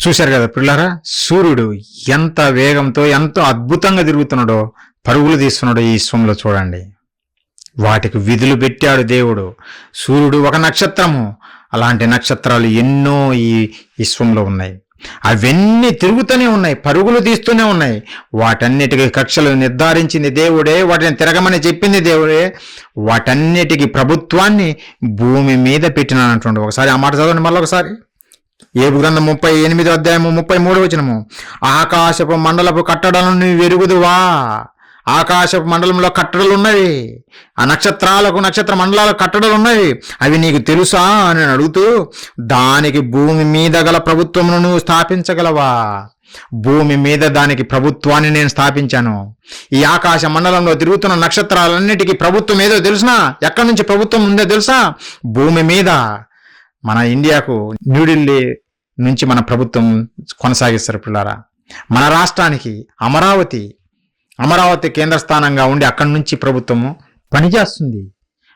చూశారు కదా పిల్లారా, సూర్యుడు ఎంత వేగంతో ఎంతో అద్భుతంగా తిరుగుతున్నాడో, పరుగులు తీస్తున్నాడో ఈ విశ్వంలో చూడండి. వాటికి విధులు పెట్టాడు దేవుడు. సూర్యుడు ఒక నక్షత్రము, అలాంటి నక్షత్రాలు ఎన్నో ఈ విశ్వంలో ఉన్నాయి. అవన్నీ తిరుగుతూనే ఉన్నాయి, పరుగులు తీస్తూనే ఉన్నాయి. వాటన్నిటికీ కక్షలు నిర్ధారించింది దేవుడే, వాటిని తిరగమని చెప్పింది దేవుడే, వాటన్నిటికీ ప్రభుత్వాన్ని భూమి మీద పెట్టినానంటుండే. ఒకసారి ఆ మాట చదవండి మళ్ళీ ఒకసారి. ఏబు గ్రంథం 38:33 ఆకాశపు మండలపు కట్టడలను నువ్వు ఎరుగుదువా? ఆకాశపు మండలంలో కట్టడలు ఉన్నవి, ఆ నక్షత్ర మండలాలకు కట్టడలు ఉన్నవి, అవి నీకు తెలుసా అని అడుగుతూ, దానికి భూమి మీద గల ప్రభుత్వమును నువ్వు స్థాపించగలవా? భూమి మీద దానికి ప్రభుత్వాన్ని నేను స్థాపించాను. ఈ ఆకాశ మండలంలో తిరుగుతున్న నక్షత్రాలన్నిటికీ ప్రభుత్వం ఏదో తెలుసునా? ఎక్కడి నుంచి ప్రభుత్వం ఉందో తెలుసా? భూమి మీద. మన ఇండియాకు న్యూఢిల్లీ నుంచి మన ప్రభుత్వం కొనసాగిస్తారు పిల్లారా. మన రాష్ట్రానికి అమరావతి కేంద్ర స్థానంగా ఉండి అక్కడి నుంచి ప్రభుత్వము పనిచేస్తుంది.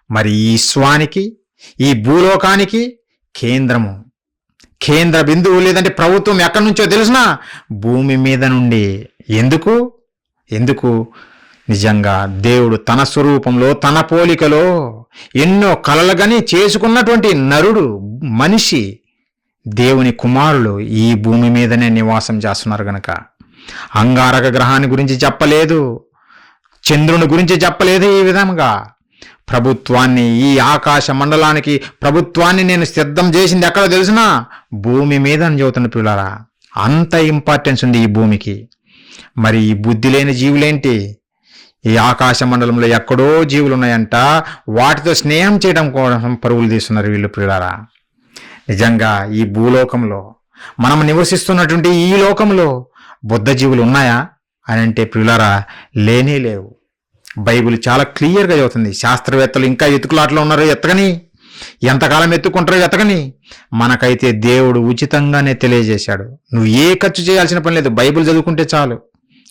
మరి ఈ విశ్వానికి, ఈ భూలోకానికి కేంద్ర బిందువు లేదంటే ప్రభుత్వం ఎక్కడి నుంచో తెలుసునా? భూమి మీద నుండి. ఎందుకు? నిజంగా దేవుడు తన స్వరూపంలో తన పోలికలో ఎన్నో కలలుగని చేసుకున్నటువంటి నరుడు మనిషి దేవుని కుమారులు ఈ భూమి మీదనే నివాసం చేస్తున్నారు గనక అంగారక గ్రహాన్ని గురించి చెప్పలేదు, చంద్రుని గురించి చెప్పలేదు. ఈ విధంగా ప్రభుత్వాన్ని, ఈ ఆకాశ మండలానికి ప్రభుత్వాన్ని నేను సిద్ధం చేసింది ఎక్కడ తెలిసినా భూమి మీద అని చెబుతున్న పిల్లరా. అంత ఇంపార్టెన్స్ ఉంది ఈ భూమికి. మరి ఈ బుద్ధి లేని జీవులేంటి? ఈ ఆకాశ మండలంలో ఎక్కడో జీవులు ఉన్నాయంట, వాటితో స్నేహం చేయడం కోసం పరుగులు తీస్తున్నారు వీళ్ళు పిల్లరా. నిజంగా ఈ భూలోకంలో మనం నివసిస్తున్నటువంటి ఈ లోకంలో బుద్ధ జీవులు ఉన్నాయా అని అంటే పిల్లరా లేనే లేవు. బైబిల్ చాలా క్లియర్గా చెబుతుంది. శాస్త్రవేత్తలు ఇంకా ఎత్తుకులాట్లో ఉన్నారు, ఎత్తకని ఎంతకాలం ఎత్తుకుంటారో ఎత్తకని. మనకైతే దేవుడు ఉచితంగానే తెలియజేశాడు. నువ్వు ఏ ఖర్చు చేయాల్సిన పని లేదు, బైబిల్ చదువుకుంటే చాలు.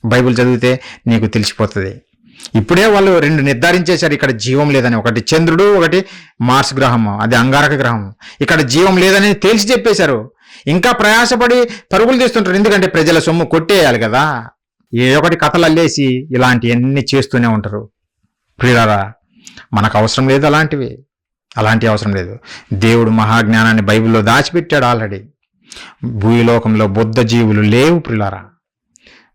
బైబిల్ చదివితే నీకు తెలిసిపోతుంది. ఇప్పుడే వాళ్ళు 2 నిర్ధారించేశారు ఇక్కడ జీవం లేదని. ఒకటి చంద్రుడు, ఒకటి మార్స్ గ్రహం, అది అంగారక గ్రహం. ఇక్కడ జీవం లేదని తేల్చి చెప్పేశారు. ఇంకా ప్రయాసపడి పరుగులు తీస్తుంటారు, ఎందుకంటే ప్రజల సొమ్ము కొట్టేయాలి కదా. ఏ ఒకటి కథలు అల్లేసి ఇలాంటివన్నీ చేస్తూనే ఉంటారు. ప్రియులారా, మనకు అవసరం లేదు అలాంటి అవసరం లేదు. దేవుడు మహాజ్ఞానాన్ని బైబిల్లో దాచిపెట్టాడు ఆల్రెడీ. భూలోకంలో బుద్ధ జీవులు లేవు ప్రియులారా.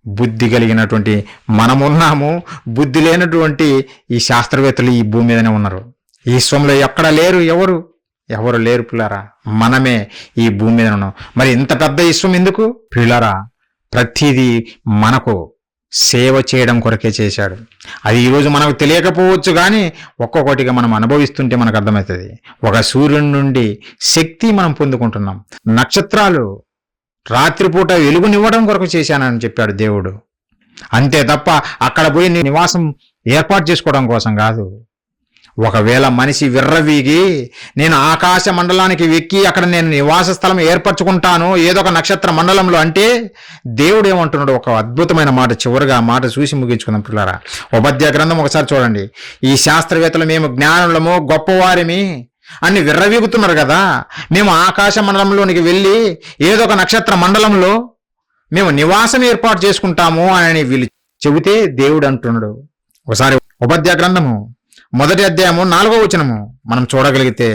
బుద్ధి కలిగినటువంటి మనమున్నాము, బుద్ధి లేనటువంటి ఈ శాస్త్రవేత్తలు ఈ భూమి మీదనే ఉన్నారు. ఈ విశ్వంలో ఎక్కడ లేరు, ఎవరు లేరు పిల్లారా. మనమే ఈ భూమి మీద ఉన్నాం. మరి ఇంత పెద్ద విశ్వం ఎందుకు పిల్లారా? ప్రతిదీ మనకు సేవ చేయడం కొరకే చేశాడు. అది ఈరోజు మనకు తెలియకపోవచ్చు, కానీ ఒక్కొక్కటిగా మనం అనుభవిస్తుంటే మనకు అర్థమవుతుంది. ఒక సూర్యుడి నుండి శక్తి మనం పొందుకుంటున్నాం. నక్షత్రాలు రాత్రిపూట వెలుగునివ్వడం కొరకు చేశానని చెప్పాడు దేవుడు. అంతే తప్ప అక్కడ పోయి నీ నివాసం ఏర్పాటు చేసుకోవడం కోసం కాదు. ఒకవేళ మనిషి విర్రవీగి నేను ఆకాశ మండలానికి వెక్కి అక్కడ నేను నివాస స్థలం ఏర్పరచుకుంటాను ఏదో ఒక నక్షత్ర మండలంలో అంటే, దేవుడు ఏమంటున్నాడు? ఒక అద్భుతమైన మాట, చివరిగా ఆ మాట చూసి ముగించుకుందాం పిల్లారా. ఉపధ్యాయ గ్రంథం ఒకసారి చూడండి. ఈ శాస్త్రవేత్తలు మేము జ్ఞానులము, గొప్పవారిమి అని విర్రవీగుతున్నారు కదా. మేము ఆకాశ మండలంలోనికి వెళ్ళి ఏదో ఒక నక్షత్ర మండలంలో మేము నివాసం ఏర్పాటు చేసుకుంటాము అని వీళ్ళు చెబితే దేవుడు అంటున్నాడు. ఒకసారి ఉపధ్యాయ గ్రంథము 1వ అధ్యాయము 4వ వచనము మనం చూడగలిగితే,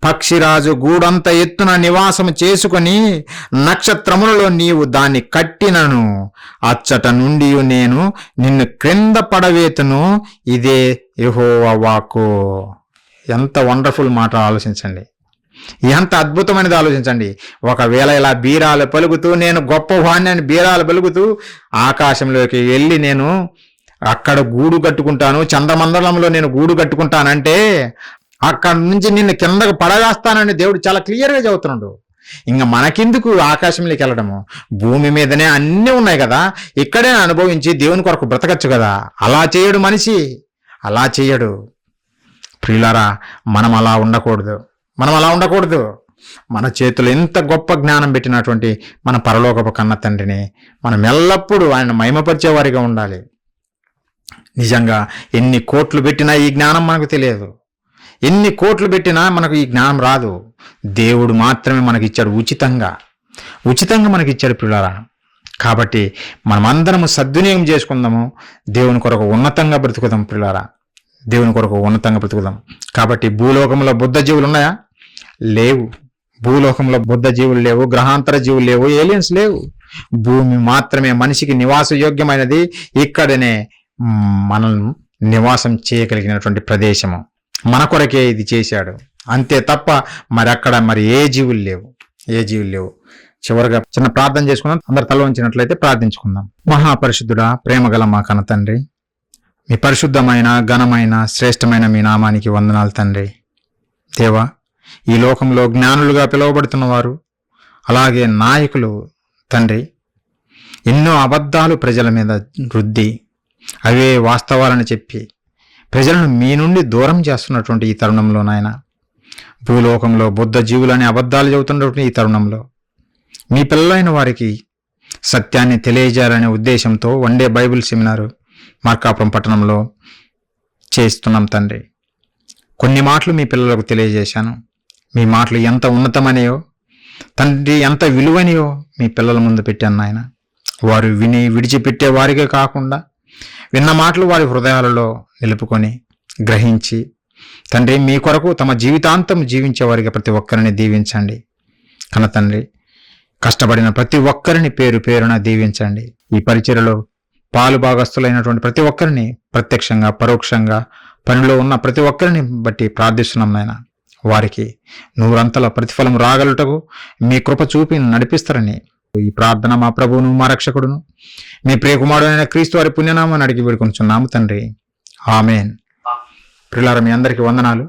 పక్షిరాజు గూడంత ఎత్తున నివాసము చేసుకొని నక్షత్రములలో నీవు దాన్ని కట్టినను, అచ్చట నుండి నేను నిన్ను క్రింద పడవేతును, ఇదే యెహోవా వాక్కు. ఎంత వండర్ఫుల్ మాట ఆలోచించండి, ఎంత అద్భుతమైనది ఆలోచించండి. ఒకవేళ ఇలా బీరాలు పలుకుతూ నేను గొప్పవాణ్ణి అని బీరాలు పలుకుతూ ఆకాశంలోకి వెళ్ళి నేను అక్కడ గూడు కట్టుకుంటాను, చంద్రమండలంలో నేను గూడు కట్టుకుంటానంటే అక్కడ నుంచి నిన్ను కిందకు పడవేస్తానని దేవుడు చాలా క్లియర్గా చెబుతున్నాడు. ఇంకా మనకెందుకు ఆకాశంలోకి వెళ్ళడము? భూమి మీదనే అన్నీ ఉన్నాయి కదా, ఇక్కడే అనుభవించి దేవుని కొరకు బ్రతకచ్చు కదా. అలా చేయడు మనిషి, అలా చేయడు. ప్రియులారా, మనం అలా ఉండకూడదు. మన చేతులు ఎంత గొప్ప జ్ఞానం పెట్టినటువంటి మన పరలోకపు కన్న తండ్రిని మనం ఎల్లప్పుడూ ఆయన మహిమపరిచేవారిగా ఉండాలి. నిజంగా ఎన్ని కోట్లు పెట్టినా ఈ జ్ఞానం మనకు తెలియదు, ఎన్ని కోట్లు పెట్టినా మనకు ఈ జ్ఞానం రాదు. దేవుడు మాత్రమే మనకి ఇచ్చాడు, ఉచితంగా మనకి ఇచ్చాడు పిల్లరా. కాబట్టి మనమందరము సద్వినియోగం చేసుకుందాము, దేవుని కొరకు ఉన్నతంగా బ్రతుకుదాం పిల్లరా, దేవుని కొరకు ఉన్నతంగా బ్రతుకుదాం. కాబట్టి భూలోకంలో బుద్ధ జీవులు ఉన్నాయా? లేవు. భూలోకంలో బుద్ధ జీవులు లేవు, గ్రహాంతర జీవులు లేవు, ఏలియన్స్ లేవు. భూమి మాత్రమే మనిషికి నివాస యోగ్యమైనది. ఇక్కడనే మనం నివాసం చేయగలిగినటువంటి ప్రదేశము. మన కొరకే ఇది చేశాడు, అంతే తప్ప మరి ఏ జీవులు లేవు. చివరిగా చిన్న ప్రార్థన చేసుకుందాం. అందరు తల వంచినట్లయితే ప్రార్థించుకుందాం. మహాపరిశుద్ధుడా, ప్రేమగల మా కన్న తండ్రి, మీ పరిశుద్ధమైన, ఘనమైన, శ్రేష్టమైన మీ నామానికి వందనాలు తండ్రి. దేవా, ఈ లోకంలో జ్ఞానులుగా పిలువబడుతున్న వారు, అలాగే నాయకులు తండ్రి, ఎన్నో అబద్ధాలు ప్రజల మీద రుద్ది అవే వాస్తవాలని చెప్పి ప్రజలను మీ నుండి దూరం చేస్తున్నటువంటి ఈ తరుణంలో నాయన, భూలోకంలో బుద్ధ జీవులని అబద్ధాలు చెబుతున్నటువంటి ఈ తరుణంలో మీ పిల్లలైన వారికి సత్యాన్ని తెలియజేయాలనే ఉద్దేశంతో one day Bible seminar Markapuram పట్టణంలో చేస్తున్నాం తండ్రి. కొన్ని మాటలు మీ పిల్లలకు తెలియజేశాను. మీ మాటలు ఎంత ఉన్నతమనేయో తండ్రి, ఎంత విలువనియో మీ పిల్లల ముందు పెట్టాను నాయన. వారు విని విడిచిపెట్టే వారికే కాకుండా విన్న మాటలు వారి హృదయాలలో నిలుపుకొని గ్రహించి తండ్రి మీ కొరకు తమ జీవితాంతం జీవించే వారికి ప్రతి ఒక్కరిని దీవించండి. కన్న తండ్రి, కష్టపడిన ప్రతి ఒక్కరిని పేరు పేరున దీవించండి. ఈ పరిచర్యలో పాలు భాగస్తులైనటువంటి ప్రతి ఒక్కరిని ప్రత్యక్షంగా పరోక్షంగా పనిలో ఉన్న ప్రతి ఒక్కరిని బట్టి ప్రార్థిస్తున్నాం నాయన. వారికి నూరంతల ప్రతిఫలం రాగలుటకు మీ కృప చూపి నడిపిస్తారని ఈ ప్రార్థన మా ప్రభువును మా రక్షకుడును మీ ప్రియకుమారుడైన క్రీస్తు వారి పుణ్యనామాన్ని అడిగి వేడుకొంచున్నాము తండ్రి. ఆమేన్. ప్రియులారా, మీ అందరికీ వందనాలు.